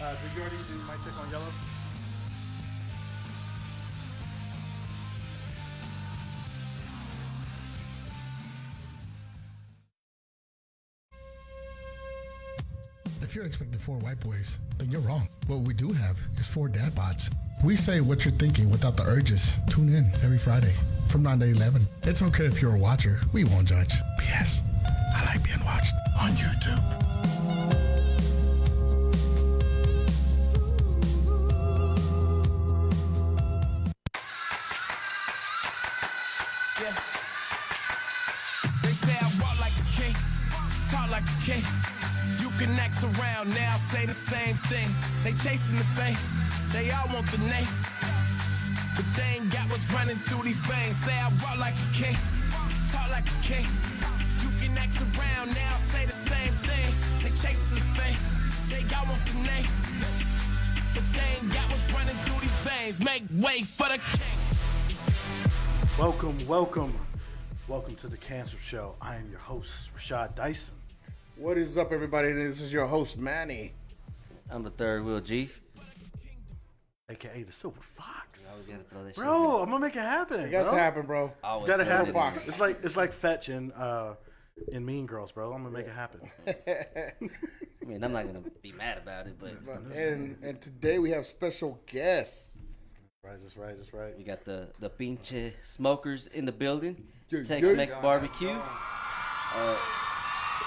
Did you already do my check on yellow? If you're expecting 4 white boys, then you're wrong. What we do have is 4 dad bods. We say what you're thinking without the urges. Tune in every Friday from 9 to 11. It's okay if you're a watcher. We won't judge. P.S. I like being watched on YouTube. Yeah. They say I walk like a king, talk like a king. You can act around now, say the same thing. They chasing the fame, they all want the name, but they ain't got what's running through these veins. Say I walk like a king, talk like a king. You can act around now, say the same thing. They chasing the fame, they all want the name, but they ain't got what's running through these veins. Make way for the king. Welcome to the Cancer Show. I am your host, Rashad Dyson. What is up, everybody? This is your host, Manny. I'm the third wheel G. AKA the Silver Fox. I was gonna throw that Bro, I'm gonna make it happen. It got to happen, bro. It's gotta happen. Fox. It's like Fetch in Mean Girls, bro. I'm gonna make it happen. I mean, I'm not gonna be mad about it, but And today we have special guests. Right, that's right. we got the pinche smokers in the building. Yeah, Tex-Mex yeah. barbecue.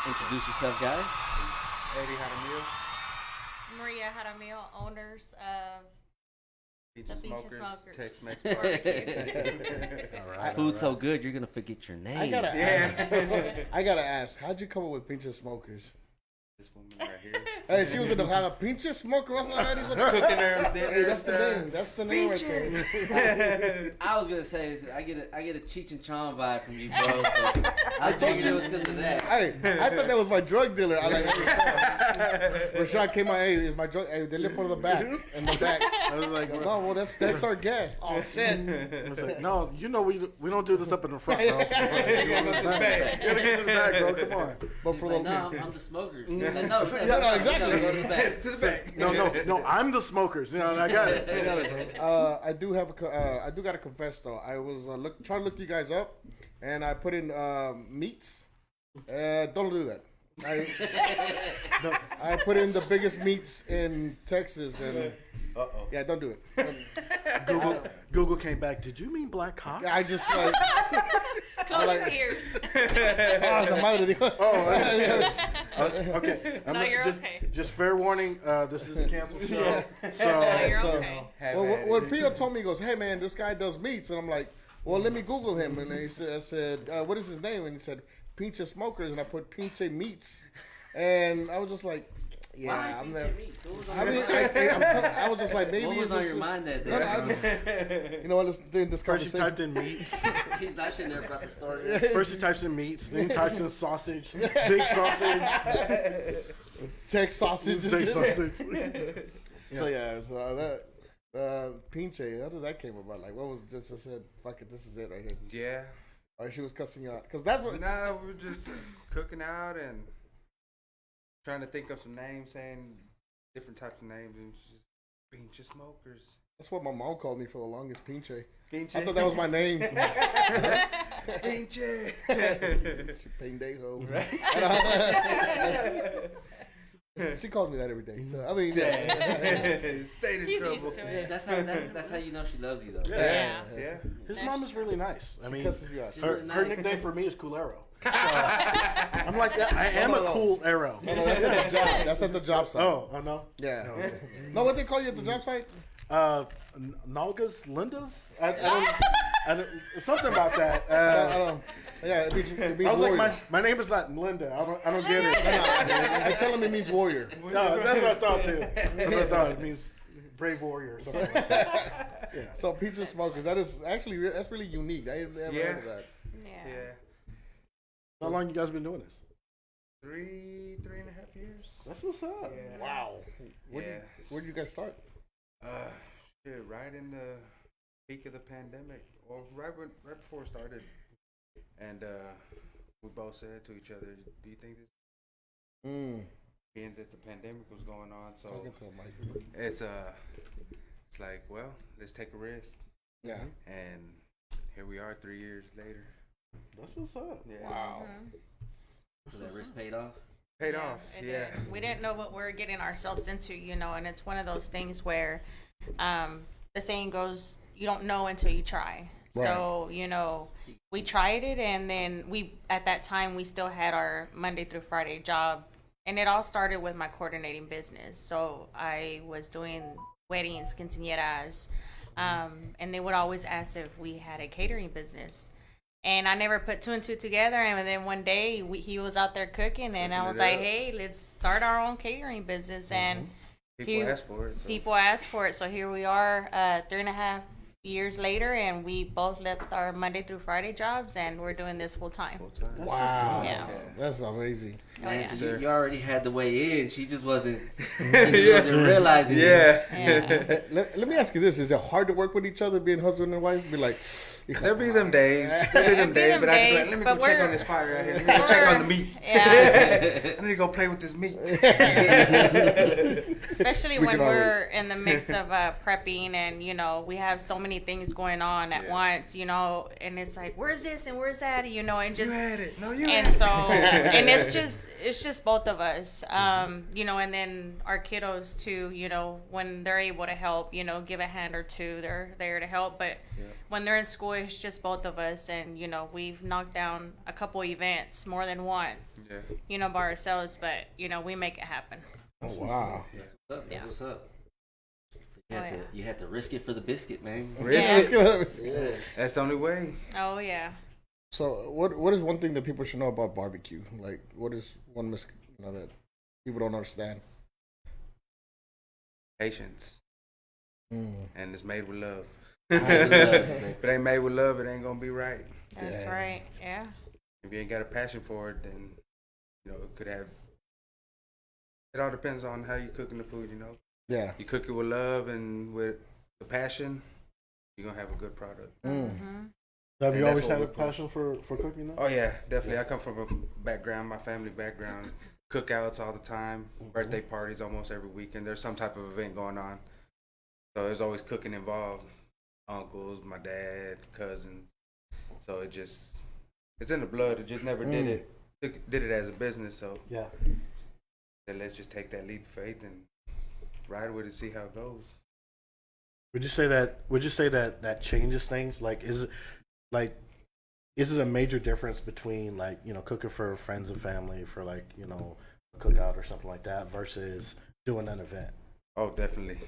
Introduce yourself, guys. Eddie Jaramillo, Maria Jaramillo, owners of Pinche The Pinche Smokers, Smokers. Tex-Mex Barbecue. All right. Food's so good, you're gonna forget your name. I gotta ask, how'd you come up with pinche smokers? This woman right here, Hey, she was in the pinche smoker. What's that? cooking everything. Hey, that's the name. That's the name right there. I was gonna say, I get a Cheech and Chong vibe from you, bro. So I figured it was because of that. Hey, I thought that was my drug dealer. I like Rashad came out. Hey, is my drug? Hey, they live on the back. In the back. I was like, no, well, that's our guest. Oh shit. I was like, no, we don't do this up in the front, bro. You gotta get to the back, bro. Come on. But He's for like, the no, I'm the smokers. Yeah, No, exactly. Go to the back. To the back. No, I'm the smokers. You know, I got it. I do got to confess though. I was trying to look you guys up, and I put in meats. Don't do that. I put in the biggest meats in Texas, and yeah, don't do it. Google came back. Did you mean black cock? I just like. Close your ears. La madre dijo. Okay. No, you're okay. Just fair warning. This is a canceled show. So, No, you're so- okay. When Pio told me, he goes, "Hey man, this guy does meats," and I'm like, "Well, let me Google him." And I said, "What is his name?" And he said, "Pinche Smokers," and I put Pinche Meats, and I was just like, "Yeah, Why I'm pinche there." meats? What was on I your mean, mind? I was just like, maybe What was it's on just- your mind that day? No, I just, you know what? Let's do this first he conversation. typed in meats. He's not sitting there about the story. First he types in meats. Then he types in sausage. Big sausage. Tex sausages. Big sausage. So yeah, so that pinche. How does that came about? Like, what was just I said? Fuck it, this is it right here. Yeah. Or she was cussing you out because that's what. Nah, we were just cooking out and trying to think of some names, saying different types of names, and just Pinche Smokers. That's what my mom called me for the longest, pinche. Pinche. I thought that was my name. Pinche. Pendejo. She calls me that every day. So I mean, Stayed in He's trouble. used to Yeah, it. that's how you know she loves you, though. Yeah. Yeah. His mom is really nice. I mean, cusses you out. her nickname for me is Cool Arrow. So, I'm like, yeah, I am a cool arrow. No, that's at the job. That's at the job site. Oh, no. Yeah. No, what they call you at the job site? Nalgas, Lindas? I don't, something about that. I don't. Yeah, it means I was warrior. like, my name is not Linda. I don't get it. I tell him it means warrior. No, that's what I thought too. That's what I thought. It means brave warrior or something like that. Yeah. So pizza smokers. That is actually that's really unique. I never heard of that. Yeah. Yeah. How long you guys been doing this? 3.5 years. That's what's up. Yeah. Wow. Where Yeah. did you guys start? Shit, right in the peak of the pandemic, or right before it started, and we both said to each other, "Do you think this being that the pandemic was going on, so Talking to the mic. it's like, well, let's take a risk, Yeah. and here we are 3 years later. That's what's up. Yeah. Wow. So that risk paid off. Paid Yeah, off. it Yeah. did. We didn't know what we were getting ourselves into, you know, and it's one of those things where the saying goes, you don't know until you try. So, you know, we tried it, and then at that time, we still had our Monday through Friday job. And it all started with my coordinating business. So I was doing weddings, quinceañeras, and they would always ask if we had a catering business. And I never put two and two together. And then one day he was out there cooking, and I was like, hey, let's start our own catering business. And People asked for it. So. people asked for it. So here we are 3.5 years later, and we both left our Monday through Friday jobs, and we're doing this full time. Full-time. Wow. Yeah. That's amazing. Oh, yeah. So you already had the way in. She just wasn't. She just wasn't realizing. It. Yeah. Yeah. Let me ask you this: is it hard to work with each other, being husband and wife? Be like, There'll be them days. There'll be them Be days, them but I can be days, like, let me but go check we're- on this fire right here. Let me go check on the meat. Yeah. I need to go play with this meat. Especially We when can we're in the mix of prepping, and you know we have so many things going on at once, you know, and it's like, where's this and where's that, you know, and You just had it. No, you and had so it. and it's just both of us, you know, and then our kiddos too, you know, when they're able to help, you know, give a hand or two, they're there to help, but when they're in school, it's just both of us, and you know we've knocked down a couple events, more than one, Yeah. you know, by ourselves, but you know we make it happen. oh wow. That's what's up. That's Yeah. what's up. So Oh, yeah. you had to risk it for the biscuit, man. Yeah. That's the only way. Oh yeah. So what is one thing that people should know about barbecue? Like, what is one that people don't understand? Patience. Mm. And it's made with love. Made with love, If it ain't made with love, it ain't gonna be right. That's Yeah. right. Yeah. If you ain't got a passion for it, then you know it could have. It all depends on how you cooking the food. You know, Yeah. you cook it with love and with the passion, you're gonna have a good product. Mm. Mm-hmm. Have And you that's always what had we a push. passion for cooking? Though? Oh yeah, definitely. I come from a background, my family background, cookouts all the time, birthday parties almost every weekend. There's some type of event going on, so there's always cooking involved. Uncles, my dad, cousins. So it's in the blood. It just never did it. Did it as a business. So Yeah. then let's just take that leap of faith and ride with it, see how it goes. Would you say that changes things? Like, is it a major difference between, like, you know, cooking for friends and family for, like, you know, a cookout or something like that versus doing an event? Oh, definitely,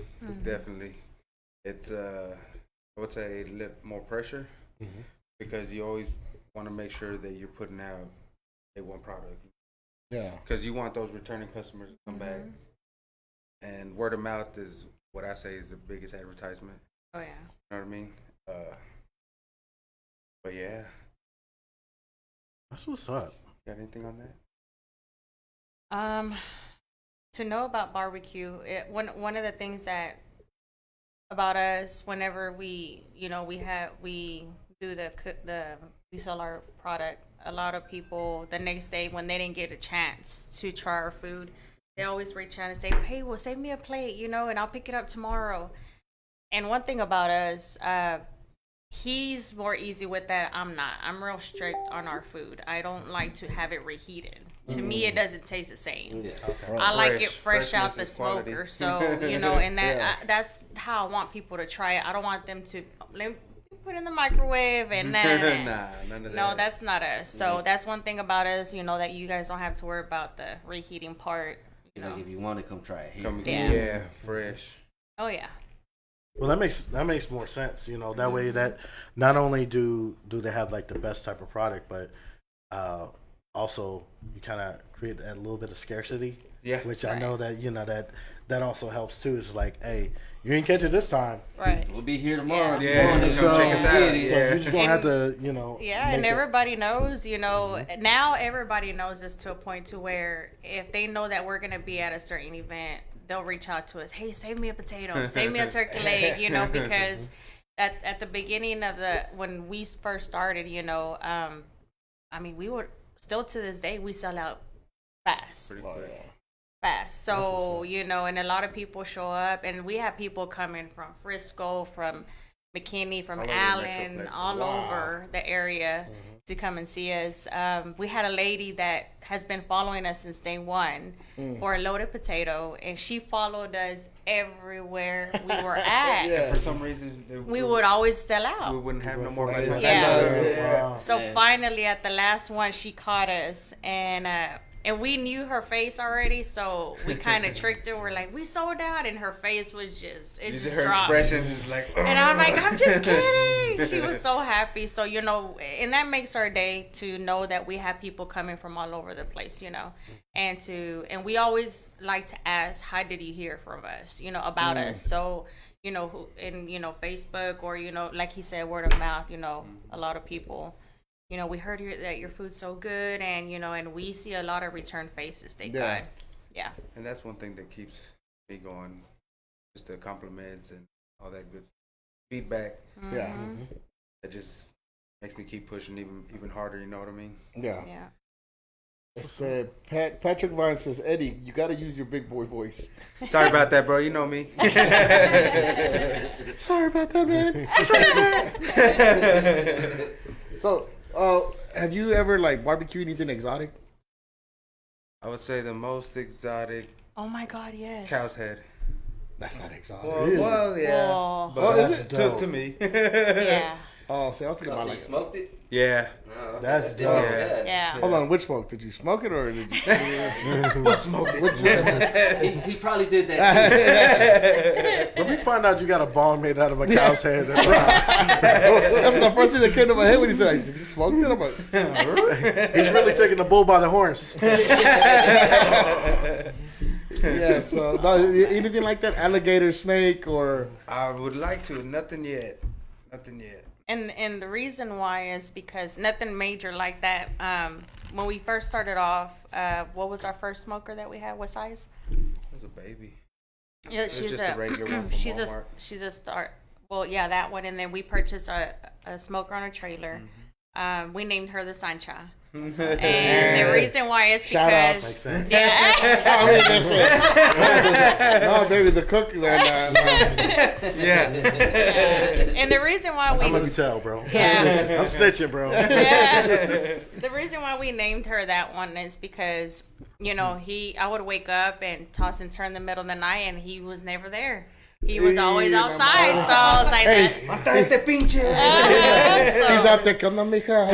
definitely. It's I would say a little more pressure because you always want to make sure that you're putting out a one product. Yeah. Because you want those returning customers to come back. And word of mouth is what I say is the biggest advertisement. Oh yeah. You know what I mean? But yeah. That's what's up. Got anything on that? To know about barbecue, one of the things that about us, whenever we, you know, we do we sell our product. A lot of people the next day when they didn't get a chance to try our food, they always reach out and say, "Hey, well, save me a plate, you know, and I'll pick it up tomorrow." And one thing about us, he's more easy with that. I'm not. I'm real strict on our food. I don't like to have it reheated. To me, it doesn't taste the same. Yeah. I like it fresh out the Freshness is quality. smoker. So, you know, and that's how I want people to try it. I don't want them to let me put it in the microwave and then. Nah, none of that. No, that's not us. So that's one thing about us, you know, that you guys don't have to worry about the reheating part. You know. Like if you want to come try it. Here. Come, Yeah. yeah, fresh. Oh yeah. Well, that makes more sense. You know, that way that not only do they have like the best type of product, but also you kind of create a little bit of scarcity. Yeah. Which I know that, you know, that also helps too. It's like, hey, you ain't catch it this time. Right. We'll be here tomorrow. Yeah, If you come want check to us come out. get it. So Yeah. you just gonna have to, you know. Yeah, and make it- everybody knows, you know, now everybody knows us to a point to where if they know that we're going to be at a certain event, they'll reach out to us. Hey, save me a potato, save me a turkey leg, you know, because at the beginning of when we first started, you know, I mean, we were still to this day, we sell out fast. Pretty quick. fast. So, you know, and a lot of people show up, and we have people coming from Frisco, from McKinney, from All over the Allen, Metroplex. all over the area to come and see us. We had a lady that has been following us since day one for a loaded potato, and she followed us everywhere we were at. Yeah. For some reason, We would always sell we out. wouldn't have no more by the time. Yeah. Wow. So finally, at the last one, she caught us, and we knew her face already, so we kind of tricked her. We're like, we sold out, and her face was just Her dropped. expression just like. And I'm like, I'm just kidding. She was so happy. So, you know, and that makes our day to know that we have people coming from all over the place, you know, and we always like to ask, how did you hear from us, you know, about us? So, you know, Facebook, or, you know, like he said, word of mouth, you know, a lot of people, you know, we heard that your food's so good, and, you know, and we see a lot of return faces. Thank God. Yeah. And that's one thing that keeps me going, just the compliments and all that good feedback. Yeah. It just makes me keep pushing even harder. You know what I mean? Yeah. Yeah. It's the Patrick Vine says, Eddie, you got to use your big boy voice. Sorry about that, bro. You know me. Sorry about that, man. So, have you ever like barbecued anything exotic? I would say the most exotic Oh my God, yes. cow's head. That's not exotic. Well, yeah. Whoa. But Oh, is it? to me. Yeah. Oh, see, I was thinking Oh, about so you like. smoked it? Yeah. No, That's different. dope. Yeah. Hold on, which smoke? Did you smoke it or did you? What smoke it? He probably did that too. When we find out you got a bong made out of a cow's head, that's That's the first thing that came to my head when he said, like, "Did you smoke it?" I'm like, he's really taking the bull by the horns. yeah. So, no, anything like that, alligator, snake, or I would like to. Nothing yet. And the reason why is because nothing major like that. When we first started off, what was our first smoker that we had? What size? It was a baby. Yeah, It's just a regular one from Walmart. she's a start. Well, yeah, that one, and then we purchased a smoker on a trailer. We named her the Sancha. And the reason why is Shout out. because Makes sense. yeah. I mean, that's it. No, baby, the cook. Yeah. And the reason why I'm we gonna tell, bro. Yeah. I'm snitching, bro. yeah. The reason why we named her that one is because, you know, I would wake up and toss and turn in the middle of the night, and he was never there. He was always outside, so I was like, Hey. Mata este pinche. He's out there, come on, mija.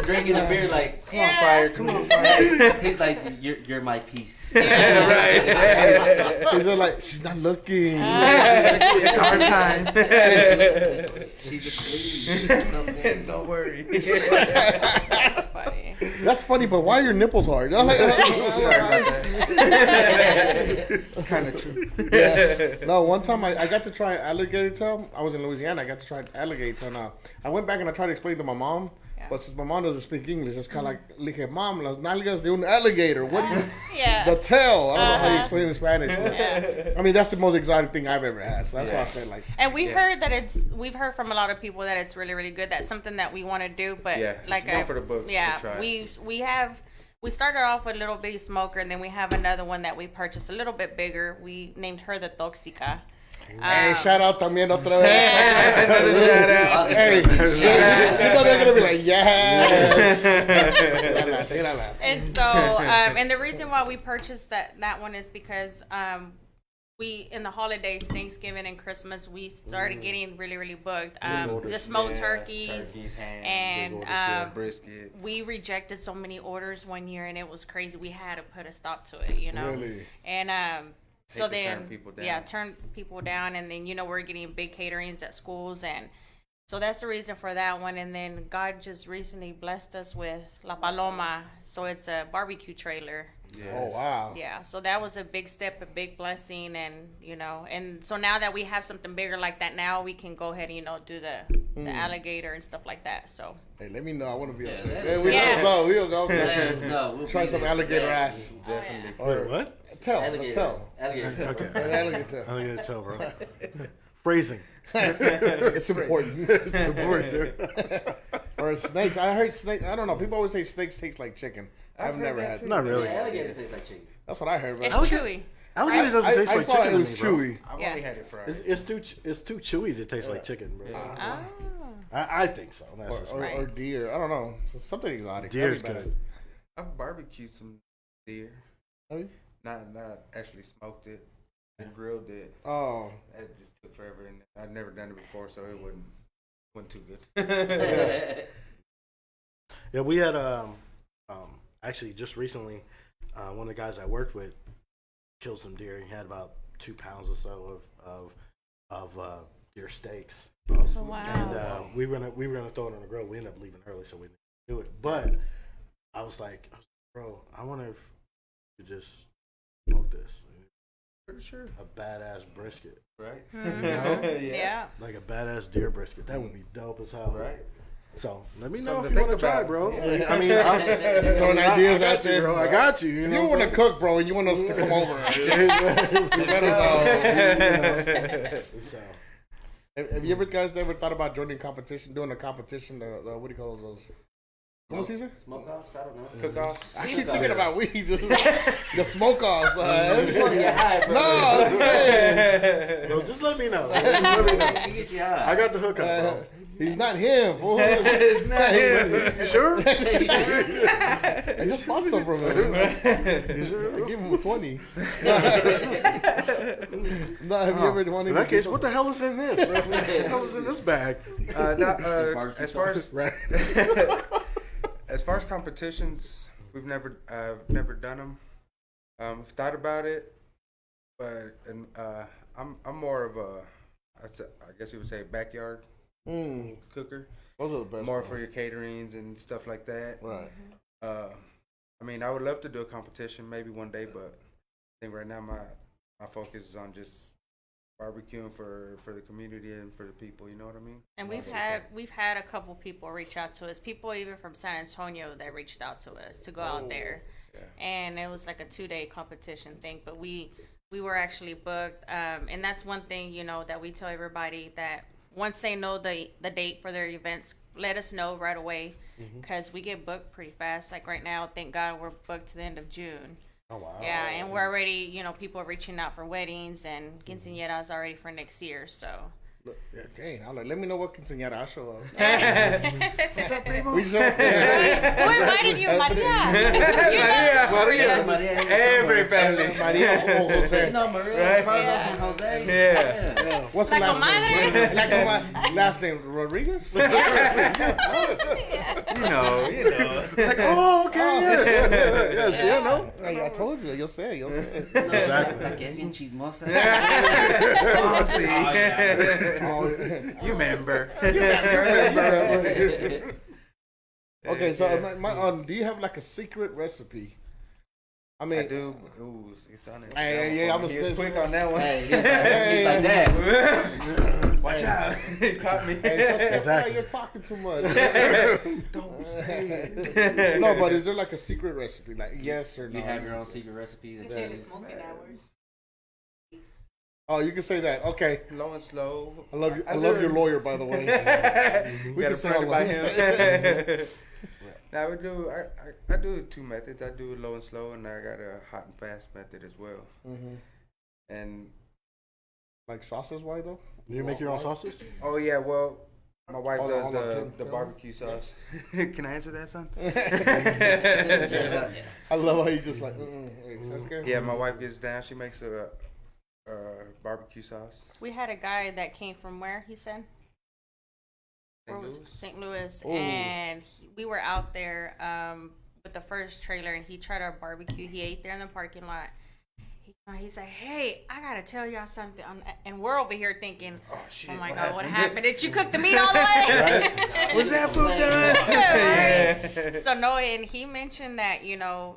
Drinking a beer like, Come on, fire. Come on, fire. he's like, you're my piece. Right. He's like, she's not looking. It's our time. She's asleep. Don't worry. that's funny. That's funny, but why are your nipples hard? I'm like, Sorry about that. It's kind of true. yeah. No, one time I got to try alligator tail. I was in Louisiana. I got to try alligator tail. Now, I went back and I tried to explain to my mom. Yeah. But since my mom doesn't speak English, it's kind of like, le dije, Mom, las nalgas de un alligator. What do you, Yeah. the tail. I don't know how you explain it in Spanish. but- Yeah. I mean, that's the most exotic thing I've ever had. So that's why I said, like, And we've heard from a lot of people that it's really, really good. That's something that we want to do, but Yeah, like it's more for the books to yeah, try. we started off with a little bitty smoker, and then we have another one that we purchased a little bit bigger. We named her the Toxica. hey, shout out también otra vez. Another shout out. Hey, you know they're going to be like, yes. Míralas, míralas. And so, and the reason why we purchased that one is because we, in the holidays, Thanksgiving and Christmas, we started getting really, really booked. The smoked turkeys, and Briskets. we rejected so many orders one year, and it was crazy. We had to put a stop to it, you know. Really? And so to then, turn people down. yeah, turn people down, and then, you know, we're getting big caterings at schools, and so that's the reason for that one. And then God just recently blessed us with La Paloma, so it's a barbecue trailer. Oh, wow. Yeah, so that was a big step, a big blessing, and, you know, and so now that we have something bigger like that, now we can go ahead and, you know, do the alligator and stuff like that. So Hey, let me know. I want to be up Yeah, there. let Hey, us we'll go. Let us know. We'll Try be some there. alligator Yeah. ass. Definitely. Wait, what? Tell. Alligator. Tell. Alligator. Okay. Alligator tail. I'm gonna tell, bro. Phrasing. It's important. It's important, dude. Or snakes. I heard snake. I don't know. People always say snakes taste like chicken. I've heard never that had. too. Not really. Yeah, alligator tastes like chicken. That's what I heard. It's But chewy. Alligator doesn't taste I like saw chicken. it was to me, bro. chewy. I've Yeah. only had it fried. It's too chewy to taste like chicken, bro. Yeah. Oh. I think so. That's just Or, right. or deer. I don't know. So something exotic. Deer's That'd be good. I've barbecued some deer. Have you? Not actually smoked it and grilled it. Oh. It just took forever, and I'd never done it before, so it wasn't too good. Yeah, we had actually just recently one of the guys I worked with killed some deer. He had about 2 pounds or so of deer steaks, Oh, and wow. we were gonna throw it on the grill. We ended up leaving early, so we didn't do it. But I was like, bro, I wonder if you could just smoke this. Pretty sure. A badass brisket, Right? Mhm. Yeah. like a badass deer brisket. That would be dope as hell. Right. So let me know Something if to you want to think try, about. bro. Yeah. I mean, I'm Throwing ideas I got out you, there. bro. I got you. You If know you what want to cook, bro, and you want us to come over, just let us know. So, Have you guys ever thought about joining competition, doing a competition? The what do you call those? ¿Cómo se dice? Smoke-offs? I don't know. Cook-offs. I keep thinking about weed. The smoke-offs. You want to get high, bro. No, I'm just saying. no, just let me know. Just let me know. You get you high. I got the hookup, bro. He's not him. Fool. It's not him. You sure? I just bought some from him. I give him 20. No, have you ever wanted In to that case, what the hell is in this? Bro? What the hell is in this bag? As far as Right. as far as competitions, we've never done them. I've thought about it, but I'm more of a I guess you would say backyard cooker. Those are the best. More ones. for your caterings and stuff like that. Right. I mean, I would love to do a competition maybe one day, but I think right now my focus is on just barbecuing for the community and for the people. You know what I mean? And we've had a couple people reach out to us. People even from San Antonio that reached out to us to go out there, yeah. and it was like a 2-day competition thing. But we were actually booked, and that's one thing that we tell everybody that once they know the date for their events, let us know right away because we get booked pretty fast. Like right now, thank God we're booked to the end of June. Oh wow. Yeah, and we're already, people are reaching out for weddings and quinceañeras already for next year. So. Yeah, dang, I was like, let me know what quinceañera I show up. What's up, primo? We show up. Yeah. Who invited you, Maria? Maria. Every family. Maria o Jose. No, Maria, Right. Carlos, and Jose. Yeah. What's the La last name? comadre. La comadre. Last name Rodriguez? You know. Like, oh, okay, yeah. See, I know. Hey, I told you. You'll say it. You'll say it. La que es bien chismosa. Oh, see. Oh, You remember. okay, so do you have like a secret recipe? I mean, I do. Ooh, it's on it. Hey, I'm He was a quick on that one. Hey, he's like that. Watch out. He caught me. Hey, so Exactly. you're talking too much. Don't say it. No, but is there like a secret recipe? Like yes or no? You have your own secret recipe. They say the smoking hours. Oh, you can say that. Okay. Low and slow. I love you. I love your lawyer, by the way. We got can a say friend all by of him. Now we do. I do 2 methods. I do low and slow, and I got a hot and fast method as well. And Like sauces, why though? Do you make your own sauces? oh yeah, well, my wife Hold on, does hold the on. barbecue sauce. Can I answer that, son? I love how you just like. Hey, Sasuke? Yeah, my wife gets down. She makes a barbecue sauce. We had a guy that came from where, he said? St. Where was Louis? St. Louis. Ooh. And we were out there with the first trailer, and he tried our barbecue. He ate there in the parking lot. He's like, hey, I got to tell y'all something. And we're over here thinking, Oh shit! oh my what God, what happened? Did you cook the meat all the way? Was that food done? Right? So no, and he mentioned that,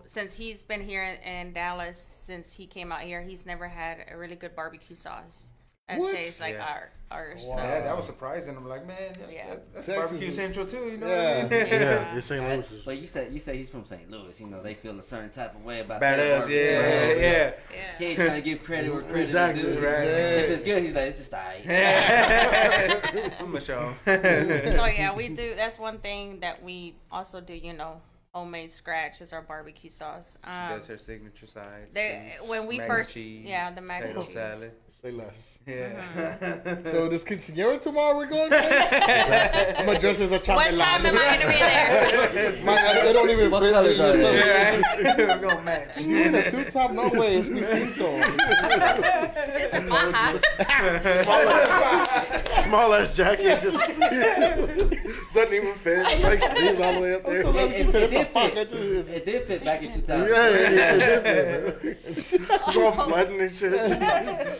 since he's been here in Dallas, since he came out here, he's never had a really good barbecue sauce that What? tastes like Yeah. ours. Wow. So. Yeah, that was surprising. I'm like, man, Yeah. that's Texas barbecue is- central too. You know Yeah. what I mean? Yeah, it's St. Louis. But you say he's from St. Louis. You know, they feel a certain type of way about About that us, barbecue, yeah, right? yeah. He ain't trying to give credit where credit Exactly, is due. right. If it's good, he's like, it's just alright. I'm gonna show 'em. So yeah, we do. That's one thing that we also do. You know, homemade scratch is our barbecue sauce. That's her signature sides. There, too. when we Mac first, and cheese, yeah, the mac and potato cheese. salad. Say less. Yeah. So this quinceañera tomorrow we're going to? I'm gonna dress as a chocolate. What time am I gonna be there? They don't even What fit colors me. are they? That's We're gonna match. You in a two-top? No way. It's Misito. It's a faja. Small ass jacket just doesn't even fit. Like sleeves all the way up there. I love she said it's a did fuck. fit. It did fit back in 2000. Yeah. It's all flooding and shit.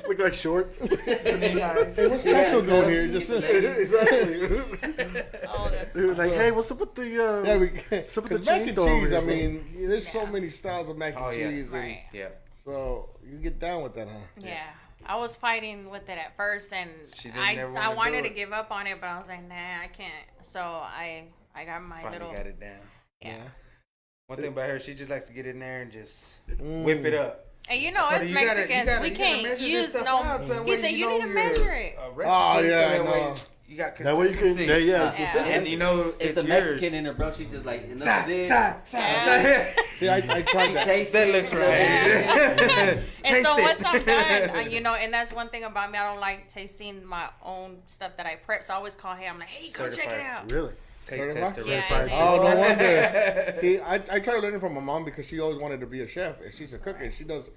Look like shorts. Hey, what's Chacho doing here? Just Exactly. Oh, that's He was like, hey, what's up with the yeah, what's up with because the mac and chinito over cheese. I here? mean, there's so many styles of mac and Oh, yeah. cheese, and right. Yeah. so you get down with that, huh? Yeah. I was fighting with it at first, and She didn't ever I wanna wanted do to it. give up on it, but I was like, nah, I can't. So I got my Finally little got it down. yeah. One thing about her, she just likes to get in there and just Mm. whip it up. And you know, So it's you gotta- Mexicans. you gotta- We you gotta can't measure this use stuff no. out, so He when said you know need to your, measure it. recipe, Oh, yeah, so I that way know. You got That way you can, consistency. yeah, Yeah. consistency. And you know It's it's the yours. Mexican in her, bro. She's just like, enough Sa, of this. sa, sa, Yeah. sa. See, I tried that. Taste That it, looks you know, right. And Taste so it. once I'm done, you know, and that's one thing about me. I don't like tasting my own stuff that I prep. So I always call him. I'm like, hey, go check it Certified. out. Really? Taste Certified? tester. Yeah, right? yeah. Oh, no wonder. See, I tried learning from my mom because she always wanted to be a chef, and she's a cook, and she does.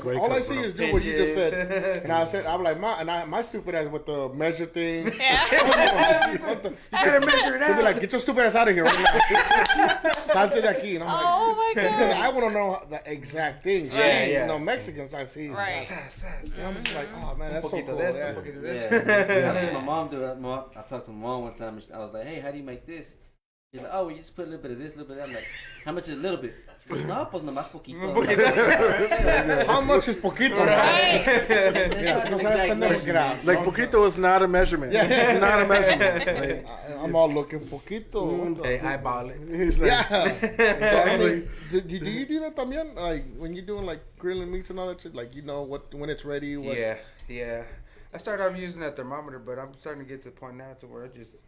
great All I cook, see bro. is do what you just said, Pinches. and I said, I'm like, my stupid ass with the measure thing. Yeah. What the- You gotta measure it She'd be out. like, get your stupid ass out of here right now. Salte de aquí. And I'm like, Oh my because god. I want to know the exact things. Yeah, See, yeah. You know, Mexicans, I see. Right. Sa, sa, sa. I'm just like, oh man, that's so Poquito cool. de esto, Yeah. poquito de Yeah. esto. I seen my mom do it. I talked to my mom one time. And I was like, hey, how do you make this? She's like, oh, well, you just put a little bit of this, a little bit of that. I'm like, how much is a little bit? She goes, no, pues nomás poquito. How much is poquito? Right. Yeah, si no sabes pendejo, get out. Like poquito is not a measurement. It's not a measurement. Like, I'm all looking poquito. What the- Hey, eyeball it. he's like, Yeah. Exactly. Do you do that también? Like when you're doing like grilling meats and all that shit, like you know what when it's ready. What, Yeah, yeah. I started off using that thermometer, but I'm starting to get to the point now to where I just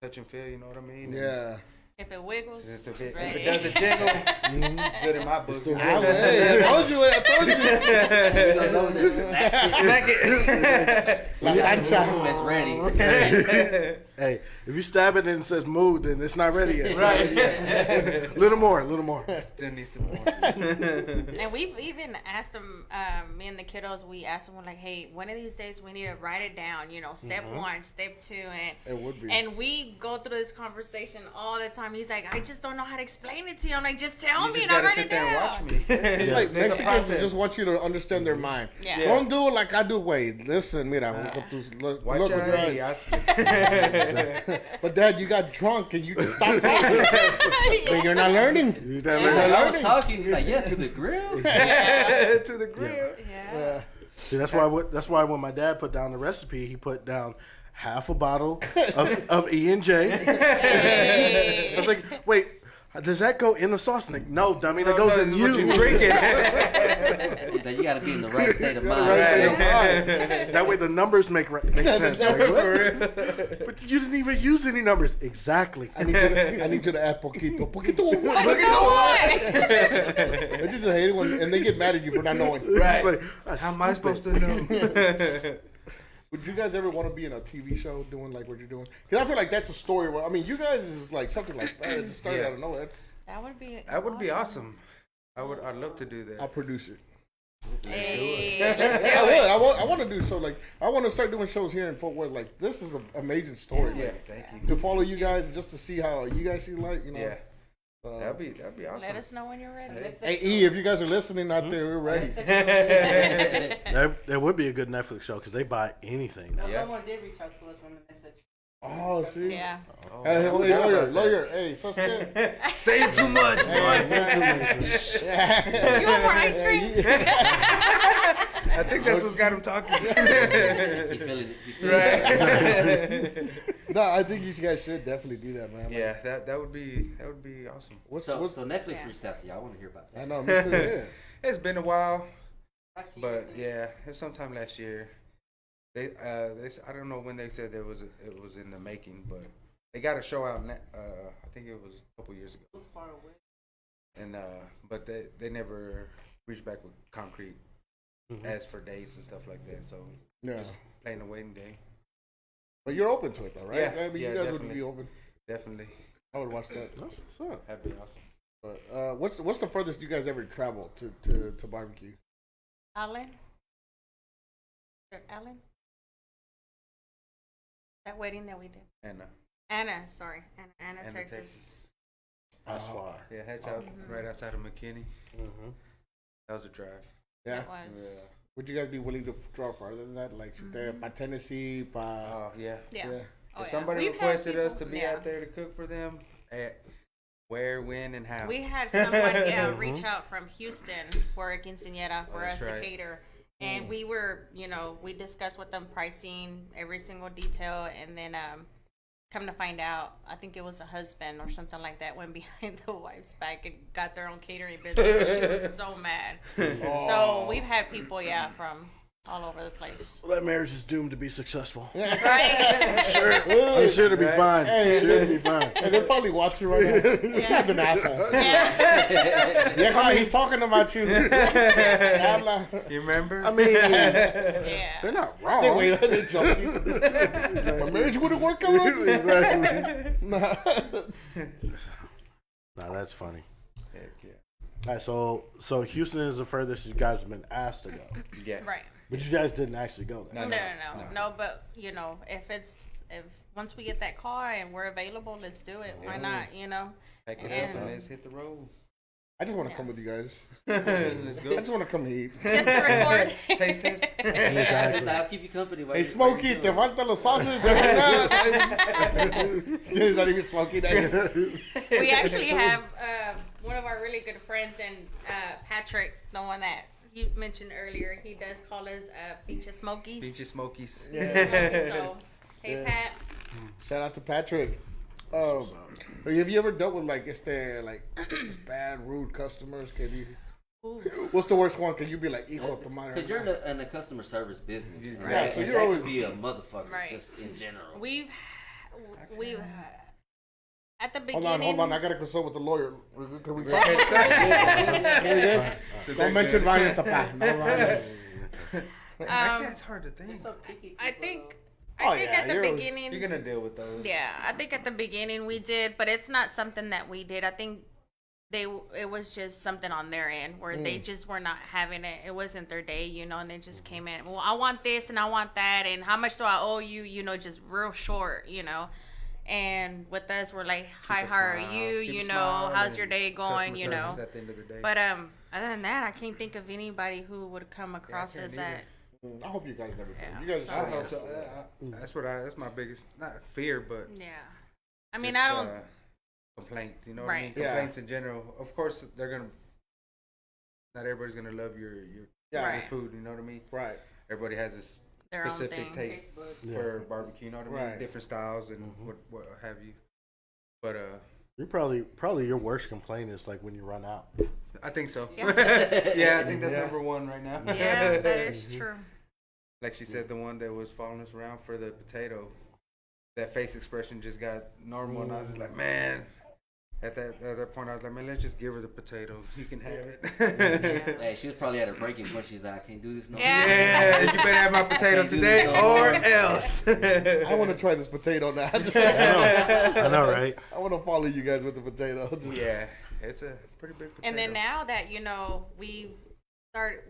touch and feel. You know what I mean? Yeah. If it wiggles, If it's it ready. doesn't jiggle, it's good in my book. Ah, hey, I told you. He goes over there, Smack it. La sancha. it's ready. It's ready. hey, if you stab it and it says move, then it's not ready yet. Right. Little more. Still need some more. And we've even asked them, me and the kiddos, we asked them, we're like, hey, one of these days we need to write it down, you know, step one, step two. It would be. And we go through this conversation all the time. He's like, I just don't know how to explain it to you. I'm like, just tell You me just and I'll gotta write sit it there and down. watch me. It's like There's a Mexicans process. just want you to understand their mind. Yeah. Don't do it like I do. Wait, listen, mira, look Watch with your out, eyes. yes. But Dad, you got drunk and you just stopped talking. Then you're not learning. You done Yeah. learned. I was talking. He's like, yeah, to the grill. To the grill. Yeah. See, that's why when my dad put down the recipe, he put down half a bottle of E&J. I was like, wait, does that go in the sauce? And like, no, dummy, that goes in What you. you drinking? He's like, you got to be in the right state of mind. That way the numbers make sense. Like, what? But you didn't even use any numbers. Exactly. I need you to add poquito. Poquito what? You know what? I just hate it when and they get mad at you for not knowing. Right. Like, that's How am I stupid. supposed to know? Would you guys ever want to be in a TV show doing like what you're doing? Because I feel like that's a story. Where, I mean, you guys is like something like that. It just started Yeah. out of nowhere. That's That would be That would be awesome. I'd love to do I'll that. produce it. Hey, let's do I it. would. I want to do so. Like I want to start doing shows here in Fort Worth. Like this is an amazing story. Yeah, Like, thank you. to follow you guys just to see how you guys see life. You know. Yeah, that'd be awesome. Let us know when you're ready. Hey E, if you guys are listening out there, we're ready. That would be a good Netflix show because they buy anything now. Yeah. Someone did reach out to us from the Netflix. Oh, see. Yeah. Hey, lawyer. Hey, Sasuke. Saying too much, boy. You want more ice cream? I think that's what's got him talking. He feeling it. He feeling it. Right. No, I think you guys should definitely do that, man. Like, Yeah, that would be awesome. So Netflix reached out to you. I want to hear about that. I know, me too. Yeah. It's been a while, Last year, but I think. yeah, it was sometime last year. They I don't know when they said it was in the making, but they got a show out. I think it was a couple years ago, It was far away. and but they never reached back with concrete as for dates and stuff like that. So Yeah. just playing the waiting game. But you're open to it, though, right? Yeah, I mean, yeah, you guys would definitely. be open. Definitely, I would watch that. That's what's up. that'd be awesome. But what's the furthest you guys ever traveled to barbecue? Alan? Alan? That wedding that we did. And Anna, sorry. Anna, Texas. That's far. yeah, that's out right outside of McKinney. Mm-hmm. That was a drive. Yeah. That was. Yeah. Would you guys be willing to draw farther than that? Like, by Tennessee, by... Oh yeah. Yeah. Yeah. Oh, If yeah. somebody We've had requested us to people- be yeah. out there to cook for them, where, when, and how. We had someone, reach out from Houston for a quinceañera for us That's to right. cater. And we were, we discussed with them pricing, every single detail, and then come to find out, I think it was a husband or something like that went behind the wife's back and got their own catering business. She was so mad. So we've had people, from all over the place. Well, that marriage is doomed to be successful. Right? I'm sure to be fine. Sure to be fine. And they're probably watching right now. This guy's an asshole. Yeah. Yeah, come on, he's talking about you. Habla. You remember? I mean, Yeah. they're not They wrong. wait, they joking. My marriage wouldn't work out. Exactly. Nah. Nah, that's funny. Heck yeah. All right, so Houston is the furthest you guys have been asked to go, Yeah. Right. but you guys didn't actually go there. No, but if once we get that car and we're available, let's do it. Why not? Pack it up And- and let's hit the road. I just want to come with you guys. Let's I go. just want to come eat. Just to record. Taste test. Exactly. I'll keep you company. while Hey, you- Smokey, te faltan los sauces. He's not even smoking. We actually have one of our really good friends, and Patrick, the one that you mentioned earlier. He does call us pinche smokies. Pinche smokies. So, hey Yeah. Pat. Shout out to Patrick. Have you ever dealt with just bad, rude customers? What's the worst one? Can you be like, hijo de tu madre? Because you're in the customer service business, right? Yeah, so And you're that always- could be a motherfucker, Right. just in general. We've at the Hold beginning. on. I gotta consult with the lawyer. Can we Right. Don't mention violence, apart. No violence. It's hard to think. So picky I people, think Oh, I think yeah, at the you're always- beginning. You're gonna deal with those. Yeah, I think at the beginning we did, but it's not something that we did. I think it was just something on their end where they just were not having it. It wasn't their day, and they just came in. Well, I want this and I want that, and how much do I owe you? Just real short, And with us, we're like, hi, how are you? How's your day going? At the end of the day. But other than that, I can't think of anybody who would come across can't as either. that. I hope you guys never do. Yeah. You guys I should. hope so. That's my biggest, not fear, but Yeah, I mean, just, I don't. complaints. You know what I mean? Right. Yeah. Complaints in general. Of course, not everybody's gonna love your Right. food. You know what I mean? Right. Everybody has this Their own specific thing. taste buds. for barbecue. You know what I mean? Right. Different styles and what have you. But You're probably your worst complaint is like when you run out. I think so. Yeah. Yeah, I think that's Yeah. number one right now. Yeah, that is true. Like she said, the one that was following us around for the potato, that face expression just got normal, and I was just like, man. At that point, I was like, man, let's just give her the potato. You can have it. Hey, she was probably at her breaking point. She's like, I can't do this no more. Yeah. Yeah, you better have my potato Can't do today this no more. or else. I want to try this potato now. I know, right? I want to follow you guys with the potato. Yeah, it's a pretty big potato. And then now that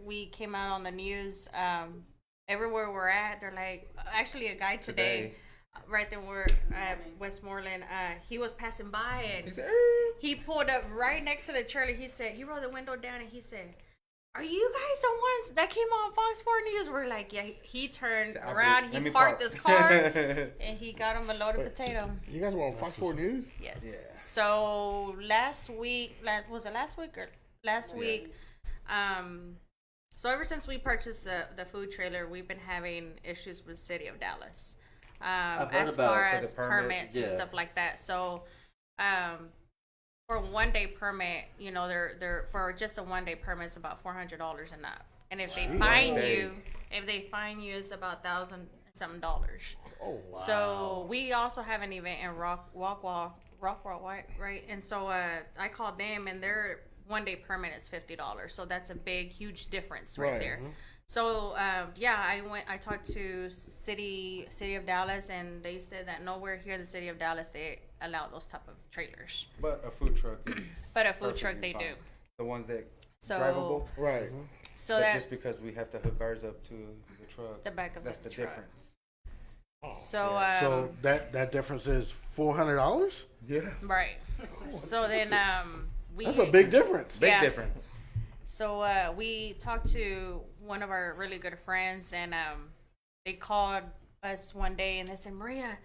we came out on the news, everywhere we're at, they're like, actually a guy today. Right there, we're at Westmoreland. He was passing by and He said, he pulled up right next to the trailer. He said, he rolled the window down and he said, "Are you guys the ones that came on Fox 4 News?" We're like, yeah. He turned around, he parked his car, and he got him a loaded potato. You guys were on Fox 4 News? Yes. Yeah. So last week, So ever since we purchased the food trailer, we've been having issues with City of Dallas, heard as about far for as the permits. permits and Yeah. stuff like that. So, for a 1 day permit, they're for just a 1 day permit is about $400 and up. And if they fine you, it's about $1,000 something dollars. Oh wow. So we also have an event in Rockwall, right? And so I called them, and their 1 day permit is $50. So that's a big, huge difference right there. So I talked to City of Dallas, and they said that nowhere here in the City of Dallas they allow those type of trailers. But a food truck is. But a food truck perfectly they fine. do. The ones that So drivable. Right. so But that just because we have to hook ours up to the truck, the back of that's the the truck. difference. So So that difference is $400. Yeah. right. So then we That's a big difference. Big Yeah. difference. So we talked to one of our really good friends, and they called us one day, and they said, Maria,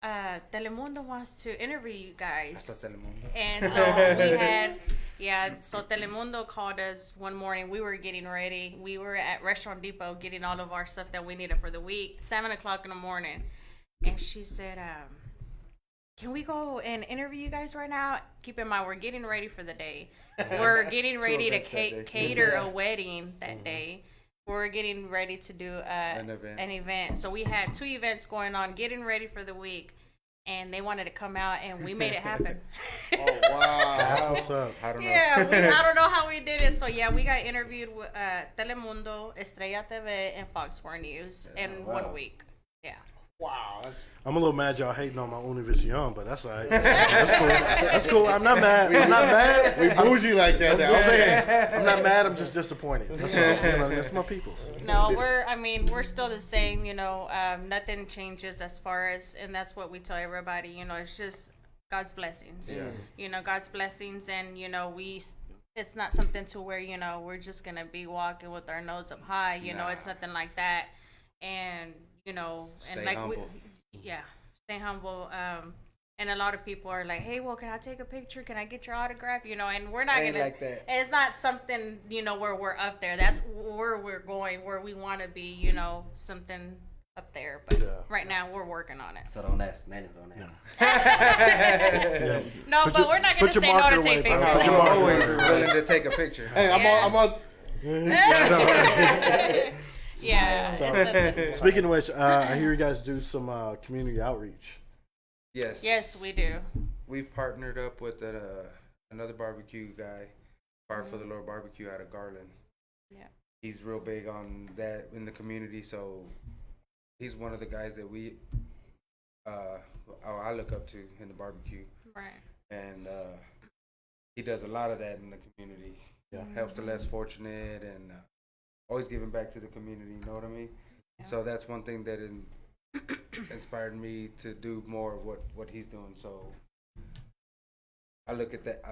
Telemundo wants to interview you guys. Hasta Telemundo. And so we had, so Telemundo called us one morning. We were getting ready. We were at Restaurant Depot getting all of our stuff that we needed for the week, 7:00 in the morning. And she said, can we go and interview you guys right now? Keep in mind, we're getting ready for the day. We're getting ready to events that day. cater a wedding that day. We're getting ready to do an event. So we had 2 events going on, getting ready for the week. And they wanted to come out, and we made it happen. Oh wow. That's what's up. I don't know. Yeah, I don't know how we did it. So yeah, we got interviewed with Telemundo, Estrella TV, and Fox 4 News in 1 week. Yeah. Wow. That's I'm a little mad y'all hating on my Univision, but that's all right. That's cool. That's cool. I'm not mad. I'm not mad. we bougie like that. I'm just saying. I'm not mad. I'm just disappointed. That's all. That's my people's. No, we're still the same. Nothing changes as far as, and that's what we tell everybody. It's just God's blessings. Yeah. God's blessings, and it's not something to where we're just gonna be walking with our nose up high. It's nothing like that, and and Stay like humble. stay humble. And a lot of people are like, hey, well, can I take a picture? Can I get your autograph? And we're not Ain't gonna like that. It's not something where we're up there. That's where we're going, where we want to be. Something up there. But right now we're working on it. So don't ask. Manny, don't ask. No, but we're not gonna put your say no marker to take away, bro. pictures. I'm always willing to take a picture. Hey, Yeah. I'm on. Yeah. it's Speaking of which, I hear you guys do some community outreach. Yes. yes, we do. We've partnered up with another barbecue guy, Bar for the Lord Barbecue out of Garland. Yeah. He's real big on that in the community, so he's one of the guys that I look up to in the barbecue, Right. and he does a lot of that in the community. Yeah. Helps the less fortunate and always giving back to the community. You know what I mean? Yeah. So that's one thing that inspired me to do more of what he's doing. So I look at that.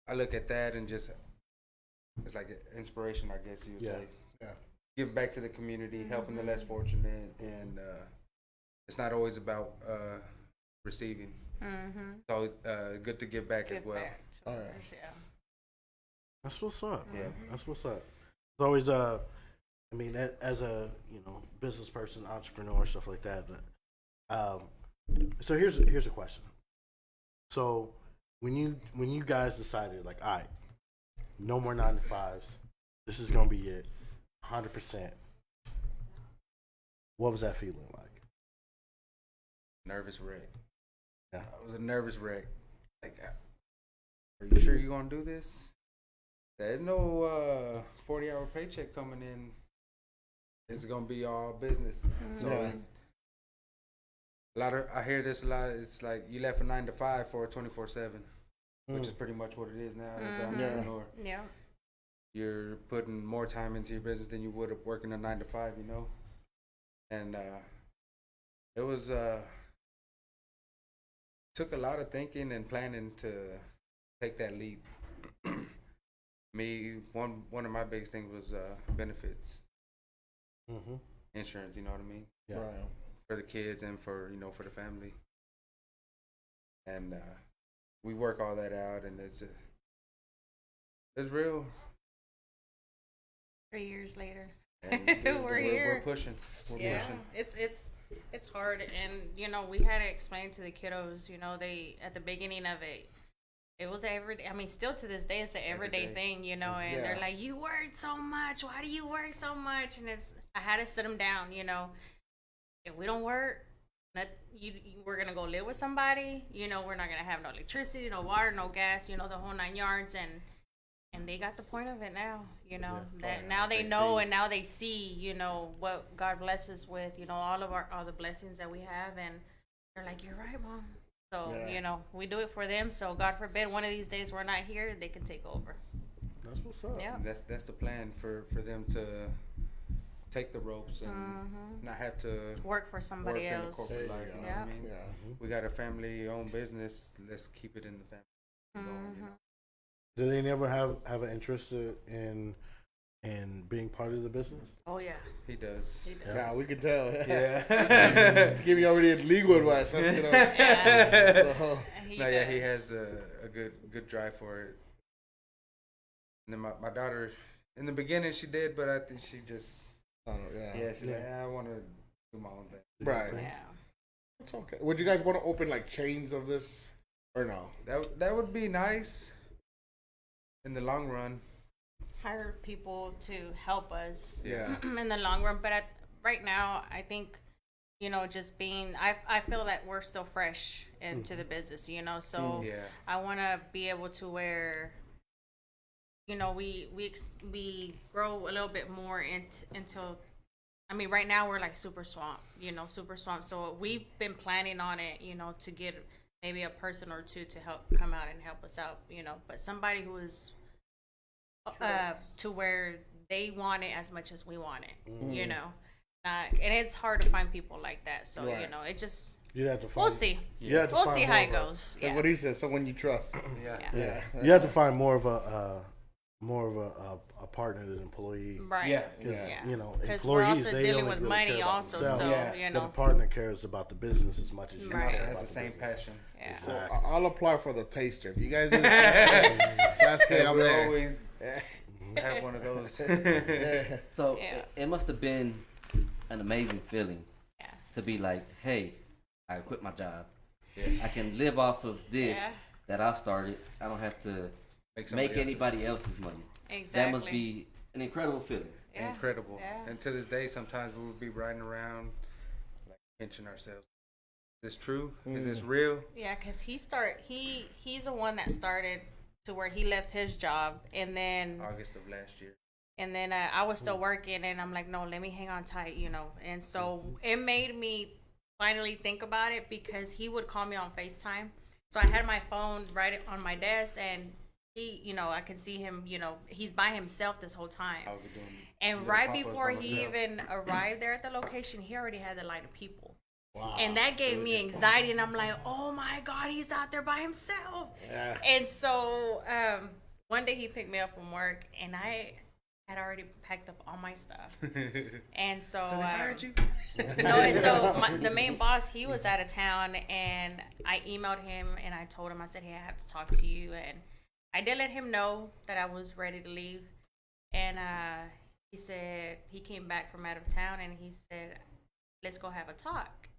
I look at that and just it's like inspiration, I guess you would say. Yeah. Give back to the community, helping the less fortunate, and it's not always about receiving. Mm-hmm. It's always good to give back as well. Oh, yeah. Yeah. That's what's up. Yeah. That's what's up. It's always I mean, as a business person, entrepreneur, stuff like that. But, so here's a question. So when you guys decided, like, all right, no more 9 to 5s, this is gonna be it, 100%. What was that feeling like? Nervous wreck. Yeah. I was a nervous wreck. Like, are you sure you're gonna do this? There's no 40-hour paycheck coming in. It's gonna be all business. So Yeah. it's I hear this a lot. It's like you left a 9 to 5 for a 24/7, which is pretty much what it is now as an entrepreneur. Yeah. You're putting more time into your business than you would have working a 9 to 5, and it was took a lot of thinking and planning to take that leap. One of my biggest things was benefits, Mm-hmm. insurance. You know what I mean, Yeah. Right. for the kids and for for the family. And we work all that out, and it's real. 3 years later. And We're here. We're pushing. We're Yeah, pushing. it's hard, and you know we had to explain to the kiddos. You know, they at the beginning of it, it was every. I mean, still to this day, it's an everyday Every day. thing. You know, and they're Yeah. like, "You work so much. Why do you work so much?" And I had to sit them down. You know, if we don't work, we're gonna go live with somebody. You know, we're not gonna have no electricity, no water, no gas. You know, the whole 9 yards, and they got the point of it now, you know, that now they know, and now they see, you know, what God blesses with, you know, all the blessings that we have, and they're like, you're right, Mom. So, you know, we do it for them. So God forbid one of these days we're not here, they can take over. That's what's up. Yeah. That's the plan for them to take the ropes and not have to Work for somebody work in the else. corporate life. You know what I mean? Yeah. We got a family-owned business. Let's keep it in the family. Going, you know? Do they never have an interest in being part of the business? Oh yeah. He does. He does. Yeah, we can tell. Yeah. Let's give you already legal advice. That's, you know, Yeah. the whole- He No, yeah, he does. has a good drive for it. And then my daughter, in the beginning, she did, but I think she just she's like, I want to do my own thing. Right. Yeah. It's okay. Would you guys want to open like chains of this or no? That would be nice in the long run. Hire people to help us Yeah. in the long run, but right now I think, you know, just being I feel that we're still fresh into the business, you know, so Yeah. I want to be able to where, you know, we grow a little bit more into I mean, right now we're like super swamped, you know, so we've been planning on it, you know, to get maybe a person or two to help come out and help us out, you know, but somebody who is to where they want it as much as we want it, you know. And it's hard to find people like that, so you know, it just You have to find. we'll see. You have to We'll find see more how it of a- goes. Like Yeah. what he said, someone you trust. Yeah. Yeah. You have to find more of a partner than employee. Right. Yeah. Because Yeah. you know, Because we're employees also they dealing only with really money care about also, themselves. so Yeah. you But the know. partner cares about the business as much as you Right. care Has about the same business. passion. Yeah. Exactly. I'll apply for the taster. If you guys do that's good. I'm we there. always have one of those. Yeah. So Yeah. it must have been an amazing feeling Yeah. to be like, hey, I quit my job. Yes. I can live off of this Yeah. that I started. I don't have to somebody make else anybody else's money. Exactly. That must be an incredible feeling. Yeah. incredible. Yeah. And to this day, sometimes we would be riding around, like pinching ourselves. Is this true? Is this real? Yeah, because he's the one that started to where he left his job, and then August of last year. I was still working, and I'm like, no, let me hang on tight, you know. And so it made me finally think about it, because he would call me on FaceTime. So I had my phone right on my desk, and he, you know, I could see him, you know, he's by himself this whole time. I would be doing And little right pop-ups before by he myself. even arrived there at the location, he already had the line of people. Wow. And that gave me anxiety, and I'm like, oh my God, he's out there by himself. Yeah. And so one day he picked me up from work, and I had already packed up all my stuff. And so, So they fired you? no, and so the main boss, he was out of town, and I emailed him, and I told him, I said, hey, I have to talk to you. And I did let him know that I was ready to leave. And he said, he came back from out of town, and he said, let's go have a talk.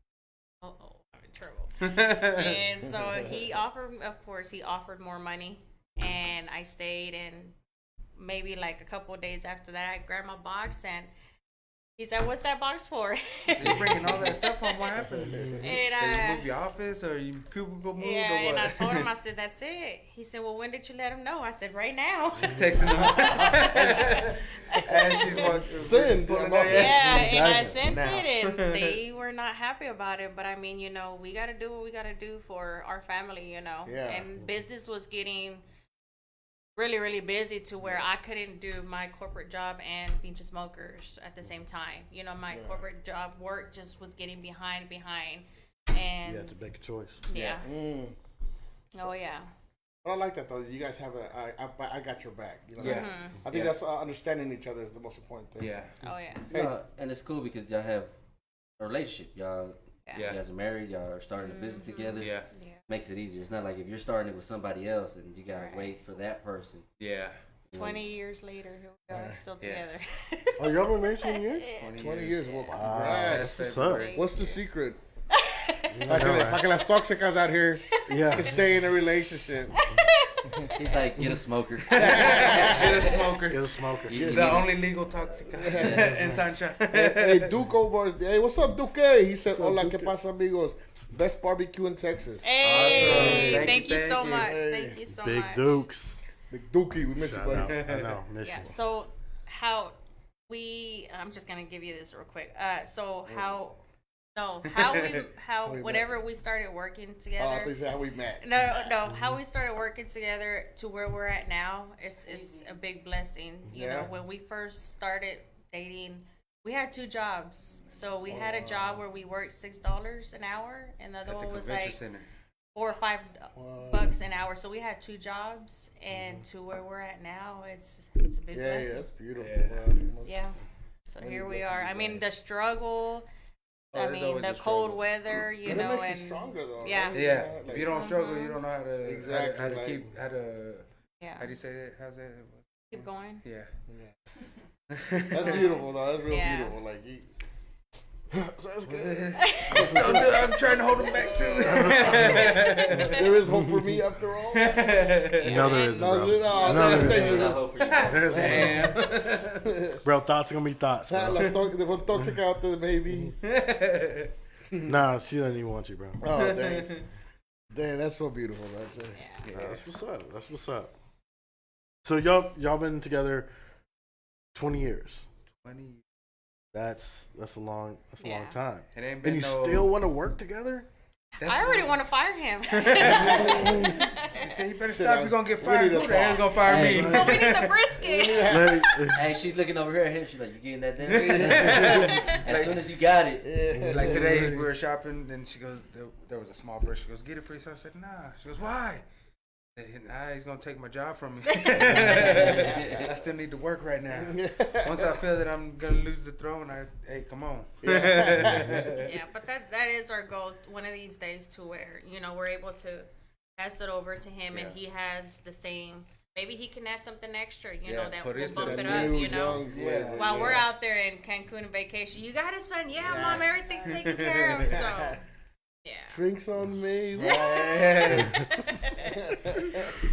Oh, I'm in trouble. And so he offered more money, and I stayed, and maybe like a couple of days after that, I grabbed my box, and he said, what's that box for? You're bringing all that stuff home. What happened? And Did you move your office, or you cubicle moved, yeah, or what? and I told him, I said, that's it. He said, well, when did you let him know? I said, right now. She's texting them. And she's watching. Send. pulling Yeah, that- Yeah, and I Exactly. sent Now. it, and they were not happy about it. But I mean, you know, we got to do what we got to do for our family, you know. Yeah. And business was getting really, really busy to where I couldn't do my corporate job and pinche smokerz at the same time. You know, my corporate job work just was getting behind, and You have to make a choice. yeah. Mm. Oh yeah. But I like that though. You guys have I got your back. You know, Yeah. that's- I think Yeah. that's understanding each other is the most important thing. Yeah. Oh yeah. No, and it's cool because y'all have a relationship. Y'all, Yeah. you guys are married. Y'all are starting a business together. Yeah. Yeah. Makes it easier. It's not like if you're starting it with somebody else and you gotta Right. wait for that person. Yeah. 20 years later, here we are, still together. Oh, y'all been married 20 years? 20 years. Well, That's congrats. what's up. What's the secret? Para que las tóxicas out here Yeah. can stay in a relationship. He's like, get a smoker. Get a smoker. Get a smoker. You- The only legal toxic in Sunshine. Hey, Duke over. Hey, what's up, Duke? He said, "Hola, ¿qué pasa, amigos? Best barbecue in Texas." Hey, Awesome. thank you so Thank you. much. Hey. Thank you so Big much. Dukes. Big Dookie, we miss you, I buddy. know. Miss Yeah. you. So how I'm just gonna give you this real quick. How we whenever we started working Oh, I together. think that's how we met. No, how we started working together to where we're at now, it's a big blessing. You know, Yeah. when we first started dating, we had 2 jobs. So we had a job where we worked $6 an hour, and the other At the one was convention like center. 4 or 5 Wow. bucks an hour. So we had 2 jobs, and to where we're at now, it's a big Yeah, blessing. that's beautiful. Yeah. Bro. Yeah. So Many here we blessings, are. I you mean, guys. the struggle. Oh, I there's mean, always the a cold struggle. weather. You But it know, makes and you stronger, though. Yeah. right? Yeah, Like, if you don't struggle, you don't know how to Exactly, how to like- keep how to yeah, how do you say that? How's that? keep going. Yeah. That's beautiful, though. That's real Yeah. beautiful. Like, so that's good. I'm trying to hold him back too. There is hope for me after all. No, there isn't, No, bro. no, No, there thank isn't. you. I hope for you. Damn. Bro, thoughts are gonna be thoughts, Las bro. the one toxic out there, maybe. Nah, she doesn't even want you, bro. Oh, dang. Dang, that's so beautiful. That's it. That's what's up. That's what's up. So y'all been together 20 years. 20. That's a long Yeah. time. It ain't been And you no. still want to work together? I already want to fire him. You say you better Sit stop. down. You're gonna get We fired. need to Who the hell's talk. gonna fire Hey. me? No, we need the brisket. Hey, she's looking over here at him. She's like, you getting that there? As soon as you got it. Yeah. Like today, we were shopping, and she goes, there was a small brush. She goes, get it for you. So I said, nah. She goes, why? I said, nah, he's gonna take my job from me. I still need to work right now. Once I feel that I'm gonna lose the throne, hey, come on. Yeah, but that is our goal. One of these days, to where we're able to pass it over to him, and he has the same. Maybe he can add something extra. Yeah, That put will his bump little it up. New, You know. young Yeah. flavor, While we're yeah. out there in Cancun on vacation, you got it, son. Yeah, mom, everything's taken care of. So, yeah. Drinks on me.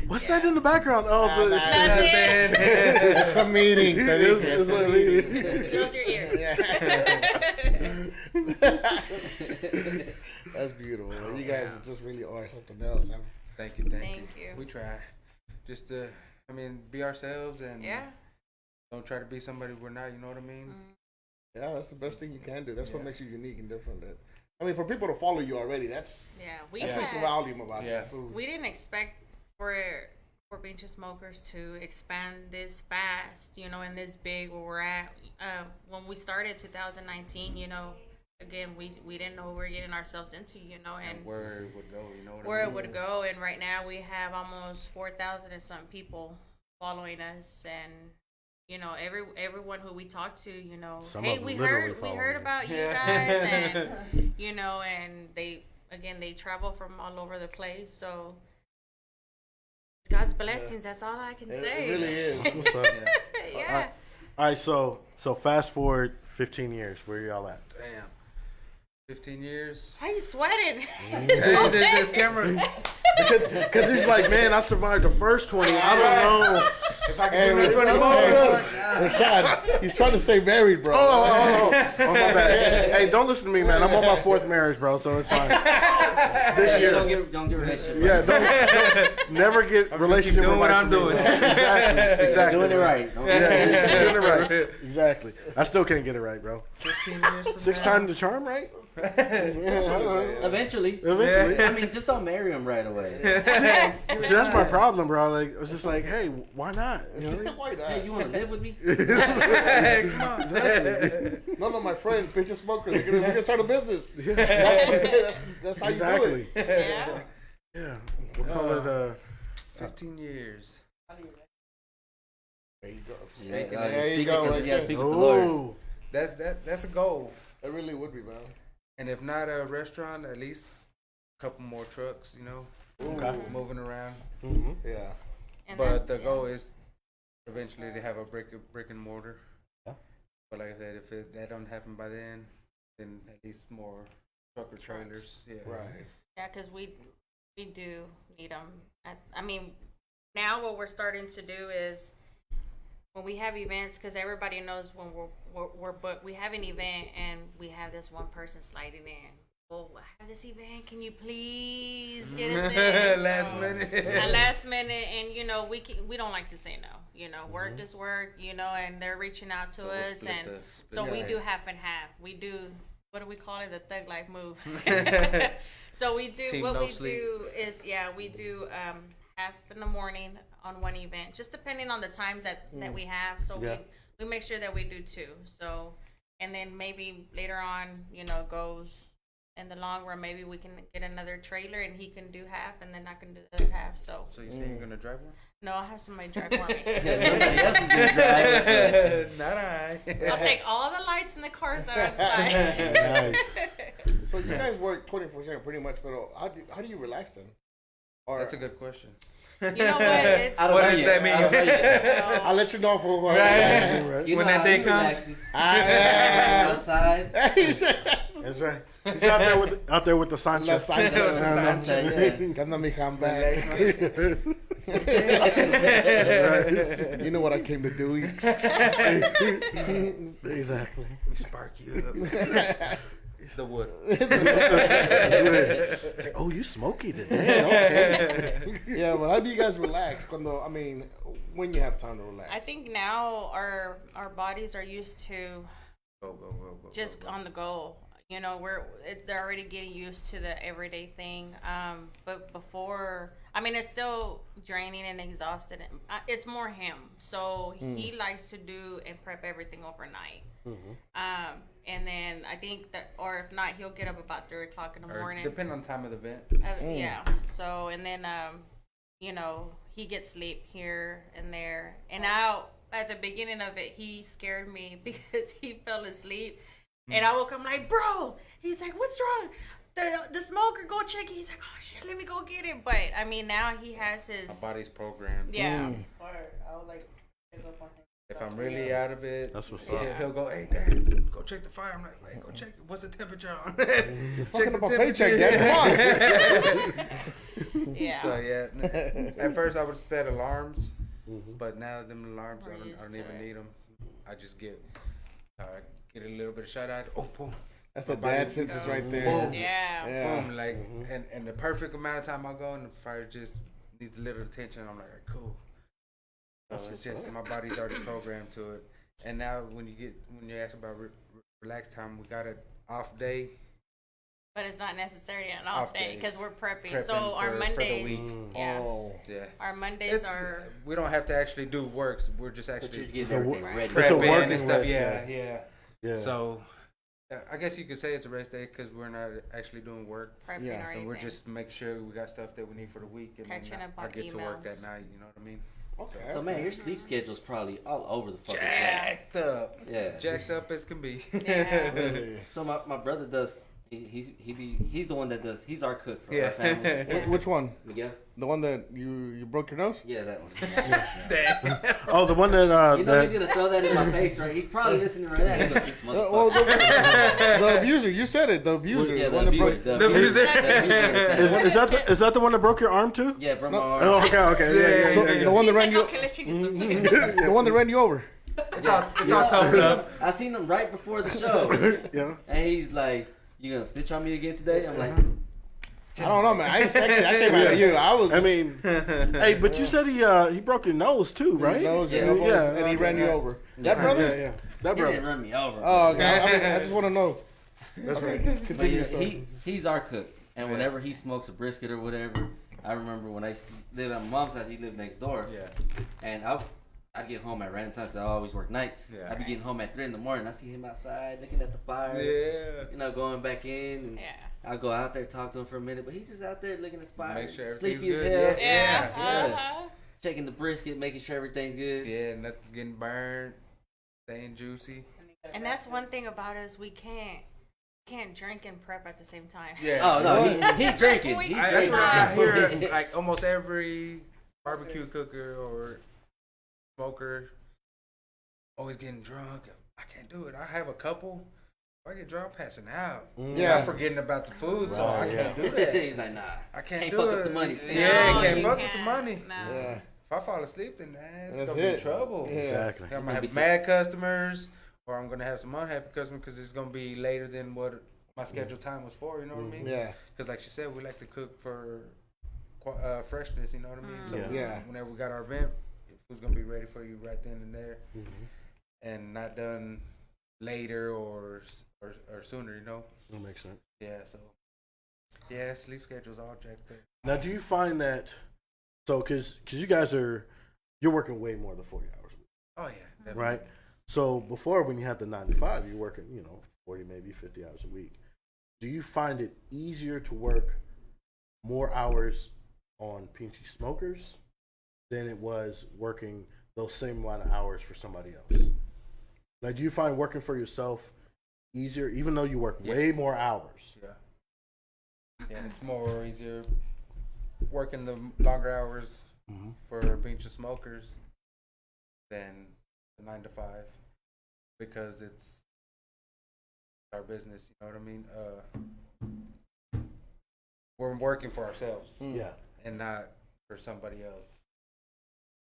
What's that in the background? Oh, Nah, the, nah, Nothing. It's a meeting. it's like me. Close your ears. That's beautiful. You guys just really are something else. Thank you. Thank you. We try. Just to, be ourselves and Yeah. don't try to be somebody we're not. You know what I mean? Yeah, that's the best thing you can do. That's what Yeah. makes you unique and different. For people to follow you already, that's Yeah. that speaks had- volume about Yeah. your food. We didn't expect for pinche smokerz to expand this fast, and this big where we're at. When we started 2019, again we didn't know what we were getting ourselves into, and Where it would go. You know what where I it mean? would go. And right now we have almost 4,000 and some people following us, and everyone who we talk to, Some hey, of them we literally heard follow you. about you Yeah. guys, and and they travel from all over the place. So God's blessings. That's all I can say. It really is. What's up? Yeah. All right, so fast forward 15 years. Where y'all at? Damn. 15 years. Why are you sweating? Hey, this camera. Because he's like, man, I survived the first 20. I don't know. If I Hey, can do 20 more. Rashad, he's trying to say married, bro. Oh, my bad. Hey, don't listen to me, man. I'm on my 4th marriage, bro, so it's fine. This year. Don't get relationship. Yeah, don't never get relationship doing what advice I'm from me. doing. Exactly. Doing it bro. right. Yeah, you're doing it right. Exactly. I still can't get it right, bro. 15 years from 6 now. times the charm, right? Eventually. Eventually. I mean, just don't marry him right away. See, that's my problem, bro. Like, I was just like, hey, why not? You know what I mean? Why not? Hey, you want to live with me? Hey, come on. Exactly. None of my friends, pinche smokers, we're gonna start a business. That's how you do Exactly. it. Yeah. Yeah. We'll call it 15 years. There you go. Yeah, There you go, right there. speak with the Lord. oh. That's a goal. That really would be, man. And if not a restaurant, at least a couple more trucks, Okay. moving around. Mm-hmm. Yeah. And But then- the goal is eventually they have a brick and mortar. Yeah. But like I said, if that don't happen by then at least more trucker trailers. Yeah. Right. Yeah, because we do need them. I mean, now what we're starting to do is when we have events, because everybody knows when we're booked, we have an event and we have this one person sliding in. Well, I have this event. Can you please get us in? Last minute. Last minute, and you know we don't like to say no. You know, work is work. You know, and they're reaching out to So we'll us, split and the- so we yeah. do half and half. We do. What do we call it? The thug life move. So we do. Team what no we sleep. do is we do half in the morning on one event, just depending on the times that we have. So Yeah. we make sure that we do two. So and then maybe later on, you know, goes in the long run. Maybe we can get another trailer and he can do half, and then I can do the other half. So So you say you're gonna drive one? no, I'll have somebody drive for me. Somebody else is gonna drive it. Not I. I'll take all the lights in the cars that are outside. Nice. So you guys work 24/7 pretty much, but how do you relax then? Or That's a good question. You know what? It's I don't What know does yet. that mean? I don't know yet. I'll let you know for what. Right. You When know that how day he comes. relaxes. Ah, Outside. That's right. He's out there with the Sancho. La Sancho. Sancho, yeah. Que anda mi handbag. You know what I came to do. Exactly. We spark you up. The wood. It's like, oh, you smoky today? Okay. Yeah, but how do you guys relax? When you have time to relax. I think now our bodies are used to Go. just go. on the go. You know, they're already getting used to the everyday thing. But before, I mean, it's still draining and exhausted. It's more him, so he likes to do and prep everything overnight. And then I think that, or if not, he'll get up about 3:00 in the Or morning. depend on time of the event. Yeah. So and then you know, he gets sleep here and there. And now at the beginning of it, he scared me because he fell asleep. And I woke up like, bro. He's like, what's wrong? The smoker, go check it. He's like, oh shit, let me go get it. But I mean, now he has his My body's programmed. yeah. Or I would like pick up on him. If I'm really out of it, That's what's he'll, up. he'll go, hey, Dad, go check the fire. I'm like, hey, go check it. What's the temperature on? You're fucking up a paycheck, Dad. Come on. Yeah. So, yeah. At first, I would set alarms. But now them alarms, We're I used don't to even it. need them. I just get a little bit of shut eye. Oh, boom. That's the My body dad just senses goes, right there. boom. Yeah. Yeah. Boom, like, and the perfect amount of time I go, and the fire just needs a little attention. I'm like, cool. So it's just my body's already programmed to it. And now when you ask about relax time, we got an off day. But it's not necessarily an off Off day day. because we're prepping. Prepping So our for the Mondays, week. yeah, Oh. Yeah, our Mondays are we don't have to actually do work. We're just But you're actually getting So everything Right. ready. It's a prepping working and stuff. rest, Yeah, yeah. yeah. Yeah. So I guess you could say it's a rest day because we're not actually doing work. prepping Yeah. or And anything. we're just making sure we got stuff that we need for the week, and Catching then up I on get to work that emails. night. You know what I mean? Okay. So man, your sleep schedule's probably all over the fucking place. Jacked up. Yeah. Jacked up as can be. Yeah. Really? So my brother does. He's the one that does. He's our cook for Yeah. our family. Which one? Miguel. The one that you broke your nose? Yeah, that one. Oh, the one that You know he's gonna throw that in my face, right? He's probably listening right now. He's like, this Well, motherfucker. the abuser. You said it. The abuser. Yeah, the one that broke. The abuser. is that the one that broke your arm too? Yeah, bro, my arm. Oh, okay, yeah. So, the one that ran you. Okay, let's check this up. The one that ran you over. It's all tough love. I seen him right before the show, Yeah. and he's like, "You gonna snitch on me again today?" I'm like, I don't know, man. I came out of you. I was. I mean, hey, but you said he broke your nose too, right? His nose, your Yeah. elbows, Yeah, and he okay. ran you over. That brother? Yeah, yeah. That "He didn't brother. run me over." Oh, okay. I just want to know. That's Okay, right. But continue yeah, your story. he's our cook, and whenever he smokes a brisket or whatever, I remember when I used to live at my mom's house. He lived next door, Yeah. and I'd get home at random times. 'Cause I always work nights. Yeah. I'd be getting home at 3 in the morning. I see him outside looking at the fire. Yeah. You know, going back in. And Yeah. I'll go out there talk to him for a minute, but he's just out there looking at the fire, Make sure everything's sleepy as good. hell. Yeah. Yeah. Uh-huh. Checking the brisket, making sure everything's good. Yeah, nothing's getting burned, staying juicy. And that's one thing about us. We can't drink and prep at the same time. Yeah. Oh no, he's drinking. We- He's That's drinking. what I hear. Like almost every barbecue cooker or smoker, always getting drunk. I can't do it. I have a couple. If I get drunk, passing out. Yeah. I'm forgetting about the food, so I can't do that. He's like, nah. I can't do fuck it. with the money. Yeah, No, can't you fuck with the can't. money. No. Yeah. If I fall asleep, then it's That's gonna be it. trouble. Yeah. Exactly. I'm gonna You'll be have mad customers, or I'm gonna have some unhappy customers because it's gonna be later than what my scheduled time was for. You know what I mean? Yeah. Because like she said, we like to cook for freshness. You know what I mean? So Yeah. whenever we got our event, food's gonna be ready for you right then and there, and not done later or sooner. You know? That makes sense. Yeah. So yeah, sleep schedule's all jacked up. Now, do you find that so because you guys you're working way more than 40 hours a week, Oh yeah. Definitely. right? So before, when you had the 9 to 5, you're working 40 maybe 50 hours a week. Do you find it easier to work more hours on Pinchy Smokers than it was working those same amount of hours for somebody else? Like, do you find working for yourself easier, even though you work way more hours? Yeah. Yeah, it's more easier working the longer hours for pinche smokers than the 9 to 5 because it's our business. You know what I mean? We're working for ourselves Yeah, and not for somebody else.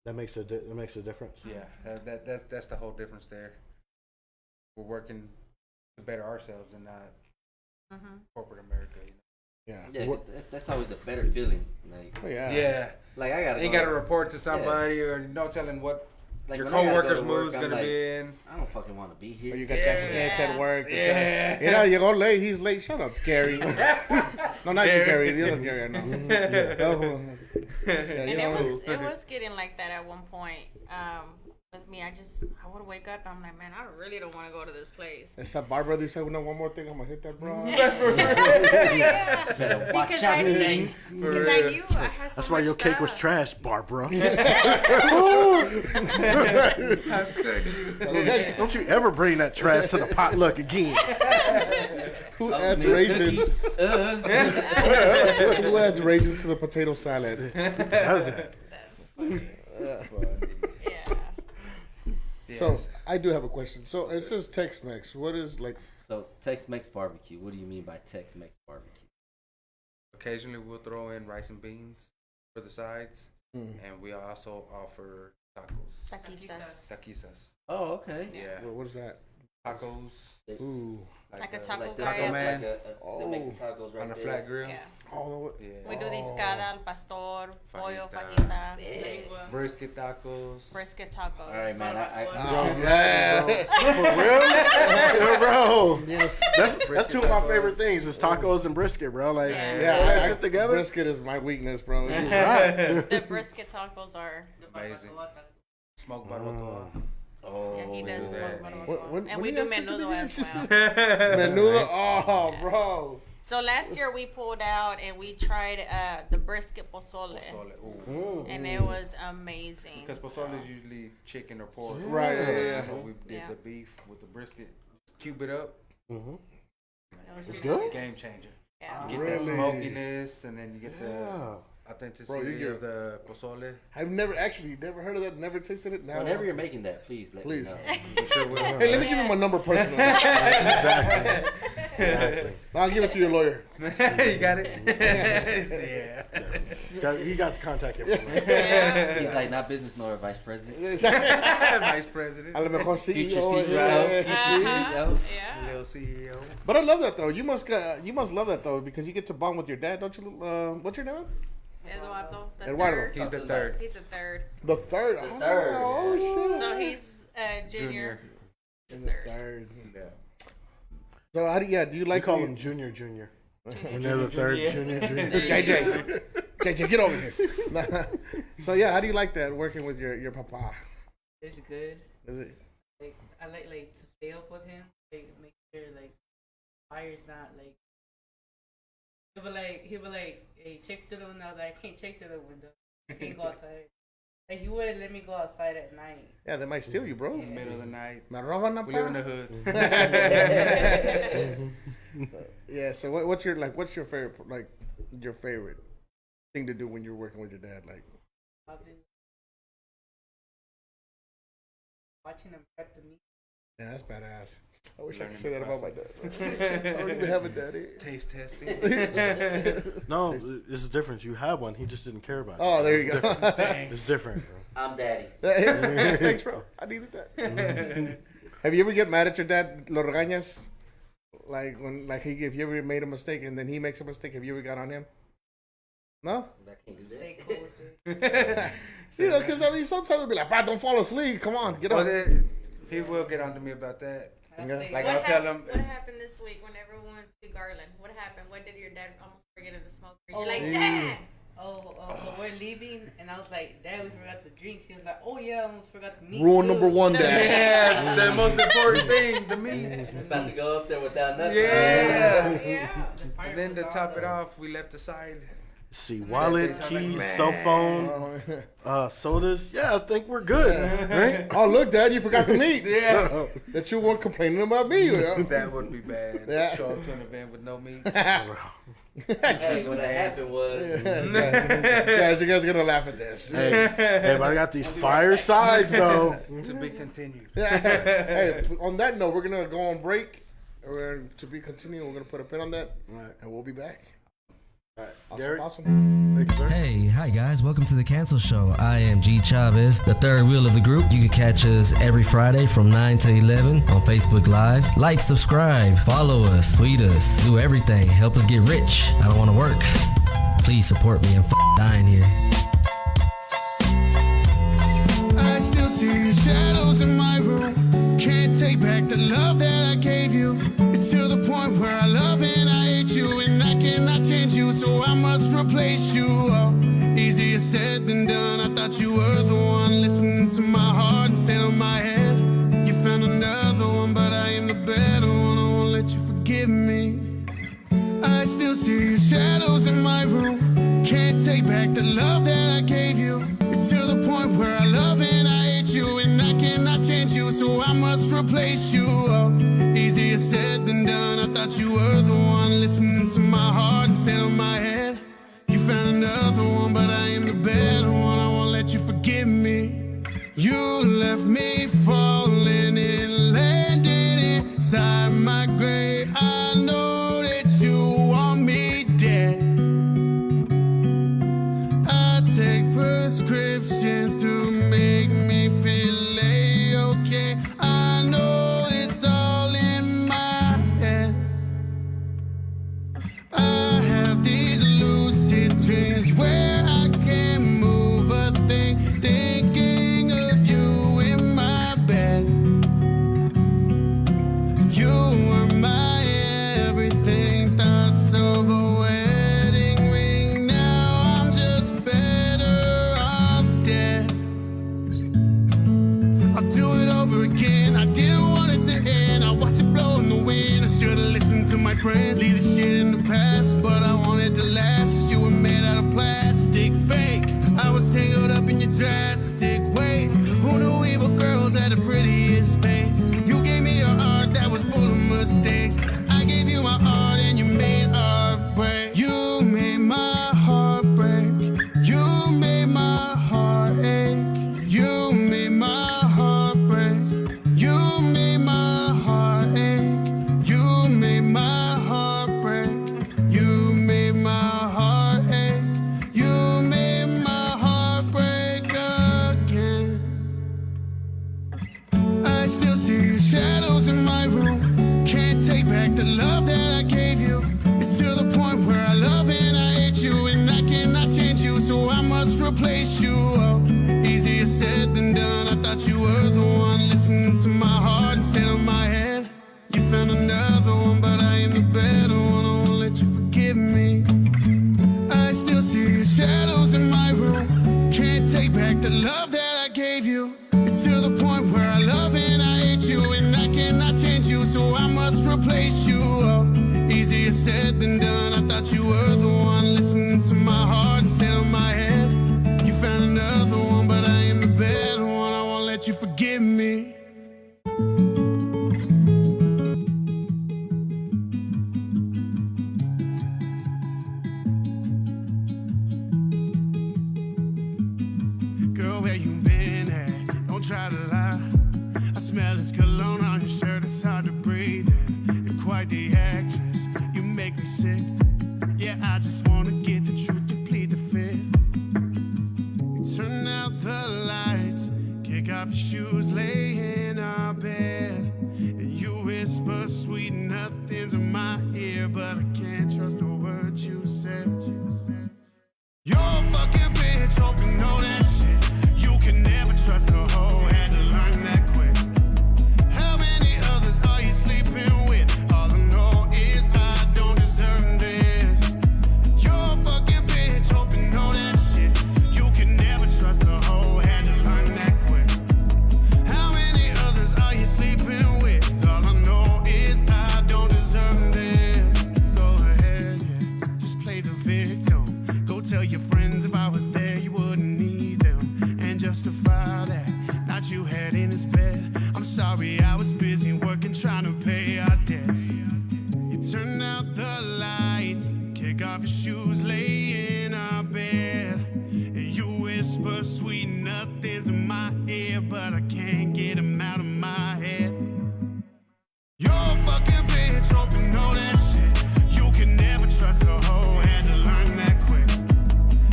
that makes a difference. Yeah, that's the whole difference there. We're working to better ourselves and not corporate America. You know? Yeah. Yeah, that's always a better feeling. Like, Oh, yeah. Yeah. like I gotta. You go- got to report to somebody or no telling what like, your when I gotta go coworker's to work, mood's I'm gonna like, be in. I don't fucking want to be here. Or you got that snitch at work. Yeah. You know, you go late. He's late. Shut up, Gary. No, not you, Gary. The other Gary, I know. Yeah, And you it know. was getting like that at one point. With me, I would wake up and I'm like, man, I really don't want to go to this place. Except Barbara, they said, no, one more thing. I'm going to hit that bro. Because I knew I had so That's why much your cake was stuff. trash, Barbara. Don't you ever bring that trash to the potluck again. Who adds raisins? Who adds raisins to the potato salad? Does that? That's funny. Yeah. So, I do have a question. So, it says Tex-Mex. What is, like... So Tex-Mex barbecue. What do you mean by Tex-Mex barbecue? Occasionally, we'll throw in rice and beans for the sides, and we also offer tacos. Taquisas. Taquisas. Oh, okay. Yeah. What is that? Tacos. Ooh. Like a taco Like guy. Taco Man. They make the tacos right On a there. flat grill. Yeah. Oh, Yeah. We do discada, al pastor, pollo, Fajita. fajita, Brisket tacos. brisket tacos. All right, man. Oh, yeah. For real? Bro. Yes. That's two of my favorite things is tacos and brisket, bro. Like, Yeah. Yeah, put that I, shit together. brisket is my weakness, bro. The brisket tacos are. Amazing. Smoked barbacoa. Oh, Yeah, he does Yeah. smoke barbacoa. When And we do do you have to do menudo as this? well. Menudo? Oh, bro. So last year we pulled out and we tried the brisket pozole, Pozole. Ooh. and it was amazing. Because pozole is usually chicken or pork. Right, yeah. So we did Yeah. the beef with the brisket. Cube it up. It was It's really good? Game changer. Yeah. You get that smokiness, and then you get the authenticity Bro, you get- of the pozole. I've never heard of that, never tasted it. Now Whenever you're making that, please let me Please. know. We sure will. Hey, let me give you my number personally. Exactly. I'll give it to your lawyer. You got it? Yeah. He got the contact information. Yeah. He's like, not business nor vice president. Vice president. A lo mejor CEO. Future CEO. yeah. Future Uh-huh. CEO. Yeah. Little CEO. But I love that though. You must love that though because you get to bond with your dad, don't you? What's your name? Eduardo. The Eduardo. third. He's the third. He's the third. The third. The third, Oh shit. So he's junior. In the third. Yeah. So how do you I like call who him Junior Junior. Junior. When they're the third Junior Junior. JJ, get over here. So yeah, how do you like that working with your papa? It's good. Is it? Like I like to stay up with him. Like make sure like fire's not like. He'll be like, hey, check through the window. I was like, I can't check through the window. I can't go outside. Like he wouldn't let me go outside at night. Yeah, they might steal you, bro. Middle of the night. Me roban la We live in pa. the hood. Yeah. So what's your favorite thing to do when you're working with your dad? Like I've been watching them prep the meat. Yeah, that's badass. I wish I Learning could say that the about my dad. I don't even have a daddy. Taste testing. No, it's a difference. You have one. He just didn't care about you. Oh, there you go. It's different, bro. I'm daddy. Thanks, bro. I needed that. Have you ever get mad at your dad, lo regañas? Like when, like if you ever made a mistake and then he makes a mistake, have you ever got on him? No. I can't do that. Stay cool with it. You know, because I mean, sometimes we'll be like, "Pa, don't fall asleep. Come on, get Well, up." then, he will get on to me about that. I Yeah. say, Like What I'll tell happened- him. What happened this week whenever we went to Garland? What happened? What did your dad almost forget in the smoker? You're Oh. like, Dad! so we're leaving, and I was like, Dad, we forgot the drinks. He was like, oh yeah, I almost forgot the meat. Rule too." number one, Dad. Yeah, the most important thing, the meat. I'm about to go up there without nothing. Yeah. Yeah. The fire And then was to on, top it though. off, we left aside. See, wallet, Like, keys, man. cell phone, sodas. Yeah, I think we're good, right? Oh, look, Dad, you forgot the meat. Yeah. That you weren't complaining about me. Yeah. That would be bad. Yeah. Show up to an event with no meat. Hey, what happened was, Guys, you guys are gonna laugh at this. Hey, but I got these firesides though. To be continued. Hey, on that note, we're gonna go on break. To be continued, we're gonna put a pin on that, Right. and we'll be back. All right, Awesome, Gary, awesome. thank you, sir. Hey, hi guys, welcome to the Cancel Show. I am G Chavez, the third wheel of the group. You can catch us every Friday from 9 to 11 on Facebook Live. Like, subscribe, follow us, tweet us, do everything. Help us get rich. I don't want to work. Please support me. I'm dying here. I still see the shadows in my room. Can't take back the love that I gave you. It's to the point where I love and I hate you, and I cannot change you, so I must replace you. Oh, easier said than done. I thought you were the one listening to my heart instead of my head. You found another one, but I am the better one. I won't let you forgive me. I still see your shadows in my room. Can't take back the love that I gave you. It's to the point where I love and I hate you, and I cannot change you, so I must replace you. Oh, easier said than done. I thought you were the one listening to my heart instead of my head. You found another one, but I am the better one. I won't let you forgive me. You left me falling and landing inside my grave. I know that you want me dead. I take prescriptions to make me feel okay. I know it's all in my head. I have these lucid dreams where I can't move a thing, thinking of you in my bed. You were my everything, thoughts of a wedding ring. Now I'm just better off dead. I'll do it over again. I didn't want it to end. I watch it blow in the wind. I should've listened to my friends. Leave the shit in the past, but I wanted to last. You were made out of plastic, fake. I was tangled up in your drastic ways. Who knew evil girls had the prettiest face? You gave me a heart that was full of mistakes. I gave you my heart and you made art break. You made my heart break. You made my heart ache. You made my heart break. You made my heart ache. You made my heart break. You made my heart ache. You made my heart break again. I still see your shadows in my room. Can't take back the love that I gave you. It's to the point where I love and I hate you, and I cannot change you, so I must replace you. Oh, easier said than done. I thought you were the one listening to my heart instead of my head. You found another one, but I am the better one. I won't let you forgive me. I still see your shadows in my room. Can't take back the love that I gave you. It's to the point where I love and I hate you, and I cannot change you, so I must replace you. Oh, easier said than done. I thought you were the one listening to my heart instead of my head. You found another one, but I am the better one. I won't let you forgive me. Girl, where you been at? Don't try to lie. smell is cologne on your shirt, it's hard to breathe in. You're quite the actress, you make me sick. Yeah, I just wanna get the truth to plead the fifth. You turn out the lights, kick off your shoes, lay in our bed. And you whisper sweet nothings in my ear, but I can't trust a word you said. You're a fucking bitch, hope you know that shit. You can never trust a hoe, had to learn that quick. How many others are you sleeping with? All I know is I don't deserve this. You're a fucking bitch, hope you know that shit. You can never trust a hoe, had to learn that quick. How many others are you sleeping with? All I know is I don't deserve this. Go ahead, yeah, just play the victim. Go tell your friends if I was there, you wouldn't need them. And justify that, not you had in his bed. I'm sorry, I was busy working, trying to pay our debts. You turn out the lights, kick off your shoes, lay in our bed. And you whisper sweet nothings in my ear, but I can't get them out of my head. You're a fucking bitch, hope you know that shit. You can never trust a hoe, had to learn that quick.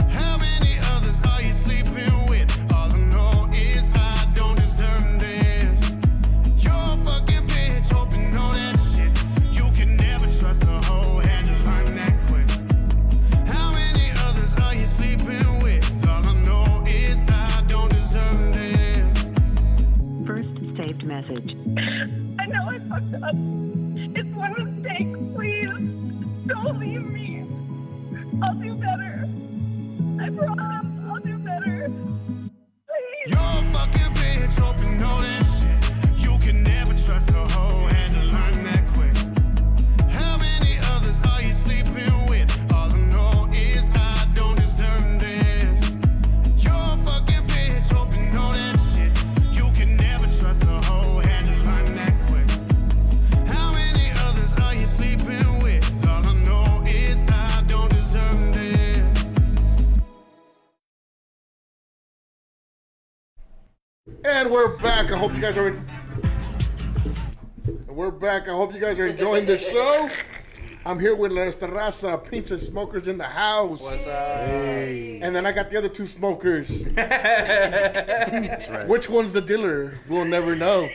How many others are you sleeping with? All I know is I don't deserve this. You're a fucking bitch, hope you know that shit. You can never trust a hoe, had to learn that quick. How many others are you sleeping with? All I know is I don't deserve this. First saved message. I know I fucked up. It's one mistake. Please, don't leave me. I'll do better. I promise I'll do better. Please. You're a fucking bitch, hope you know that shit. You can never trust a hoe, had to learn that quick. How many others are you sleeping with? All I know is I don't deserve this. You're a fucking bitch, hope you know that shit. You can never trust a hoe, had to learn that quick. How many others are you sleeping with? All I know is I don't deserve this. And we're back. I hope you guys are. We're back. I hope you guys are enjoying the show. I'm here with Nuestra Raza, pinche smokers in the house. What's up? Hey. And then I got the other two smokers. That's right. Which one's the dealer? We'll never know.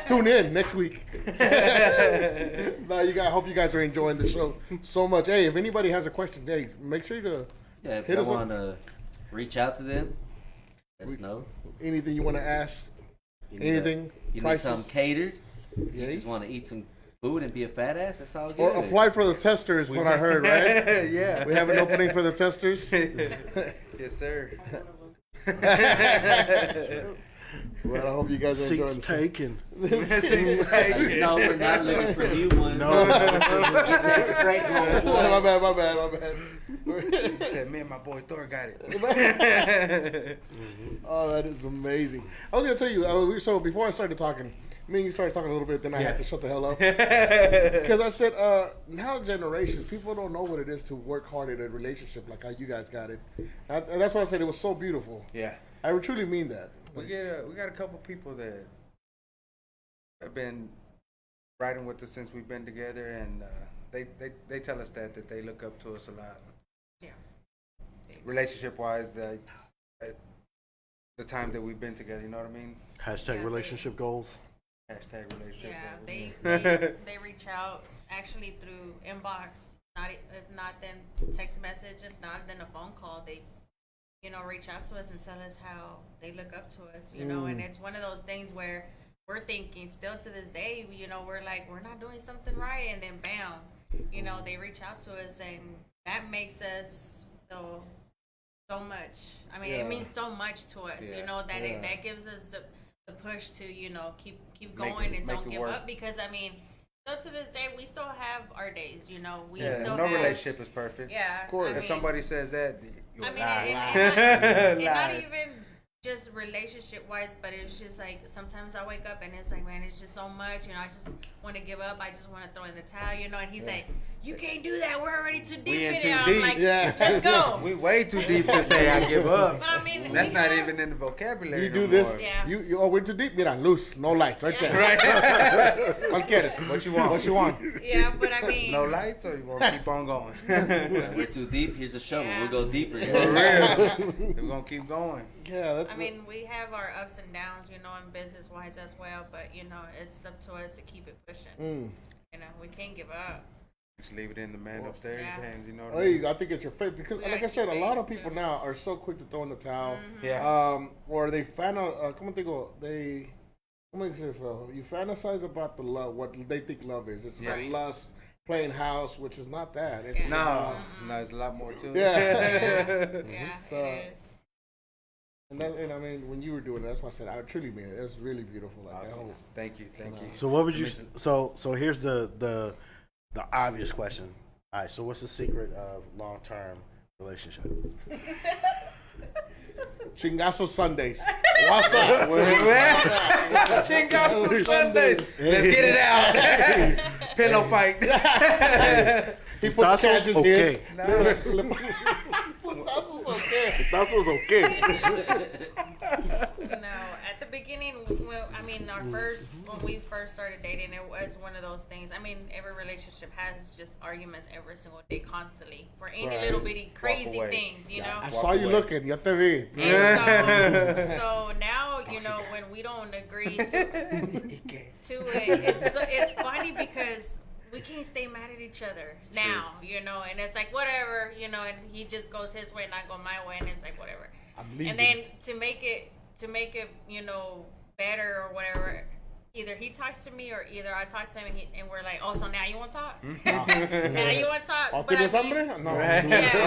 Tune in next week. I hope you guys are enjoying the show so much. Hey, if anybody has a question, hey, make sure to Yeah, if hit you us up. want to reach out to them, let us know. Anything you want to ask. You need Anything. You need prices. something catered. Yeah. You just want to eat some food and be a fat ass. That's all good. Or apply for the testers, what I heard, right? Yeah. We have an opening for the testers. Yes, sir. Well, I hope you guys are enjoying the Seats show. taken. No, we're not looking for you one. No. That's straight home. My bad. He said, me and my boy Thor got it. Oh, that is amazing. I was gonna tell you. So before I started talking, me and you started talking a little bit. Then I had to shut the hell up because I said, now generations, people don't know what it is to work hard in a relationship like how you guys got it. And that's why I said it was so beautiful. Yeah. I truly mean that. We got a couple people that have been riding with us since we've been together, and they tell us that they look up to us a lot. Yeah. Relationship wise, the time that we've been together, you know what I mean? Hashtag Yeah, relationship goals. Hashtag relationship. Yeah, goals. they reach out actually through inbox. If not, then text message. If not, then a phone call. They, reach out to us and tell us how they look up to us. And it's one of those things where we're thinking still to this day. We're like, we're not doing something right, and then bam, they reach out to us, and that makes us feel so much. I mean, it means so much to us. That gives us the push to keep going and don't give up, because I mean, still to this day we still have our days. We still no have, relationship is perfect. Yeah, of course. If somebody says that, and not even just relationship wise, but it's just like sometimes I wake up and it's like, man, it's just so much, you know, I just want to give up, I just want to throw in the towel, you know, and he's like, you can't do that, we're already too deep in it. I'm like, let's go. We way too deep to say I give up. But I mean, that's not even in the vocabulary. You do no this. more. Yeah. You we're too deep. Mira, loose, no lights, right there. Right. ¿Cuál quieres? What you want? What you want? Yeah, but I mean, No lights, or you want to keep on going? We're too deep. Here's a shovel. Yeah. We'll go deeper. For real. We're gonna keep going. Yeah, that's. I mean, we have our ups and downs, you know, in business wise as well, but you know, it's up to us to keep it pushing. You know, we can't give up. Just leave it in the man upstairs' hands. You know. There you go. I think it's your faith because, Yeah, like I said, a lot of faith, people too. now are so quick to throw in the towel. Yeah. Or they ¿cómo te digo? You fantasize about the love, what they think love is. It's about lust, playing house, which is not that. It's No, there's a lot more to it. Yeah. Yeah, So- it is. And I mean, when you were doing it, that's why I said I truly mean it. It was really beautiful. Like, I hope. Thank you. So what would you? So here's the obvious question. All right. So what's the secret of long-term relationship? Chingazo Sundays. What's up? Chingazo Sundays. Let's get it out. Pillow fight. He put the cats in his. Putazos okay. Putazos okay. No, at the beginning, well, I mean, when we first started dating, it was one of those things. I mean, every relationship has just arguments every single day, constantly, for any little bitty crazy things, you know? I saw you looking. Ya te vi. And so now, you know, when we don't agree to it, it's funny because we can't stay mad at each other now, you know, and it's like, whatever, you know, and he just goes his way and I go my way, and it's like, whatever. And then to make it, you know, better or whatever, either he talks to me or either I talk to him, and we're like, oh, so now you want to talk? Now you want to talk? ¿O But I tienes mean, hambre? No. yeah,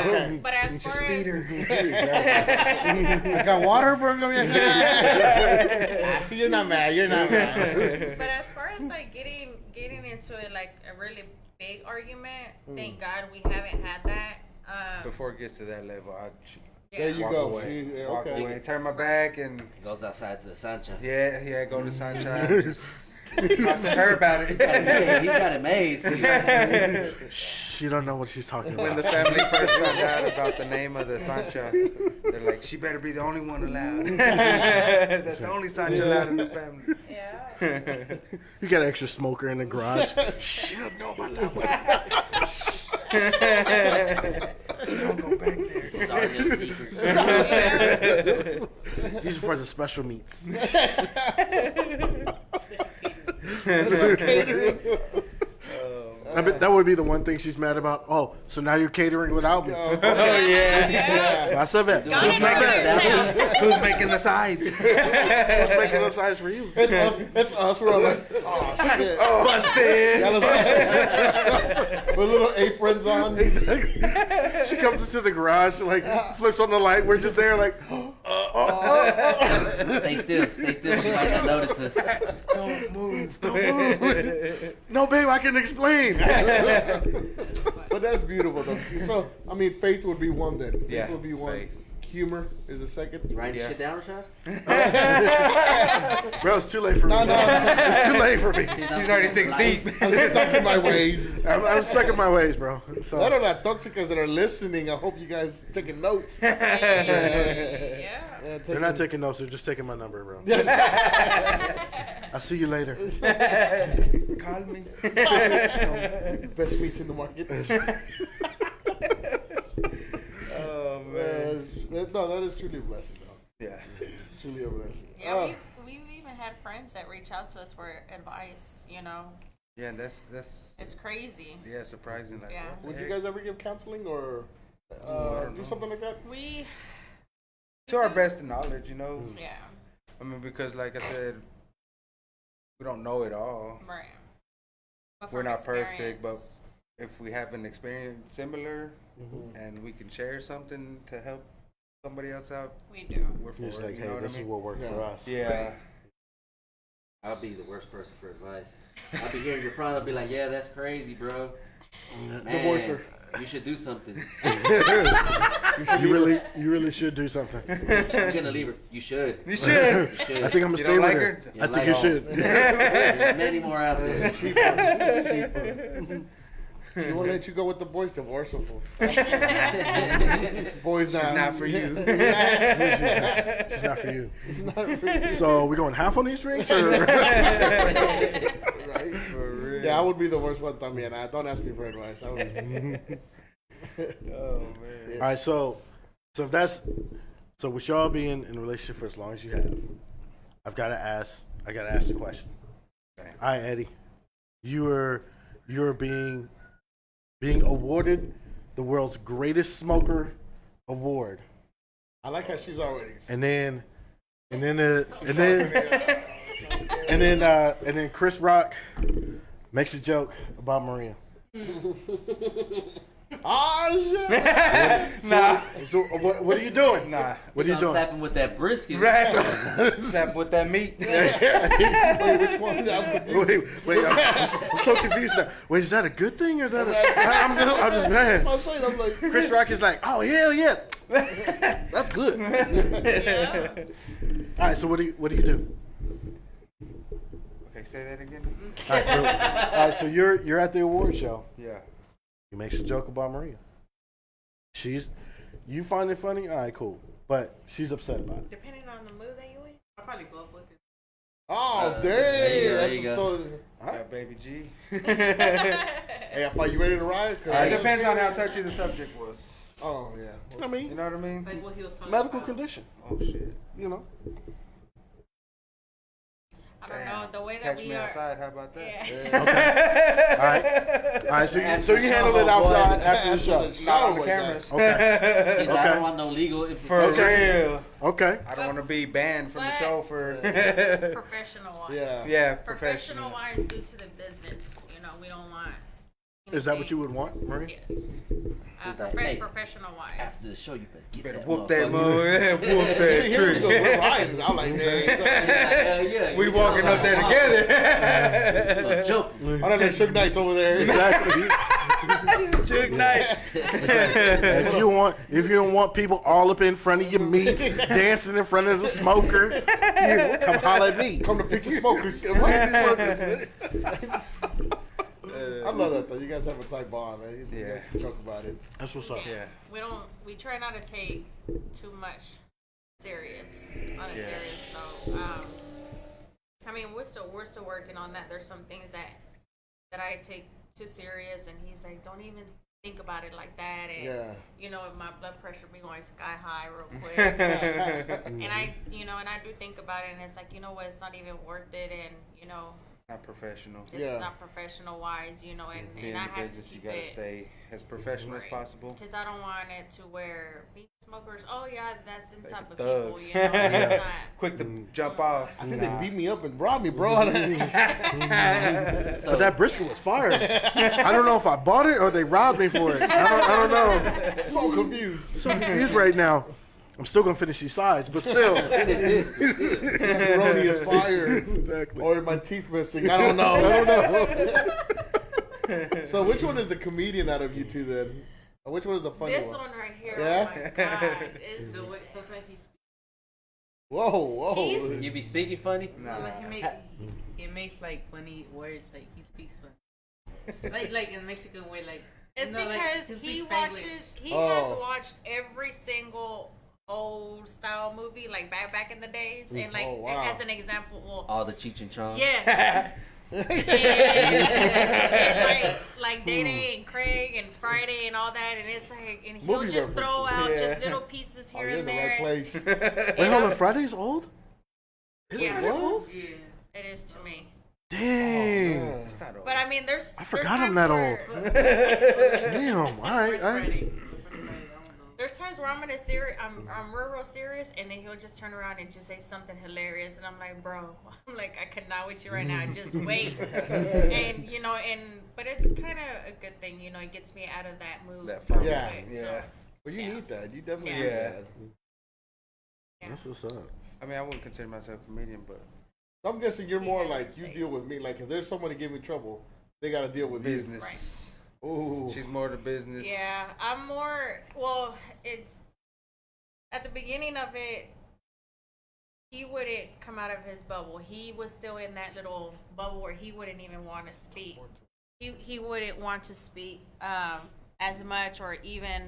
Okay. but as far as I got water, bro. I see you're not mad. You're not mad. but as far as like getting into it, like a really big argument, thank God we haven't had that. Before it gets to that level, There you walk go. away. See, Walk okay. away. Turn my back and Goes outside to the Sancha. yeah, go to Sunshine. Just talk to her about it. He got it made. She don't know what she's talking When about. the family first found out about the name of the Sancha, they're like, she better be the only one allowed. That's the only Sancha allowed in the family. Yeah. You got an extra smoker in the garage. She don't know about that one. Don't go back there. This is our little secrets. These are for the special meats. I bet that would be the one thing she's mad about. Oh, so now you're catering without me. Oh yeah. That's a bit. Got it right now. Who's making the sides? Who's making those signs for you? It's us. It's us. We're all like, oh shit. Busted. Yeah, let's go. With little aprons on. She comes into the garage, like flips on the light. We're just there, like, Stay still. She might not notice us. Don't move. no, babe, I can explain. But that's beautiful, though. So, I mean, faith would be one then. Faith Yeah, would be one. faith. Humor is the second. You writing Yeah. shit down, Rashad? Bro, it's too late for me. No. It's too late for me. He's already 6 deep. I'm stuck in my ways. I'm stuck in my ways, bro. So, A lot of that toxicas that are listening, I hope you guys taking notes. Yeah. they're not taking notes. They're just taking my number, bro. I'll see you later. Call me. Best meats in the market. Oh man. No, that is truly a blessing, though. Yeah. Truly a blessing. Yeah, we've even had friends that reach out to us for advice, you know. Yeah, that's It's crazy. yeah, surprising. Like, Yeah. what the Would you heck? guys ever give counseling or don't do know. something like that? We, To our best of knowledge, you know. yeah, I mean, because like I said, we don't know it all. right. But We're from not perfect, but experience, if we have an experience similar and we can share something to help somebody else out, we do. we're for Just it. like, You hey, know what I this is mean? what worked for us. Yeah. I'll be the worst person for advice. I'll be hearing your problem. I'll be like, yeah, that's crazy, bro. Man. Divorce her. You should do something. You really should do something. I'm gonna leave her. You should. You should. You should. I think I'm gonna You stay don't with like her. her? I think you should. There's many more out there. It's cheaper. She won't let you go with the boys. Divorceable. Boys not. She's not for you. It's not for you. It's not for you. So we going half on these drinks, or Right? For real. Yeah, I would be the worst one también. Don't ask me for advice. I would. Oh man. all right? So if that's with y'all being in a relationship for as long as you have, I gotta ask the question. Damn. All right, Eddie, you're being awarded the world's greatest smoker award, I like how she's already. and then Chris Rock makes a joke about Maria. Oh shit! Nah. So what are you doing? Nah. What are you doing? Slapping with that brisket. Right. Except with that meat. Wait, which one? I'm confused. Wait, I'm so confused now. Wait, is that a good thing or is that I'm just mad. I'm saying, I'm like, Chris Rock is like, oh hell yeah, that's good. Yeah. All right, so what do you do? Okay, say that again. All right, so you're at the award show. Yeah. He makes a joke about Maria. You find it funny? All right, cool. But she's upset about it. Depending on the mood that you in. I'll probably go up with it. oh dang, there you that's go. so. Yeah, baby G. Hey, I thought you ready to ride? It depends on how touchy the subject was. Oh yeah. I mean, You know what I mean? Like what he was talking medical about. condition. Oh shit. You know. I don't know Damn. the way that Catch we me are. outside. How about that? Yeah. All right. So After you the handle show, it outside boy. after the show. Not on the like cameras. Okay. He's like, I don't want no legal. For Okay. real. Okay. I don't want to be banned from the show for. Professional wise. Yeah. Yeah, Professional wise, due to the business, we don't want. Is that what you would want, Maria? Yes. He's like, hey, Professional wise. After the show, you better get Better that whoop that motherfucker. move. Whoop that Here we go. tree. We're riding. I'm like, man. Hell yeah. We walking up there together. Joke. I don't let Suge Knight's over there. Exactly. Suge Knight. if you don't want people all up in front of your meat, dancing in front of the smoker, come holler at me. Come to Picture Smokers. I love that though. You guys have a tight bond, man. You guys can joke about it. That's what's up. Yeah. We try not to take too much serious on a serious note. I mean, we're still working on that. There's some things that I take too serious, and he's like, don't even think about it like that. And if my blood pressure be going sky high real quick, and I do think about it, and it's like, it's not even worth it, and Not professional. it's not professional wise, and Being in I the have to business, you keep gotta it. stay as professional as possible. Because I don't want it to where being smokers, that's the They type of some people, thugs. It's not. Quick to jump off. I think they beat me up and robbed me, bro. But that brisket was fire. I don't know if I bought it or they robbed me for it. I don't know. So confused. So confused right now. I'm still gonna finish these sides, but still. Macaroni is fire. Exactly. Or my teeth missing. I don't know. So which one is the comedian out of you two then? Or which one is the funny This one? one right here, Yeah? oh my god, is The way sometimes he speaks. Whoa. He's- You be speaking funny? Like he makes like funny words. Like he speaks funny. like in Mexican way. Like It's like, because he he speaks watches. Spanglish. He has Oh. watched every single old style movie, like back in the days, and like Oh, wow. as an example, well, All the Cheech and Chong. yes. and like Day Day and Craig and Friday and all that, and it's like, and he'll Movie just throw out references. just little pieces Oh, here you're in and the there. right place. Wait, hold on. Friday's old? Yeah, Yeah. it is to me. Dang. It's not over. But I mean, there's I forgot I'm that Damn. All right. Friday. There's times where I'm real serious, and then he'll just turn around and just say something hilarious, and I'm like, bro, I cannot with you right now. Just wait, and but it's kind of a good thing, it gets me out of that mood. That fun. Yeah. quick, Yeah. so, Well, you need that. You definitely need Yeah. that. That's what's up. I mean, I wouldn't consider myself a comedian, but I'm guessing you're more Yeah, like you it's- deal with me. Like if there's someone to give me trouble, they got to deal with you. business. Ooh. She's more the business. Yeah, I'm more. Well, it's at the beginning of it. He wouldn't come out of his bubble. He was still in that little bubble where he wouldn't even want to speak. He wouldn't want to speak as much, or even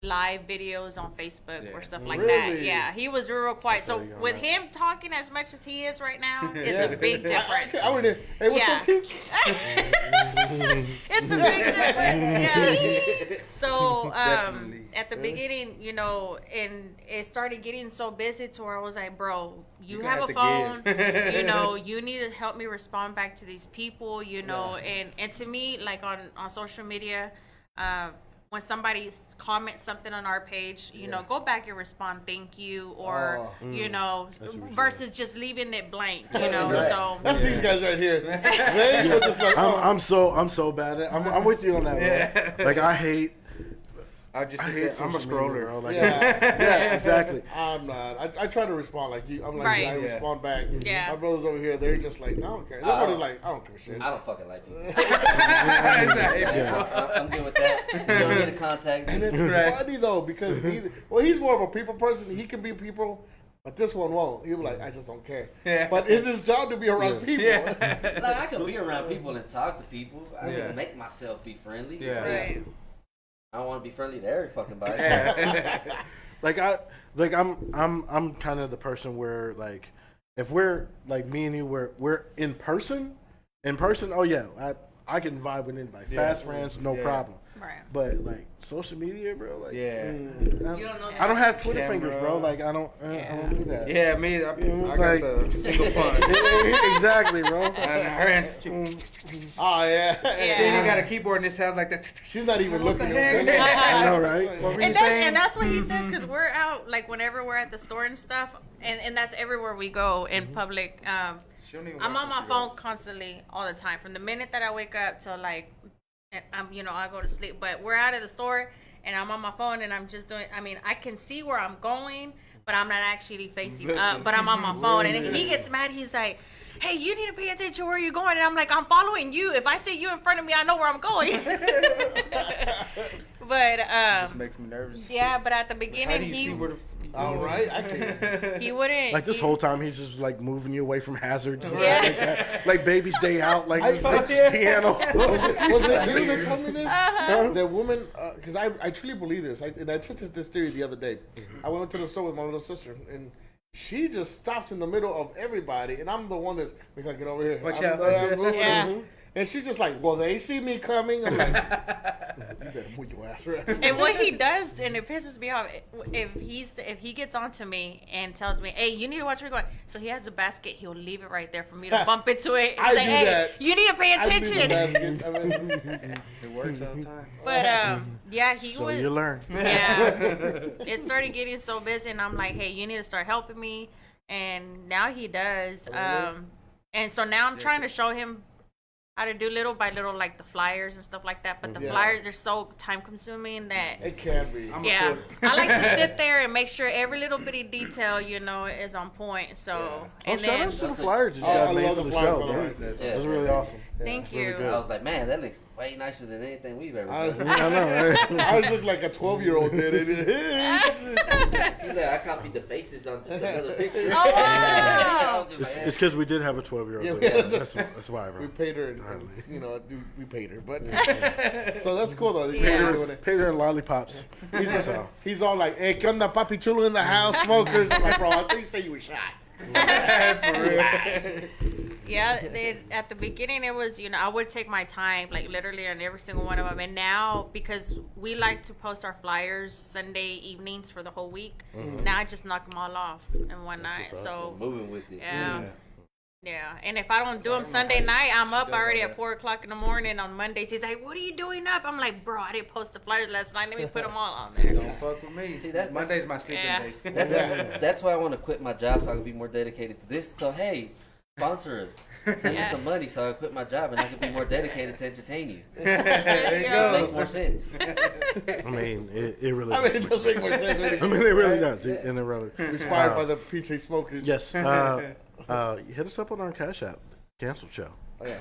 live videos on Facebook or stuff like that. Really? Yeah, he was real quiet. So with him talking as much as he is right now, it's a big difference. I would. Hey, what's up, Pink? It's a big difference. Yeah. So Definitely. at the beginning, you know, and it started getting so busy to where I was like, bro, you You're have gonna a have phone. to give. You know, you need to help me respond back to these people. You know, and to me, like on social media. When somebody comments something on our page, you know, go back and respond, thank you, or, you know, versus just leaving it blank, you know, so. That's these guys right here. They were just like, I'm so bad at. I'm with you on that, bro. Like I hate. I just I sit hate there, I'm a social media, scroller. bro. Like, yeah, exactly. I'm not. I try to respond like you. I'm like, Right. I respond back. Yeah. My brothers over here, they're just like, I don't care. That's what it's like. I don't care shit. I don't fucking like people. Yeah. I'm good with that. You don't need to contact me. And it's funny though because he's more of a people person. He can be people. But this one won't. He'll be like, I just don't care. Yeah. But it's his job to be around people. Yeah. Like, I can be around people and talk to people. I can make myself be friendly. Yeah. Right. I don't want to be friendly to every fucking body. I'm kind of the person where like if we're like me and you we're in person, oh yeah, I can vibe with anybody. Fast friends, no problem. Right. But like social media, bro, like Yeah. You don't know I don't have Twitter Camera. fingers, bro. Like I don't do that. Yeah, me, I got like- the single punch. Exactly, bro. Oh yeah. Then you got a keyboard and it sounds like that. She's not even What the looking heck? at I know, right? What were you And saying? that's what he says, because we're out, like, whenever we're at the store and stuff, and that's everywhere we go in public. She don't even I'm watch on when my she phone goes. constantly, all the time, from the minute that I wake up till, like, I go to sleep. But we're out of the store, and I'm on my phone, and I'm just doing, I can see where I'm going, but I'm not actually facing up, but I'm on my phone. And he gets mad. He's like, hey, you need to pay attention where you're going. And I'm like, I'm following you. If I see you in front of me, I know where I'm going. But Just makes me nervous. yeah, but at the How beginning do you see where the All right. I can. he wouldn't. Like this whole time, he's just like moving you away from hazards, and Yeah. stuff like that. Like baby's day out, like yeah. piano. Was it you that told me this? That woman, because I truly believe this. And I tested this theory the other day. I went to the store with my little sister, and she just stops in the middle of everybody, and I'm the one that's, we gotta get over here. Watch I'm out, the- watch I'm out. moving. Yeah. And she's just like, well, they see me coming. I'm like, you better move your ass around. And what he does, and it pisses me off, if he gets onto me and tells me, hey, you need to watch where you're going. So he has a basket, he'll leave it right there for me to bump into it. And I say, do hey, that. you need to pay I do the attention. basket. I mean, It works all the time. But yeah, he So was. you learn. Yeah, it started getting so busy, and I'm like, hey, you need to start helping me. And now he does. And so now I'm trying to show him how to do little by little, like the flyers and stuff like that. But the Yeah. flyers, they're so time consuming that. it can be. Yeah, I like to sit there and make sure every little bitty detail, is on point. So, Oh, and shout then out to the flyers that you Oh, guys I made love for the the flyers, show, by the way. bro. That's Yeah. That was really awesome. thank really you. good. I was like, man, that looks way nicer than anything we've ever I, done. I know, right? I was look like a 12-year-old did it. See that? I copied the faces on just another picture. Oh, wow. It's because we did have a 12-year-old. Yeah, Yeah, we- that's why, We bro. paid her, we paid her, but so that's cool though. Yeah. Paid her in lollipops. He's all like, "Hey, ¿qué onda, papi chulo in the house, smokers?" I'm like, bro, I think you say you were shy. Yeah, at the beginning it was, I would take my time, like literally on every single one of them. And now, because we like to post our flyers Sunday evenings for the whole week, now I just knock them all off in one night. So Moving with it. yeah. And if I don't do them Sunday night, I'm up already at 4:00 in the morning on Mondays. He's like, "What are you doing up?" I'm like, "Bro, I didn't post the flyers last night. Let me put them all on there." Don't fuck with me. See, that's- Monday's my sleeping Yeah. day. That's why I want to quit my job so I can be more dedicated to this. So hey, sponsor us. Send us some money so I can quit my job and I can be more dedicated to entertain you. There you It go. makes more sense. I mean, it really. I mean, it does make more sense. When I mean, it really does. And it really. inspired by the PJ Smokers. Yes. Hit us up on our Cash App. Cancel show. Oh, yeah.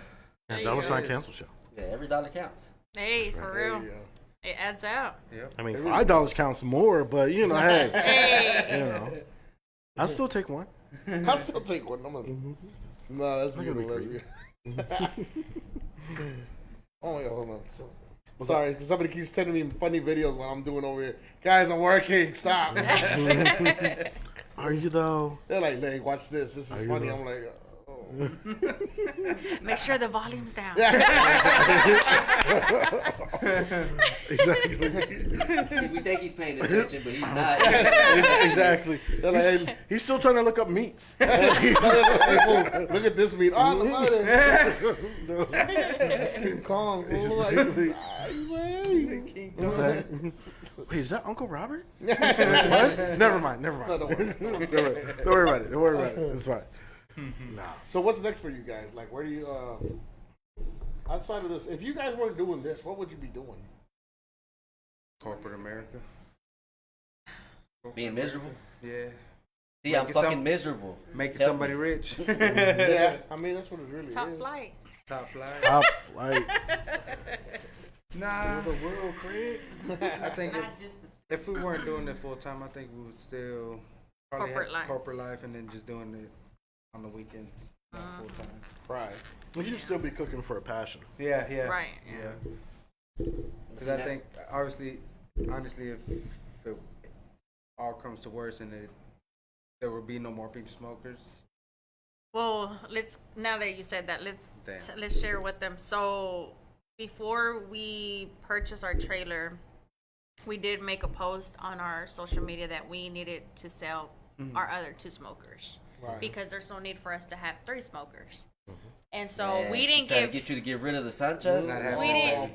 Yeah, dollar sign cancel show. Yeah, every dollar counts. Hey, for real. There you go. It adds out. Yep. I mean, $5 counts more, but you know, hey, Hey. you know, I'll still take one. I'll still take one. No, that's Not gonna be beautiful. Oh my god, hold on. Sorry, somebody keeps sending me funny videos while I'm doing over here. Guys, I'm working. Stop. Are you though? They're like, "Hey, watch this. This is you funny." though? I'm like, "Oh." Make sure the volume's down. Exactly. We think he's paying attention, but he's not. Exactly. They're like, hey, he's still trying to look up meats. Look at this meat. Oh, the mother. It's King Kong. Fool. Like, Exactly. Wait, is that Uncle Robert? What? Never mind. No, don't worry. Don't worry about it. Don't worry about it. It's fine. Nah. So what's next for you guys? Like, where do you outside of this? If you guys weren't doing this, what would you be doing? Corporate America. Being miserable. Yeah. See, I'm Making fucking some- miserable. Making Help somebody me. rich. Yeah, I mean that's what it really Top is. flight. Top flight. Top flight. Nah. The world, Craig. I think if we weren't doing it full time, I think we would still probably Corporate have life. corporate life and then just doing it on the weekends, not full time. Right. Would you still be cooking for a passion? Yeah, yeah. Right. Yeah. Because I think, honestly, if it all comes to worse and there will be no more pinche smokers. Well, now that you said that, let's Damn. share with them. So before we purchased our trailer, we did make a post on our social media that we needed to sell our other 2 smokers because there's no need for us to have 3 smokers. And so Man, we didn't trying give to get you to get rid of the Sanchez. Not happening.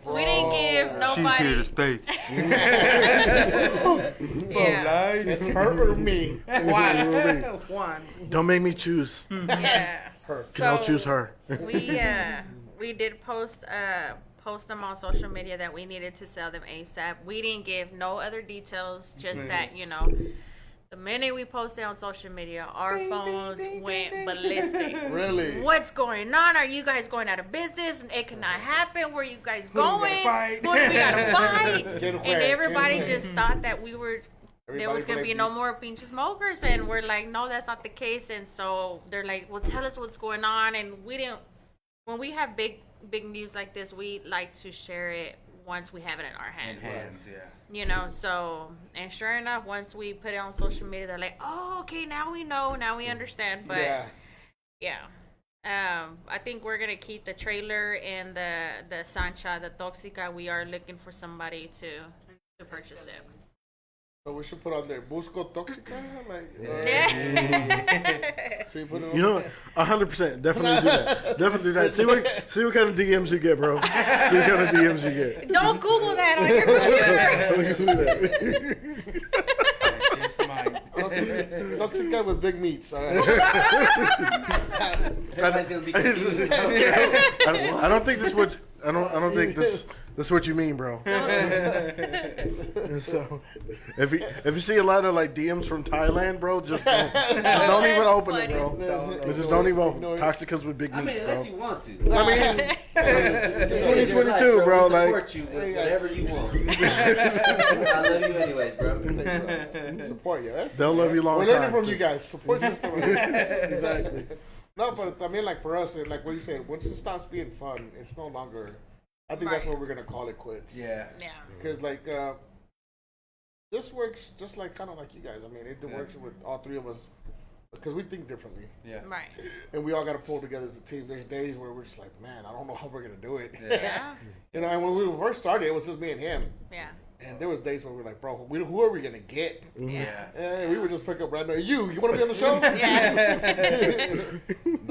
we didn't give nobody. She's here to stay. Yeah. It's her or me. Why? One. Don't make me choose. Yeah. Can I'll choose her. We did post them on social media that we needed to sell them ASAP. We didn't give no other details, just that, the minute we posted on social media, our phones went ballistic. Really? What's going on? Are you guys going out of business? It cannot happen. Where are you guys Who do we going? gotta fight? Who do we gotta fight? Get And where? everybody Get where? just thought that there Everybody was gonna be blamed no you. more pinche smokers, and we're like, no, that's not the case. And so they're like, well, tell us what's going on. And we didn't. When we have big news like this, we like to share it once we have it in our hands. Yeah. So, and sure enough, once we put it on social media, they're like, oh, okay, now we know, now we understand. But yeah. I think we're gonna keep the trailer and the Sancha, the Toxica. We are looking for somebody to purchase it. So we should put on there Busco Toxica, like. Should we put it on You know, 100%. Definitely do that. Definitely do that. See what kind of DMs you get, bro. See what kind of DMs you get. Don't Google that on your computer. Just might. Toxica with big meats. All right. Everybody's gonna be confused. I don't think this what I don't think this is what you mean, bro. And so if you see a lot of like DMs from Thailand, bro, just don't even open it, bro. Just don't even open. Toxicas with big I mean, meats, unless bro. you want to. I mean, It's 2022, bro. We Like, support you with whatever you want. I love you anyways, bro. Support you. That's they'll love you long We're time. learning from too. you guys. Support system. Exactly. No, but I mean, like for us, like what you said, once it stops being fun, it's no longer. I think that's Right. what we're gonna call it quits. Yeah. Yeah. Because like this works just like kind of like you guys. I mean, it works with all 3 of us because we think differently, Yeah. Right. and we all got to pull together as a team. There's days where we're just like, man, I don't know how we're gonna do it. Yeah. You know, and when we first started, it was just me and him. Yeah. And there was days where we were like, bro, who are we gonna get? Yeah. And we would just pick up random. You want to be on the show?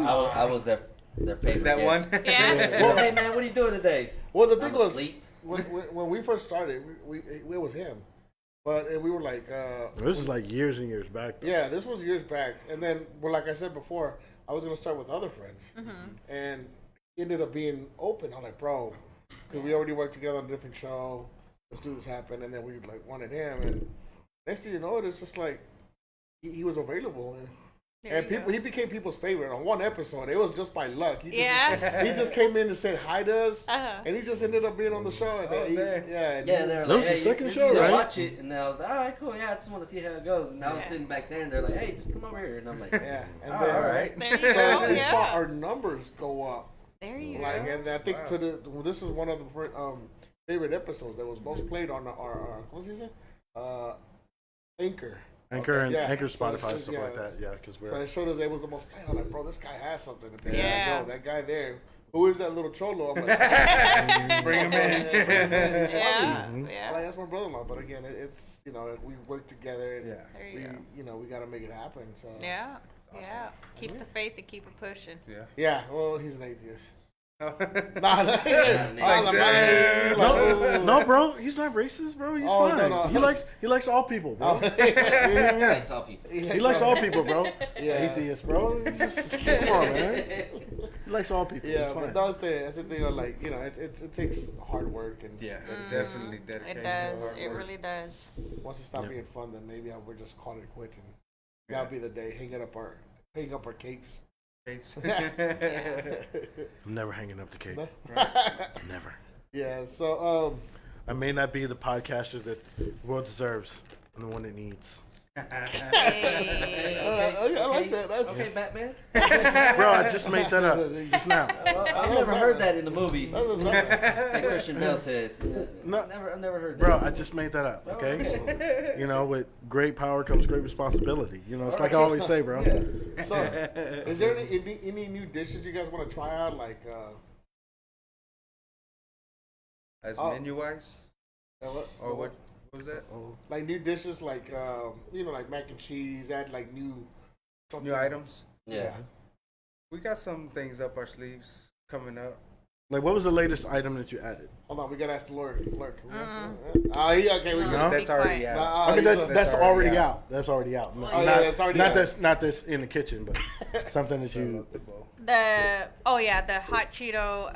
I was their favorite. That guest. one? Yeah. Well, hey man, what are you doing today? Well, the thing I'm was, asleep. when we first started, it was him, and we were like, This is like years and years back. Though. yeah, this was years back, and then, well, like I said before, I was gonna start with other friends, and ended up being open. I'm like, bro, because we already worked together on a different show. Let's do this happen, and then we like wanted him, and next thing you know, it's just like he was available. And There And you people, he became people's favorite on one episode. It was just by luck. He just, Yeah. he just came in to say hi to us, Uh-huh. and he just ended up being on the show. And Oh, he, dang. yeah, and Yeah, he- they were That like, was the hey, second you show, need to right? watch it, and then I was like, all right, cool, yeah, I just want to see how it goes. And I was Yeah. sitting back there, and they're like, hey, just come over here, and I'm like, yeah. And all then, right. There you So go. we saw Yeah. our numbers go up. There you Like, go. and I think this was one of the favorite episodes that was most played on our what's he say? Anchor. Anchor and Yeah. Anchor, So Spotify, it's- stuff yeah. like that. Yeah, because So we're it showed us it was the most played. I'm like, bro, this guy has something. And then Yeah. yo, that guy there. Who is that little cholo? I'm like, Bring him in. He's Yeah. funny. Yeah. I'm like, that's my brother-in-law. But again, it's we work together. And Yeah. There you we go. we got to make it happen. So Yeah. Yeah. Keep the faith and keep it pushing. Yeah. yeah. Well, he's an atheist. Oh, Nah, no, bro. He's not racist, bro. He's Oh, fine. no. He likes all people, bro. I saw people. He likes all people, bro. Yeah. Atheist, bro. It's just, come on, man. He likes all people. Yeah, It's but fine. that's the thing. Like it takes hard work, and yeah, definitely dedication. It does. hard It work. really does. once it stops Yeah. being fun, then maybe we're just calling it quits, and that'll be the day. Hang up our capes. I'm never hanging up the cape. No? Never. Yeah. So I may not be the podcaster that the world deserves and the one it needs. Hey. I like that. That's Okay, Batman. Bro, I just made that up just now. Well, I've never heard that in the movie. That's Batman. Like Christian Bale said. No. I've never heard that. Bro, I just made that up, okay? You know, with great power comes great responsibility. You know, it's like I always say, bro. So, is there any new dishes you guys want to try out? Like, As Oh. menu wise, or what was that? like new dishes, like like mac and cheese. Add like new something. New items. Yeah. We got some things up our sleeves coming up. Like, what was the latest item that you added? Hold on, we gotta ask the Lord. Mm-hmm. Okay, we No. go. That's Be already quiet. out. I mean, he's- that's already already out. out. That's already out. Oh, yeah, that's already out. Not this in the kitchen, but something that you. The the hot Cheeto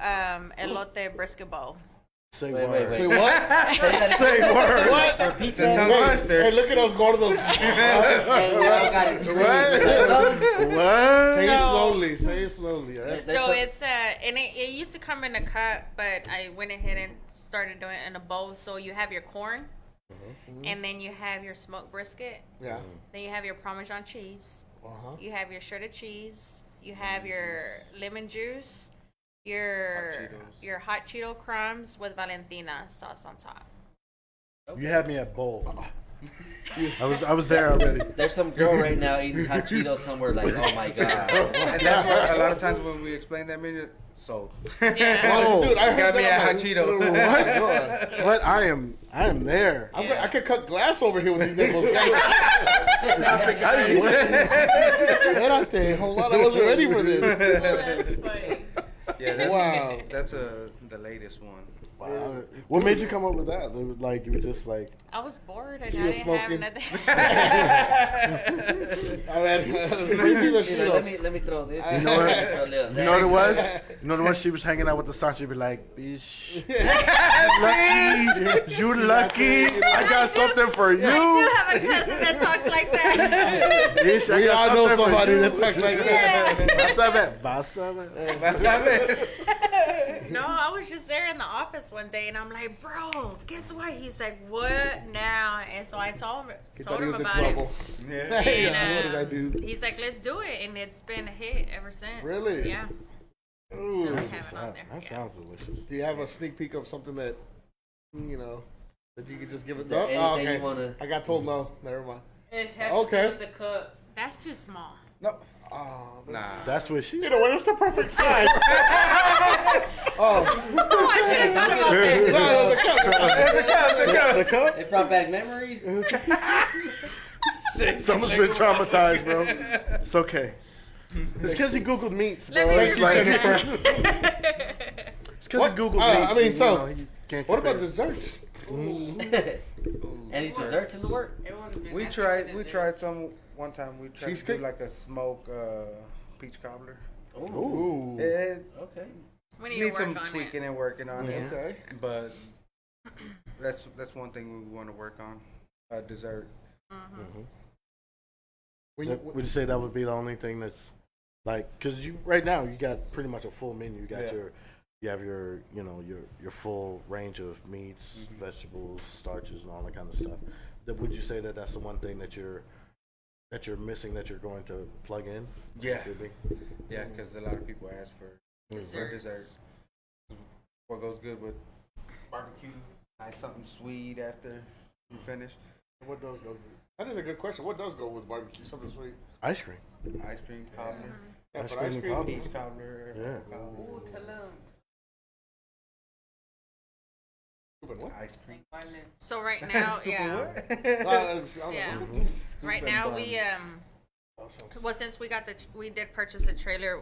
elote brisket bowl. Say Wait, word. Say what? Say word. What? Repeat The that. tongue Hey, twister. look at us gordos. Hey, y'all got it. What? Say it So- slowly. Say it slowly. There's So some- it's and it used to come in a cup, but I went ahead and started doing it in a bowl. So you have your corn, and then you have your smoked brisket. Yeah. Then you have your Parmesan cheese. Uh-huh. You have your shredded cheese. You have your lemon juice. Your hot Cheeto crumbs with Valentina sauce on top. You had me at bowl. I was there already. There's some girl right now eating hot Cheetos somewhere like, oh my god. And that's why a lot of times when we explain that menu, sold. Oh, Dude, I heard Got that. me a I'm hot like, Cheeto. oh my God. What? I am there. I could cut glass over here with these nipples. Espérate, hold on, I wasn't ready for this. That's funny. Yeah, that's, Wow. That's the latest one. What made you come up with that? Like you were just like. I was bored and She I was didn't smoking. have nothing. I mean, bring me the She's like, Cheetos. let me throw this. You know what? Throw a little You know what it was? there. You know what? She was hanging out with the son. She'd be like, "Bitch, lucky, you lucky. I got something for you." I do have a cousin that talks like that. Bitch, I We got all know something for somebody you. that talks like that. Vas a ver. No, I was just there in the office one day and I'm like, bro, guess what? He's like, what now? And so I told He thought him he was in about trouble. it. Hey, And, what did I do? He's like, let's do it. And it's been a hit ever since. Really? Yeah. Ooh. So we have it on there. That Yeah. sounds delicious. Do you have a sneak peek of something that, that you could just give it? Is there No? Oh, anything okay. you wanna- I got told no. Never mind. It has Okay. to do with the cup. That's too small. No. Oh, Nah. That's what she. You know what? It's the perfect size. oh, Oh, I should have thought about that. no, the cup. The cup? It brought back memories. Someone's been traumatized, bro. It's okay. It's because he Googled meats, bro. Let me It's hear like, your it's because he What? Googled I meats. mean, and, so, you can't What about compare. desserts? Any desserts in the work? It wouldn't have been We that tried. big We of a tried some one time. We tried to Cheesecake? do like a smoke peach cobbler. Ooh. It Okay. We need to needs work some on tweaking it. and working on it, Okay. but that's one thing we want to work on. Dessert. Mhm. Would you say that would be the only thing that's like, because you right now you got pretty much a full menu. You got you have your your full range of meats, vegetables, starches, and all that kind of stuff. Would you say that that's the one thing that you're missing that you're going to plug in? Yeah, yeah, because a lot of people ask for dessert. What goes good with barbecue? Like something sweet after you finish. What does go? That is a good question. What does go with barbecue? Something sweet? Ice cream. Ice cream, cobbler. Yeah, Ice but cream ice and cream. cobbler. Peach cobbler. Yeah. Ooh, tell them. What? Ice cream. So right now, yeah. Yeah. Right now we well, since we did purchase a trailer,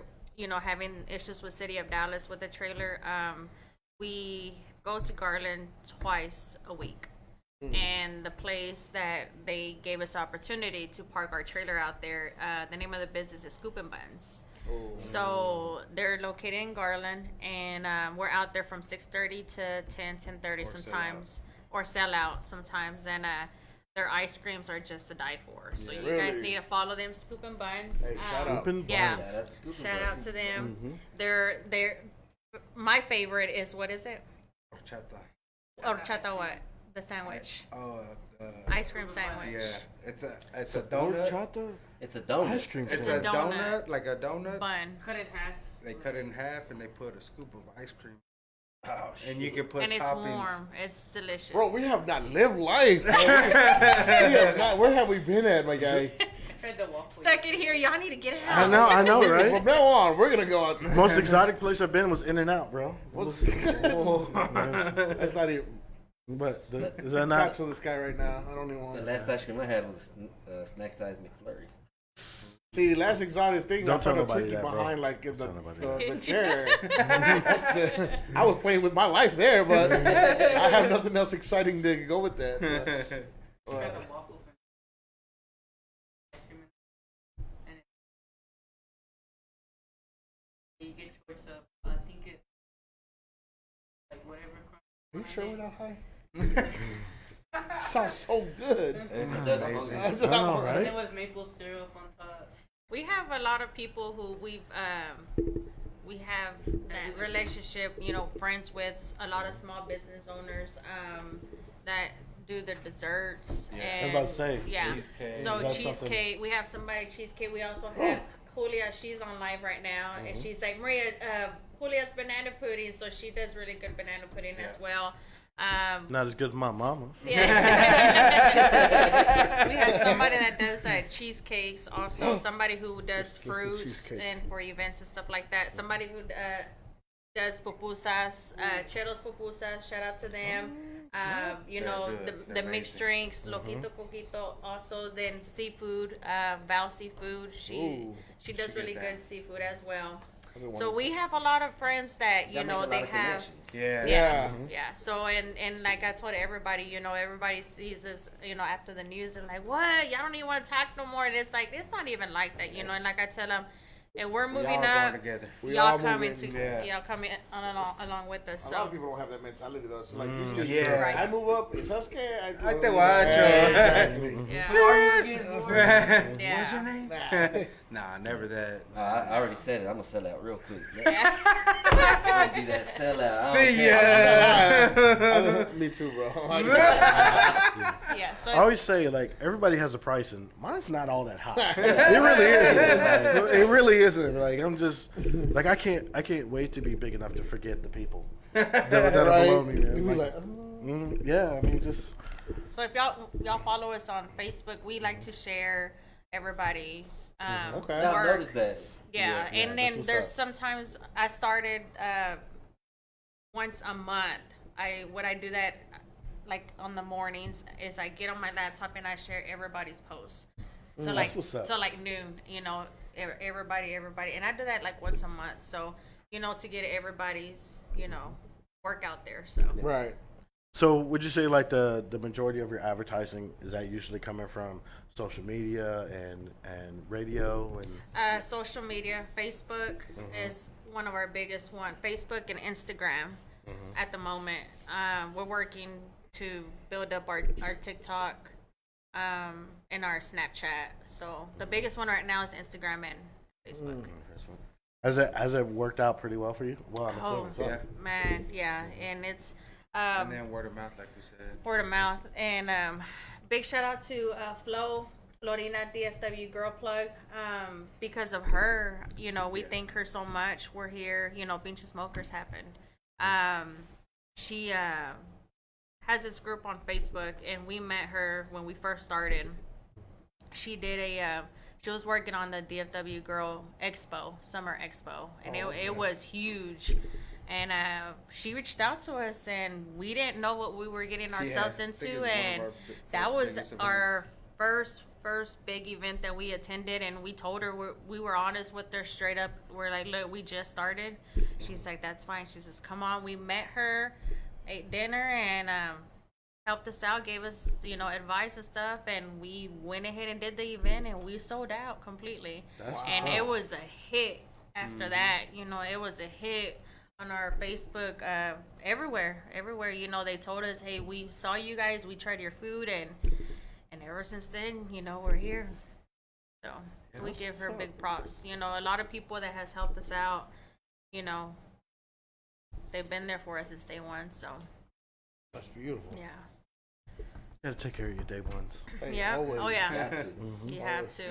having issues with City of Dallas with the trailer, we go to Garland twice a week. And the place that they gave us the opportunity to park our trailer out there, the name of the business is Scoop and Buns. So they're located in Garland, and we're out there from 6:30 to 10:30 sometimes, or sell out sometimes. And their ice creams are just to die for. So you guys need to follow them, Scoop and Buns. Hey, shout out. Yeah, shout out to them. They're my favorite is, what is it? Horchata what? The sandwich. Ice cream sandwich. Yeah, it's a donut. Horchata? It's a donut. Ice cream It's sandwich. a donut, like a donut. Bun. Cut it in half. They cut it in half and they put a scoop of ice cream. Oh, And you can put And it's toppings. warm. It's delicious. Bro, we have not lived life. Bro. We have not, where have we been at, my guy? Tried the waffle. Stuck in here. Y'all need to get out. I know, right? From now on, we're gonna go out. Most exotic place I've been was In-N-Out, bro. That's not even. But is that Not not? to this guy right now. I don't even want The to. last ice cream I had was a snack size McFlurry. See, the last exotic thing, Don't I tell put a nobody Twinkie that, bro. behind, like Don't tell nobody the chair. I was playing with my life there, but I have nothing else exciting to go with that. Tried the waffle. Ice cream. And you get choice of, I think it, like whatever. Are you sure we're not high? Sounds so good. It does. I'm hungry. I know, And right? then with maple syrup on top. We have a lot of people who we have that relationship, friends with, a lot of small business owners that do the desserts. Yeah. And, I was about to say, yeah. cheesecake. So That's cheesecake, we have somebody cheesecake. We also have Julia. She's on live right now, and she's like, Maria, Julia's banana pudding. So she does really good banana pudding as well. Not as good as my mama. Yeah. We have somebody that does cheesecakes, also somebody who does fruits cheesecake. and for events and stuff like that. Somebody who does pupusas, Cheros pupusas. Shout out to them. The mixed drinks, Loquito Coquito. Also, then seafood, Val Seafood. She does really good seafood as well. So we have a lot of friends that Y'all make a lot they of have. connections. Yeah. So and like I told everybody, everybody sees us, after the news, they're like, "What? Y'all don't even want to talk no more." And it's like, it's not even like that, And like I tell them, and we're moving all up. going together. Y'all coming moving, y'all coming along with us. A lot of So people don't have that mentality though. So like usually, Yeah. Right. I move up. Is Sasuke? I te guacho. Exactly. yeah. What's your name? Nah, never that. I already said it. I'm gonna sell out real quick. Yeah. I'm gonna be that sellout. See ya. Me too, bro. Yeah. So I always say, like, everybody has a price, and mine's not all that high. It really isn't. Like, it really isn't. Like, I'm just, like, I can't wait to be big enough to forget the people that are below me, man. You be Like, like, yeah, I mean, just. So if y'all follow us on Facebook, we like to share everybody. Okay. Y'all work. noticed that. Yeah, Yeah, and that's then what's there's up. sometimes I started once a month. What I do that like on the mornings is I get on my laptop and I share everybody's posts. So like what's up. so like noon, everybody, and I do that like once a month. So to get everybody's work out there. So right. So would you say like the majority of your advertising is that usually coming from social media and radio and social media, Facebook is one of our biggest one. Facebook and Instagram at the moment. We're working to build up our TikTok. in our Snapchat. So the biggest one right now is Instagram and Facebook. Has it worked out pretty well for you? Well, I'm assuming so. Yeah. Man, yeah, and it's And then word of mouth, like we said. word of mouth. And big shout out to Florina DFW Girl Plug. Because of her, you know, we thank her so much. We're here, you know, pinche smokerz happened. She has this group on Facebook, and we met her when we first started. She did she was working on the DFW Girl Expo, Summer Expo, and it was huge. And she reached out to us, and we didn't know what we were getting ourselves into, and that was our first big event that we attended. And we told her, we were honest with her straight up. We're like, look, we just started. She's like, that's fine. She says, come on. We met her, ate dinner, and helped us out, gave us, you know, advice and stuff, and we went ahead and did the event, and we sold out completely. And it was a hit after that. You know, it was a hit on our Facebook, everywhere, you know. They told us, hey, we saw you guys, we tried your food, and ever since then, you know, we're here. So we give her big props. You know, a lot of people that has helped us out, you know, they've been there for us since day one. So That's beautiful. yeah. You gotta take care of your day ones. Hey, Yeah. always. Oh yeah. Got to. You have to.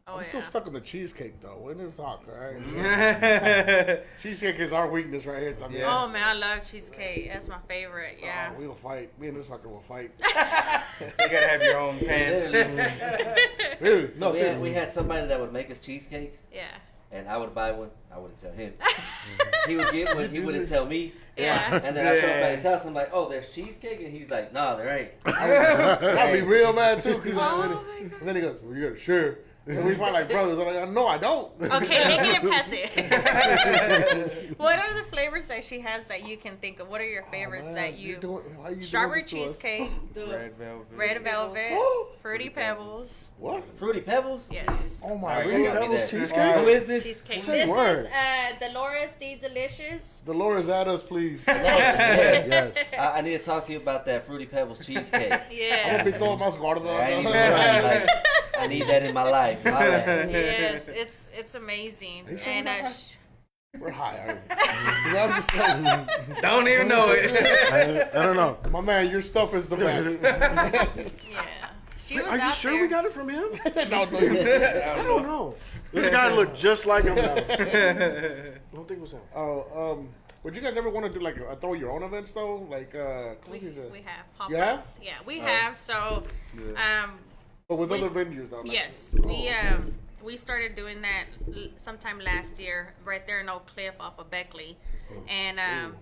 Oh I'm yeah. still stuck on the cheesecake though. When it's hot, right? Cheesecake is our weakness right here. I mean, Oh man, I love cheesecake. That's my favorite. Yeah. we will fight. Me and this fucker will fight. You gotta have your own pants. Really? So No, seriously. we had somebody that would make us cheesecakes, Yeah. and I would buy one. I wouldn't tell him. He would get one. He wouldn't tell me. Yeah. And then I show up at his house. I'm like, "Oh, there's cheesecake," and he's like, "No, there ain't." I'd be real mad too, cause Oh and then he goes, "Well, you gotta share." So we fight like brothers. I'm like, "No, I don't." Okay, make it pass it. What are the flavors that she has that you can think of? What are your favorites that you? Strawberry cheesecake, Red velvet. red velvet, fruity pebbles. What? Fruity Pebbles? Yes. Oh my Alright, god. I got me Pebbles that. cheesecake? Who is this? Cheesecake. Say This word. is Dolores the Delicious. Dolores, at us, please. Yes. Yes. I need to talk to you about that Fruity Pebbles cheesecake. I'm gonna be Yes. throwing my guarda. I need that in my life. Yes, it's amazing. you sure And we're not We're high, aren't we? 'Cause I'm just saying, Don't even know it. I don't know. my man, your stuff is the best. yeah, she was Are you out sure there. we got it from him? I don't know. I don't know. This guy looked just like him now. I don't think it was him. Oh, would you guys ever want to do like throw your own events though? Like, We have pop-ups. You have? Yeah, we have. So, but with we- other venues though. Like, yes, we started doing that sometime last year, right there in Oak Cliff off of Beckley, and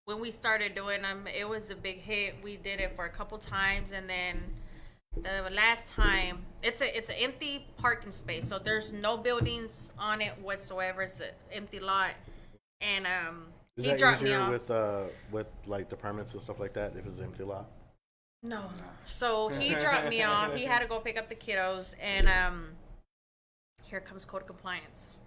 when we started doing them, it was a big hit. We did it for a couple times, and then the last time, it's an empty parking space, so there's no buildings on it whatsoever. It's an empty lot, and Is he that dropped me easier off. with like the permits and stuff like that if it's an empty lot? No. So he dropped me off. He had to go pick up the kiddos, and here comes code compliance.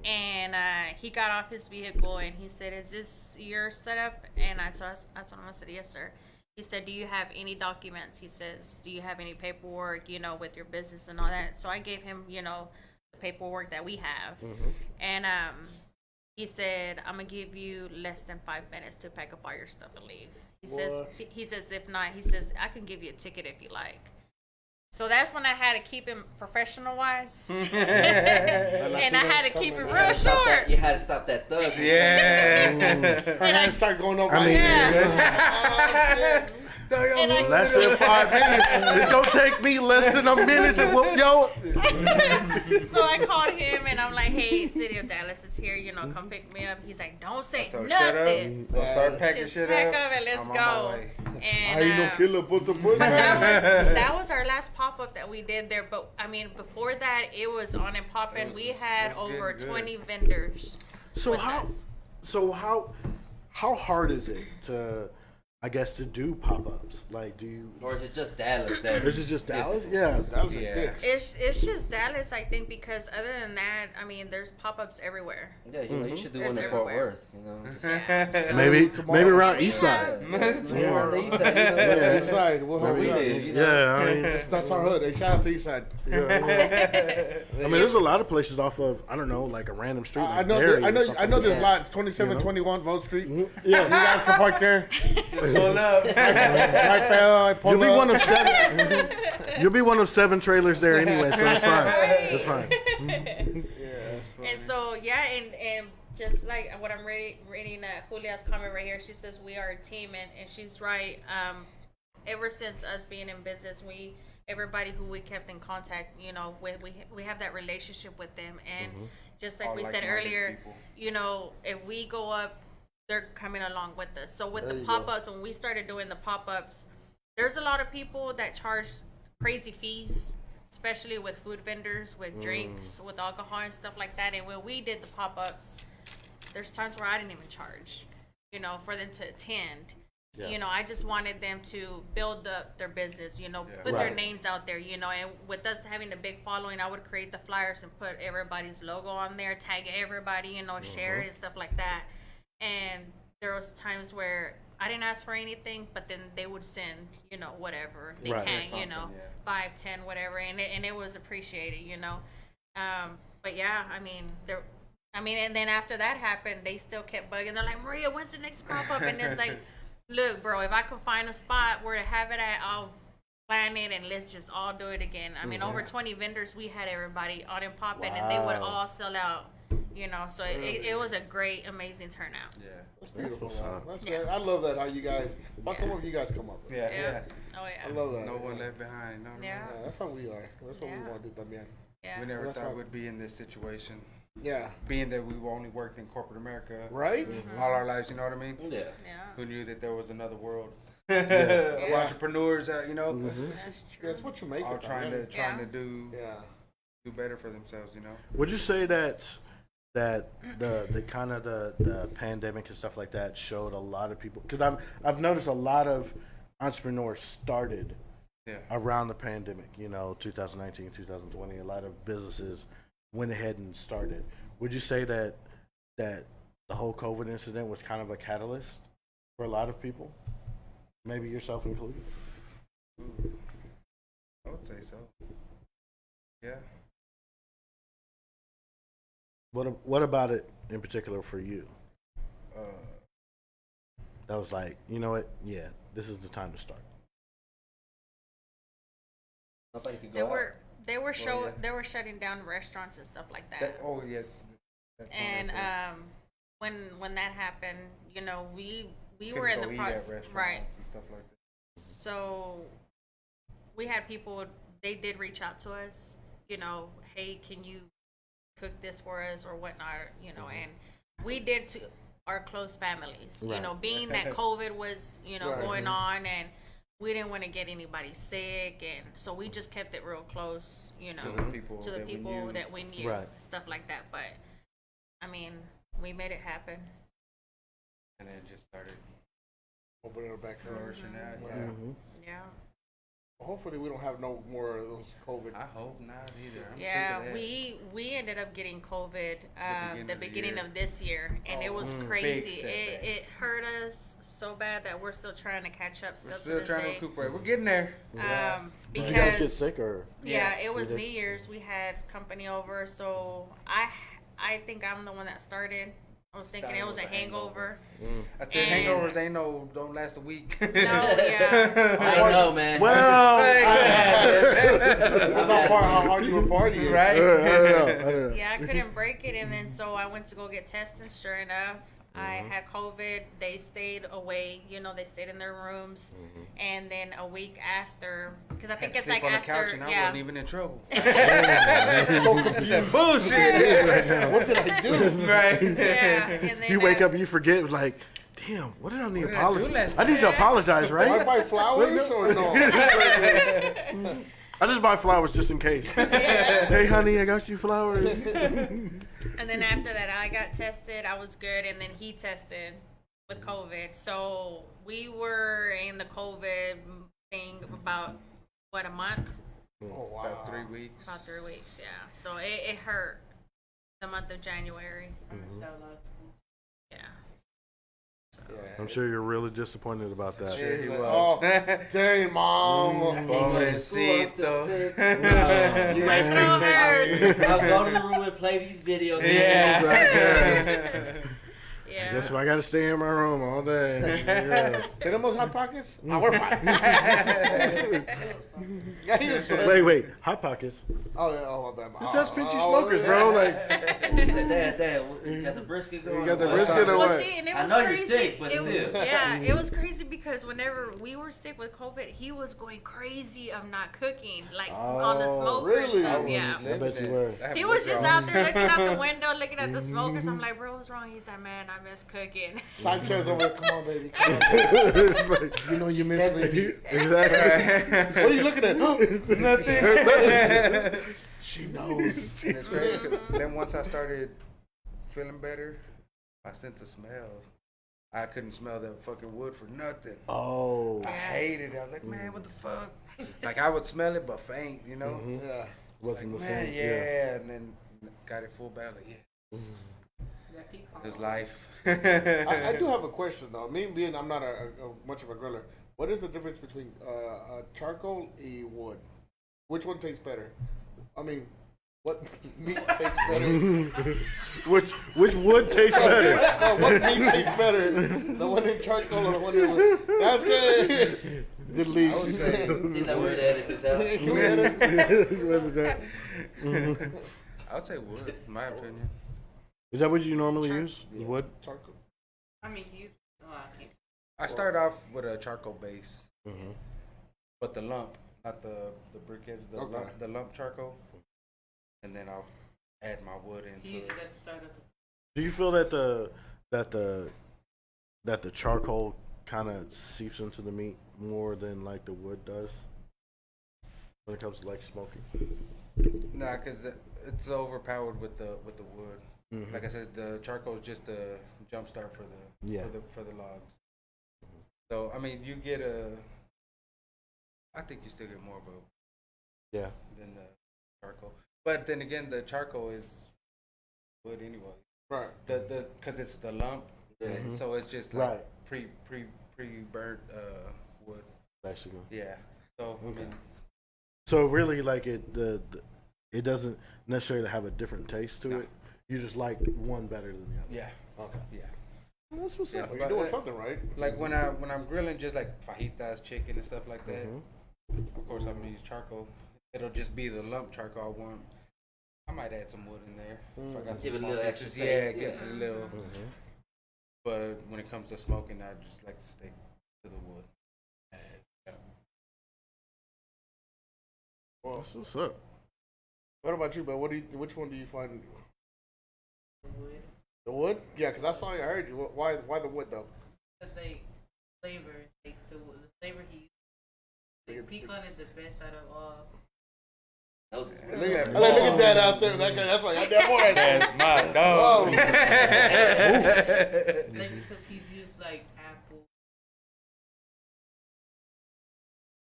And he got off his vehicle, and he said, "Is this your setup?" And I told him, I said, "Yes, sir." He said, "Do you have any documents?" He says, "Do you have any paperwork, you know, with your business and all that?" So I gave him, you know, the paperwork that we have, and he said, "I'm gonna give you less than 5 minutes to pack up all your stuff and leave." He says, if not, he says, "I can give you a ticket if you like." So that's when I had to keep him professional wise, and I had to keep it real short. You had to stop that thug. Yeah. her hands start going up. I mean, less than 5 minutes. It's gonna take me less than a minute to whoop yo. So I called him and I'm like, "Hey, City of Dallas is here. You know, come pick me up." He's like, "Don't say So shut up. nothing. Don't start packing Just shit pack up. up and let's I'm on my go." way. And I ain't no killer, but the pussy. but that was our last pop up that we did there. But I mean, before that, it was on and popping. We had it was over getting good. 20 vendors. So with how? us. So how hard is it to? I guess, to do pop-ups? Like, do you? Or is it just Dallas? That Is it just Dallas? Yeah, That was Yeah. ridiculous. It's just Dallas, I think, because other than that, I mean, there's pop-ups everywhere. Yeah, you know, you should do There's one in Fort everywhere. Worth. You know, just, Yeah. maybe around We East have- Side. yeah. More on the east side. You know, Yeah. East Side. We'll where help we you out. live. You know? Yeah, I mean, That's our hood. Hey, shout out to East Side. I mean, there's a lot of places off of, I don't know, like a random street. I like know. Barry or I know. something There's like that. lots. 2721 Vote Street. Yeah. You guys can park there. Pull up. Right there. I pull You'll be up. one of 7. You'll be one of 7 trailers there anyway, so it's fine. It's fine. And so and just like what I'm reading Julia's comment right here, she says we are a team, and she's right. Ever since us being in business, everybody who we kept in contact, you know, we have that relationship with them, and just like All we said like-minded earlier, people. you know, if we go up, they're coming along with us. So with There the you pop-ups, when we started doing the pop-ups, there's a lot of people that charge crazy fees, especially with food vendors, with drinks, with alcohol and stuff like that. And when we did the pop-ups, there's times where I didn't even charge, you know, for them to attend. Yeah. You know, I just wanted them to build up their business, you know, Yeah. put their Right. names out there, you know, and with us having a big following, I would create the flyers and put everybody's logo on there, tag everybody, you know, share it and stuff like that. And there was times where I didn't ask for anything, but then they would send, you know, whatever they Right. can, you know, Something, yeah. 5, 10, whatever, and it was appreciated, you know. But yeah, I mean, and then after that happened, they still kept bugging. They're like, Maria, when's the next pop up? And it's like, look, bro, if I can find a spot where to have it at, I'll plan it and let's just all do it again. I mean, over 20 vendors, we had everybody on and popping, and they would Wow. all sell out. You know, so it was a great, amazing turnout. Yeah. That's beautiful. Man. That's Yeah. good. I love that. How you guys? If I come Yeah. up, you guys come up. Yeah. Yeah. Oh yeah. I love that. No one left behind. No, no, Yeah. no. Yeah, that's how we are. That's what we Yeah. want to do también. Yeah. We never That's thought right. we'd be in this situation. Yeah. Being that we've only worked in corporate America Right? all our lives, you know what I mean? Yeah. Yeah. Who knew that there was another world? Yeah. Entrepreneurs, you know, That's true. That's what you make all it. trying man. to do Yeah. better for themselves, you know. Would you say that the kind of the pandemic and stuff like that showed a lot of people? Because I've noticed a lot of entrepreneurs started Yeah. around the pandemic. You know, 2019, 2020. A lot of businesses went ahead and started. Would you say that the whole COVID incident was kind of a catalyst for a lot of people? Maybe yourself included. I would say so. Yeah. What about it in particular for you? Uh, That was like, you know what? Yeah, this is the time to start. Nobody could go They out. were yeah. they were shutting down restaurants and stuff like that. oh yeah. That point And right there. when that happened, you know, we Couldn't were in go the eat at process, restaurants right? and stuff like that. So we had people, they did reach out to us, you know, hey, can you cook this for us or whatnot, you know, and we did to our close families, you Right. know, being that COVID was, you know, Right. going on, and we didn't want to get anybody sick, and so we just kept it real close, you know, To the people to the that we people knew. that we knew, Right. stuff like that. But I mean, we made it happen. And then it just started Open it back up. flourishing out. Yeah. Mm-hmm. Yeah. Hopefully, we don't have no more of those COVID. I hope not either. I'm sick Yeah, of that. we ended up getting COVID the beginning beginning of of the this year, and it was big crazy. setback. It hurt us so bad that we're still trying to catch up We're still to still this trying to day. recuperate. We're getting there. Did you guys get Because sick or? yeah, it was You New did? Year's. We had company over, so I think I'm the one that started. I was thinking it was a hangover. I tell you, And- hangovers don't last a week. No, yeah. I know, man. Well, That's how hard you were partying. Right? I don't know. Yeah, I couldn't break it, and then so I went to go get tested. Sure enough, I had COVID. They stayed away. You know, they stayed in their rooms, and then a week after, because I Had think to it's sleep like on the couch after, and I yeah. wasn't even in trouble. So confused. That bullshit. What did I do? Right. Yeah, and then You wake up, you forget. It was like, damn, what did I need to What did I do apologize? last I need to apologize, Do I right? buy flowers or no? I just buy flowers just in case. Hey, honey, I got you flowers. And then after that, I got tested. I was good, and then he tested with COVID. So we were in the COVID thing about what, a month? Oh wow. About 3 weeks. About 3 weeks, yeah. So it hurt the month of January. I missed out last week. Yeah. I'm sure you're really disappointed about that. Sure he Like, was. oh, dang, mom. Pobrecito. You guys It can't take hurts. me. I'll go to the room and play these video games. Yeah. Yeah. Guess what? I got to stay in my room all day. Yeah. Tenemos hot pockets? Oh, we're fine. Yeah, he is fine. Wait. Hot Pockets. Oh, yeah, oh, my bad. This says Pinchy Smokers, bro. Like, Dad, you got the brisket going. you got the on. brisket or Well, what? see, and it I was know you're crazy. sick, but It- still. Yeah, it was crazy because whenever we were sick with COVID, he was going crazy of not cooking, like on the Oh, smoker really? stuff. Yeah. I bet you were. He was just out there looking out the window, looking at the smokers. I'm like, bro, what's wrong? He's like, man, I miss cooking. Sanchez over there. Come on, baby. Come on. It's like, You know you miss me. exactly. What are you looking at? Nothing. She knows. And it's crazy. 'Cause then once I started feeling better, my sense of smell, I couldn't smell that fucking wood for nothing. Oh. I hated it. I was like, man, what the fuck? Like I would smell it, but faint, you know. Yeah. Wasn't Like, the man, same. yeah. And then got it full back. Like, yeah, That pecan. it's life. I do have a question though. Me being I'm not a much of a griller. What is the difference between charcoal and wood? Which one tastes better? I mean, what meat tastes better? Which would taste better? No, what meat tastes better? The one in charcoal or the one in wood? That's good. Delete. I would say- He's like, we're to edit this out. Can we edit? What is that? I would say wood, in my opinion. Is that what you normally use? Yeah. Wood? Charcoal. I mean, he's. Oh, I can't. I start off with a charcoal base, Mm-hmm. but the lump, not the briquettes, Okay. the lump charcoal, and then I'll add my wood He into uses it. that to start up. Do you feel that the charcoal kind of seeps into the meat more than like the wood does when it comes to like smoking? Nah, cause it's overpowered with the wood. Mhm. Like I said, the charcoal is just a jump start for the Yeah. for the logs. So I mean, you get I think you still get more of a Yeah. than the charcoal. But then again, the charcoal is wood anyway. Right. The because it's the lump, Mhm. so it's just like Right. pre burnt wood. Basically. Yeah. So I mean, So really, like it doesn't necessarily have a different taste to No. it. You just like one better than the other. yeah, Okay. yeah. Well, that's what's Yeah, up. Well, but, you're doing something right. Like when I'm grilling, just like fajitas, chicken, and stuff like that. Mhm. Of course, I'm gonna use charcoal. It'll just be the lump charcoal I want. I might add some wood in there. If I got some Give it a small little extra pieces. Yeah, taste, give yeah. it a little. Mhm. But when it comes to smoking, I just like to stick to the wood. Well, That's what's up. what about you, man? Which one do you find? Wood. The wood? Yeah, because I saw you. I heard you. Why the wood though? Because they flavor, like the flavor he uses. Like pecan is the best out of all. That was Look at that out there. That guy. That's why I got that more right there. That's my Oh. dog. Like because he's used like apple,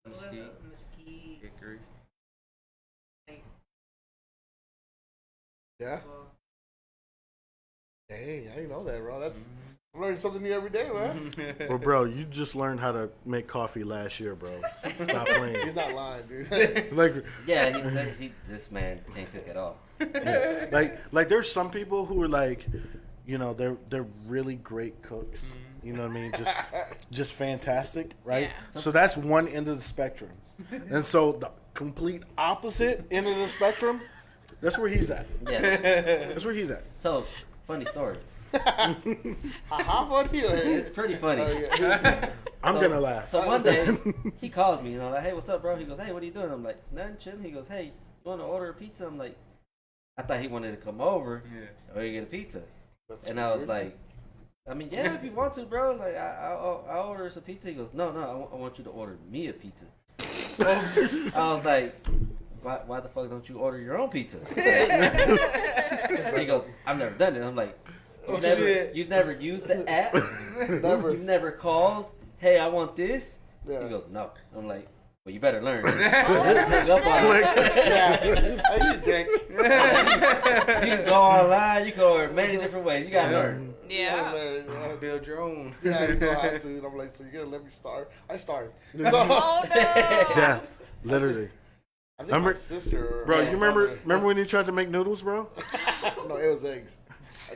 Mesquite, mesquite, hickory. like Yeah. well, Dang, I didn't know that, bro. That's I'm learning something new every day, man. Well, bro, you just learned how to make coffee last year, bro. Stop He's playing. not lying, dude. Like, yeah, this man can't cook at all. like there's some people who are like, you know, they're really great cooks. You know what I mean? Just fantastic, right? Yeah. So that's one end of the spectrum, and so the complete opposite end of the spectrum, that's where he's at. Yeah. That's where he's at. So, funny story. How funny? It's pretty funny. Yeah. I'm So- gonna laugh. So one day, he calls me and I'm like, hey, what's up, bro? He goes, hey, what are you doing? I'm like, nothing, chilling. He goes, hey, you want to order a pizza? I'm like, I thought he wanted to come over or you get a pizza. That's And I was weird. like, I mean, yeah, if you want to, bro. Like, I'll order us a pizza. He goes, no, I want you to order me a pizza. I was like, why the fuck don't you order your own pizza? He goes, I've never done it. I'm like, you've never used the app? Never. You've never called hey, I want this. Yeah. He goes, no. I'm like, well, you better learn. Hung Yeah. up on him. Hey, you dick. You can go online. You can order many different ways. You gotta learn. Yeah. Yeah. Build your own. Yeah, you know how to. And I'm like, so you're gonna let me start? I started. So, Oh no. Yeah, literally. I think Remember- my sister. Bro, or you my remember mother- when you tried to make noodles, bro? No, it was eggs.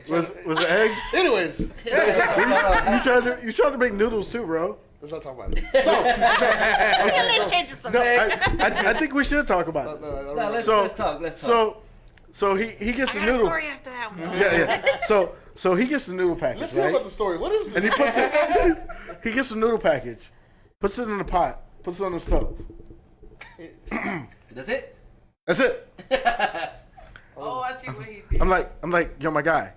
Was it eggs? Anyways, You tried to make noodles too, bro. let's not talk about it. So, Let's change the No, subject. I think we should talk about it. no, No, let's So- talk. Let's talk. So he gets I the got a noodle. story after that one. Yeah. So he gets the noodle package, let's hear right? about the story. What is And he this? puts it. He gets the noodle package, puts it in the pot, puts it on the stove. That's it. That's it. Oh, I see what he did. I'm like, yo, my guy.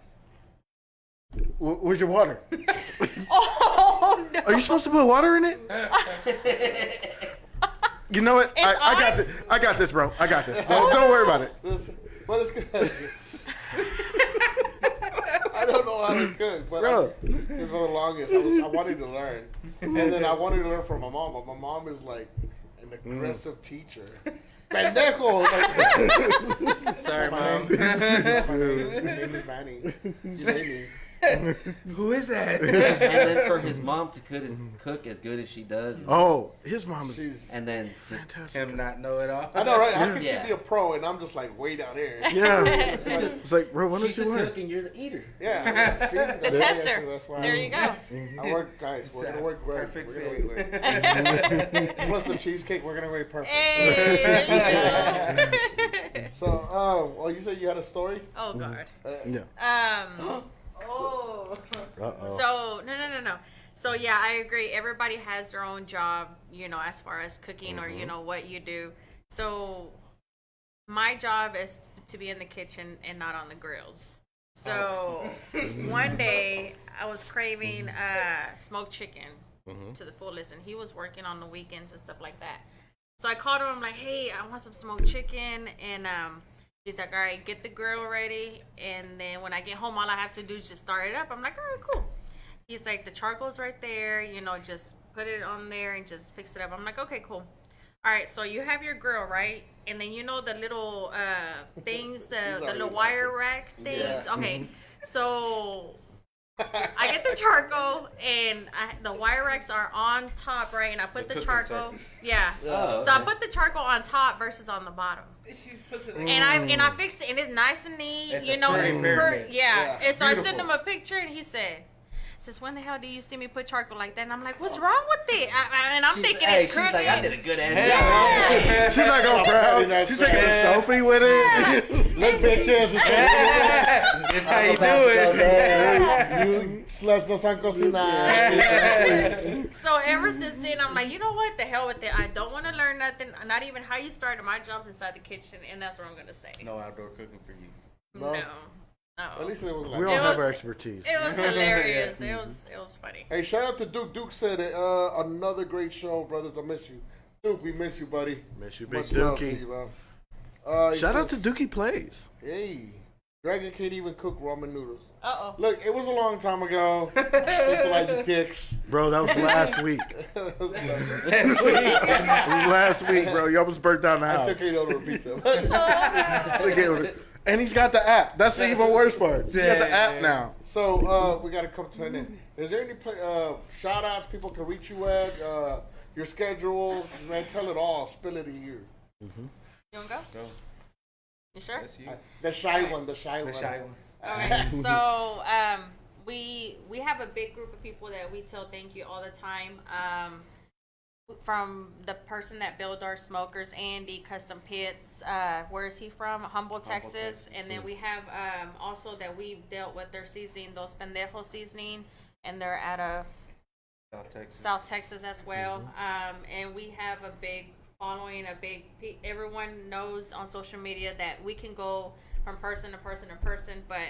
Where's your water? Oh no. Are you supposed to put water in it? You know what? It's I got on? this. I got this, bro. I got this. Don't worry about it. Listen, what is good? I don't know how to cook, but Bro. it's for the longest. I wanted to learn, and then I wanted to learn from my mom, but my mom is like an aggressive teacher. Pendejo! Like, Sorry, my Mom. name is Manny. You made me. Who is that? And then for his mom to cook as good as she does. Oh, his mom is She's. And then just Him not know it all. I know, right? How can Yeah. she be a pro and I'm just like way down here? Yeah. It's like, bro, why don't she's you the learn? cook and you're the eater. Yeah, see, The that's- tester. That's why There you go. I work, guys. We're gonna work great. Perfect We're fit. gonna work great. Plus the cheesecake, we're gonna work perfect. Hey, there you go. So, well, you said you had a story. Oh god. Yeah. Oh. Uh-oh. So no. So yeah, I agree. Everybody has their own job, you know, as far as cooking or you know what you do. So my job is to be in the kitchen and not on the grills. So one day I was craving smoked chicken to the fullest, and he was working on the weekends and stuff like that. So I called him. I'm like, hey, I want some smoked chicken, and he's like, all right, get the grill ready, and then when I get home, all I have to do is just start it up. I'm like, all right, cool. He's like, the charcoal's right there, you know, just put it on there and just fix it up. I'm like, okay, cool. All right, so you have your grill, right? And then you know the little things, the little wire rack things? Yeah. Okay, so I get the charcoal, and the wire racks are on top, right? And I put the cooking charcoal. surface. Yeah. Oh, So I okay. put the charcoal on top versus on the bottom. She's puts it like, And I fixed it, and it's nice and neat, It's you a know. pretty pyramid. Yeah. Yeah, And so I sent beautiful. him a picture, and he says, when the hell do you see me put charcoal like that? And I'm like, what's wrong with it? And I'm thinking it's she's crooked. like, I did a good ass Yeah. She's not going proud. She's taking a selfie with it. Look, bitches. That's how you do it. You sluts no san cocinar. So ever since then, I'm like, you know what? The hell with it. I don't want to learn nothing. Not even how you started. My job's inside the kitchen, and that's what I'm gonna say. No outdoor cooking for you. No. No. At least it was like. We all It have was- our expertise. It was hilarious. It was funny. Hey, shout out to Duke. Duke said it. Another great show, brothers. I miss you, Duke. We miss you, buddy. Miss you, Big Much love to Dookie. you, he Shout out to says, Dookie Plays. Hey, Dragon can't even cook ramen noodles. Uh-oh. Look, it was a long time ago. Thanks a lot, you dicks. Bro, that was last week. It was like- It was last week, bro. You almost burnt down the I house. still can't order a pizza. Still can't order- And he's got the app. That's the even worse part. He's got the app now. So we got to come to an end. Is there any shout outs people can reach you at? Your schedule? Man, tell it all. Spill it here. You wanna go? Go. You sure? That's you. The shy one. The shy The one. shy one. Okay, so we have a big group of people that we tell thank you all the time. From the person that built our smokers, Andy Custom Pits. Where is he from? Humboldt, Texas. And then we have also that we've dealt with their seasoning, those pendejo seasoning, and they're out of South Texas as well. And we have a big following, everyone knows on social media that we can go from person to person to person, but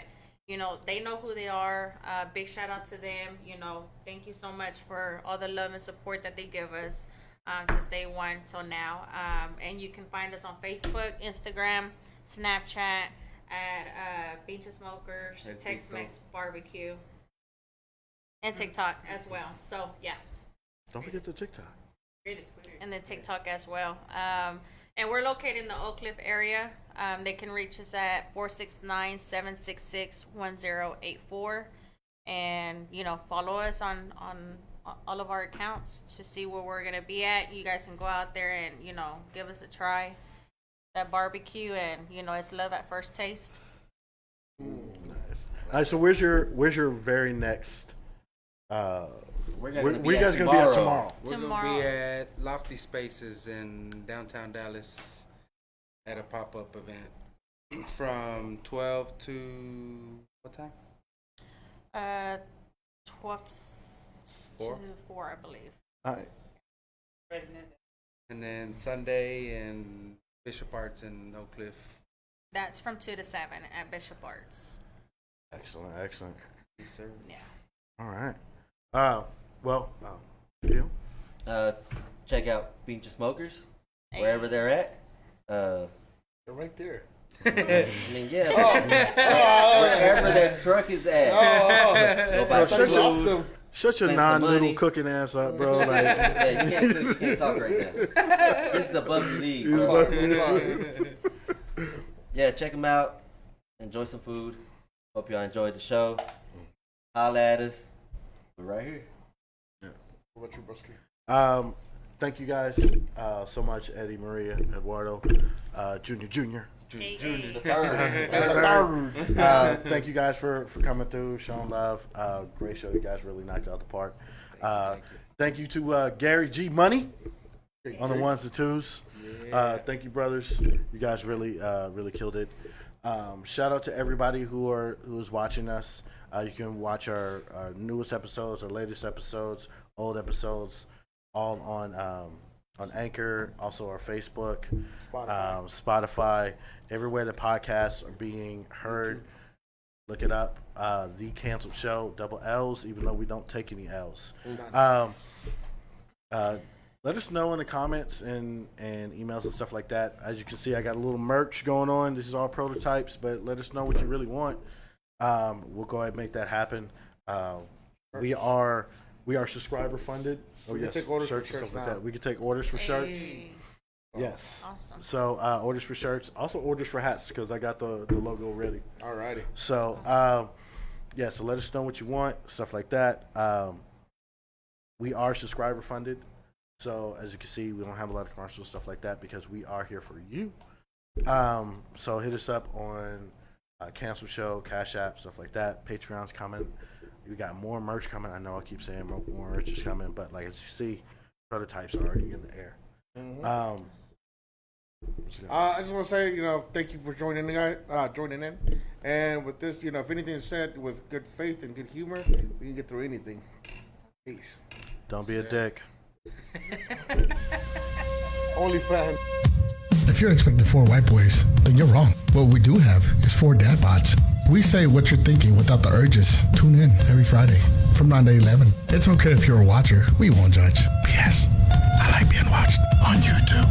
you know, they know who they are. Big shout out to them. You know, thank you so much for all the love and support that they give us since day one till now. And you can find us on Facebook, Instagram, Snapchat at pinche smokerz, And Tex-Mex TikTok. barbecue, and TikTok as well. So yeah. Don't forget the TikTok. And the TikTok as well. And we're located in the Oak Cliff area. They can reach us at 469-766-1084. And, follow us on all of our accounts to see where we're going to be at. You guys can go out there and, give us a try. That barbecue, and, it's love at first taste. Nice. All right, so where's your very next... where you guys gonna be at tomorrow? We're gonna be at Lofty Spaces in downtown Dallas at a pop-up event from 12 to what time? 12 to 4, I believe. All right. And then Sunday in Bishop Arts in Oak Cliff. That's from 2 to 7 at Bishop Arts. Excellent. Yes, sir. Yeah. All right. You? Check out Pinche Smokerz, wherever they're at. They're right there. I mean, yeah. Wherever that truck is at. Go buy some food. Shut your non-little cooking ass up, bro. Like, yeah, you can't talk right now. This is above the league. Yeah, check them out. Enjoy some food. Hope y'all enjoyed the show. Holla at us. We're right here. Yeah. What about you, Brusky? Thank you guys so much, Eddie, Maria, Eduardo, Junior. The third. Thank you guys for coming through, showing love. Great show. You guys really knocked it out the park. Thank you to Gary G Money on the ones and twos. Yeah. Thank you, brothers. You guys really killed it. Shout out to everybody who's watching us. You can watch our newest episodes, our latest episodes, old episodes, all on Anchor, also our Facebook, Spotify, everywhere the podcasts are being heard. Look it up. The Canceled Show, double L's, even though we don't take any L's. Let us know in the comments and emails and stuff like that. As you can see, I got a little merch going on. This is all prototypes, but let us know what you really want. We'll go ahead and make that happen. We are subscriber funded. We can take orders for shirts shirts like now. that. We can take orders for shirts. Yes. Awesome. So orders for shirts, also orders for hats because I got the logo ready. Alrighty. So so let us know what you want, stuff like that. We are subscriber funded. So as you can see, we don't have a lot of commercials, stuff like that, because we are here for you. So hit us up on Cancel Show, Cash App, stuff like that. Patreon's coming. We got more merch coming. I know I keep saying more merch is coming, but like as you see, prototypes are already in the air. Mm-hmm. I just want to say, thank you for joining in. And with this, if anything is said with good faith and good humor, we can get through anything. Peace. Don't be a dick. Only fan. If you're expecting 4 white boys, then you're wrong. What we do have is 4 dad bods. We say what you're thinking without the urges. Tune in every Friday from 9 to 11. It's okay if you're a watcher. We won't judge. P.S. I like being watched on YouTube.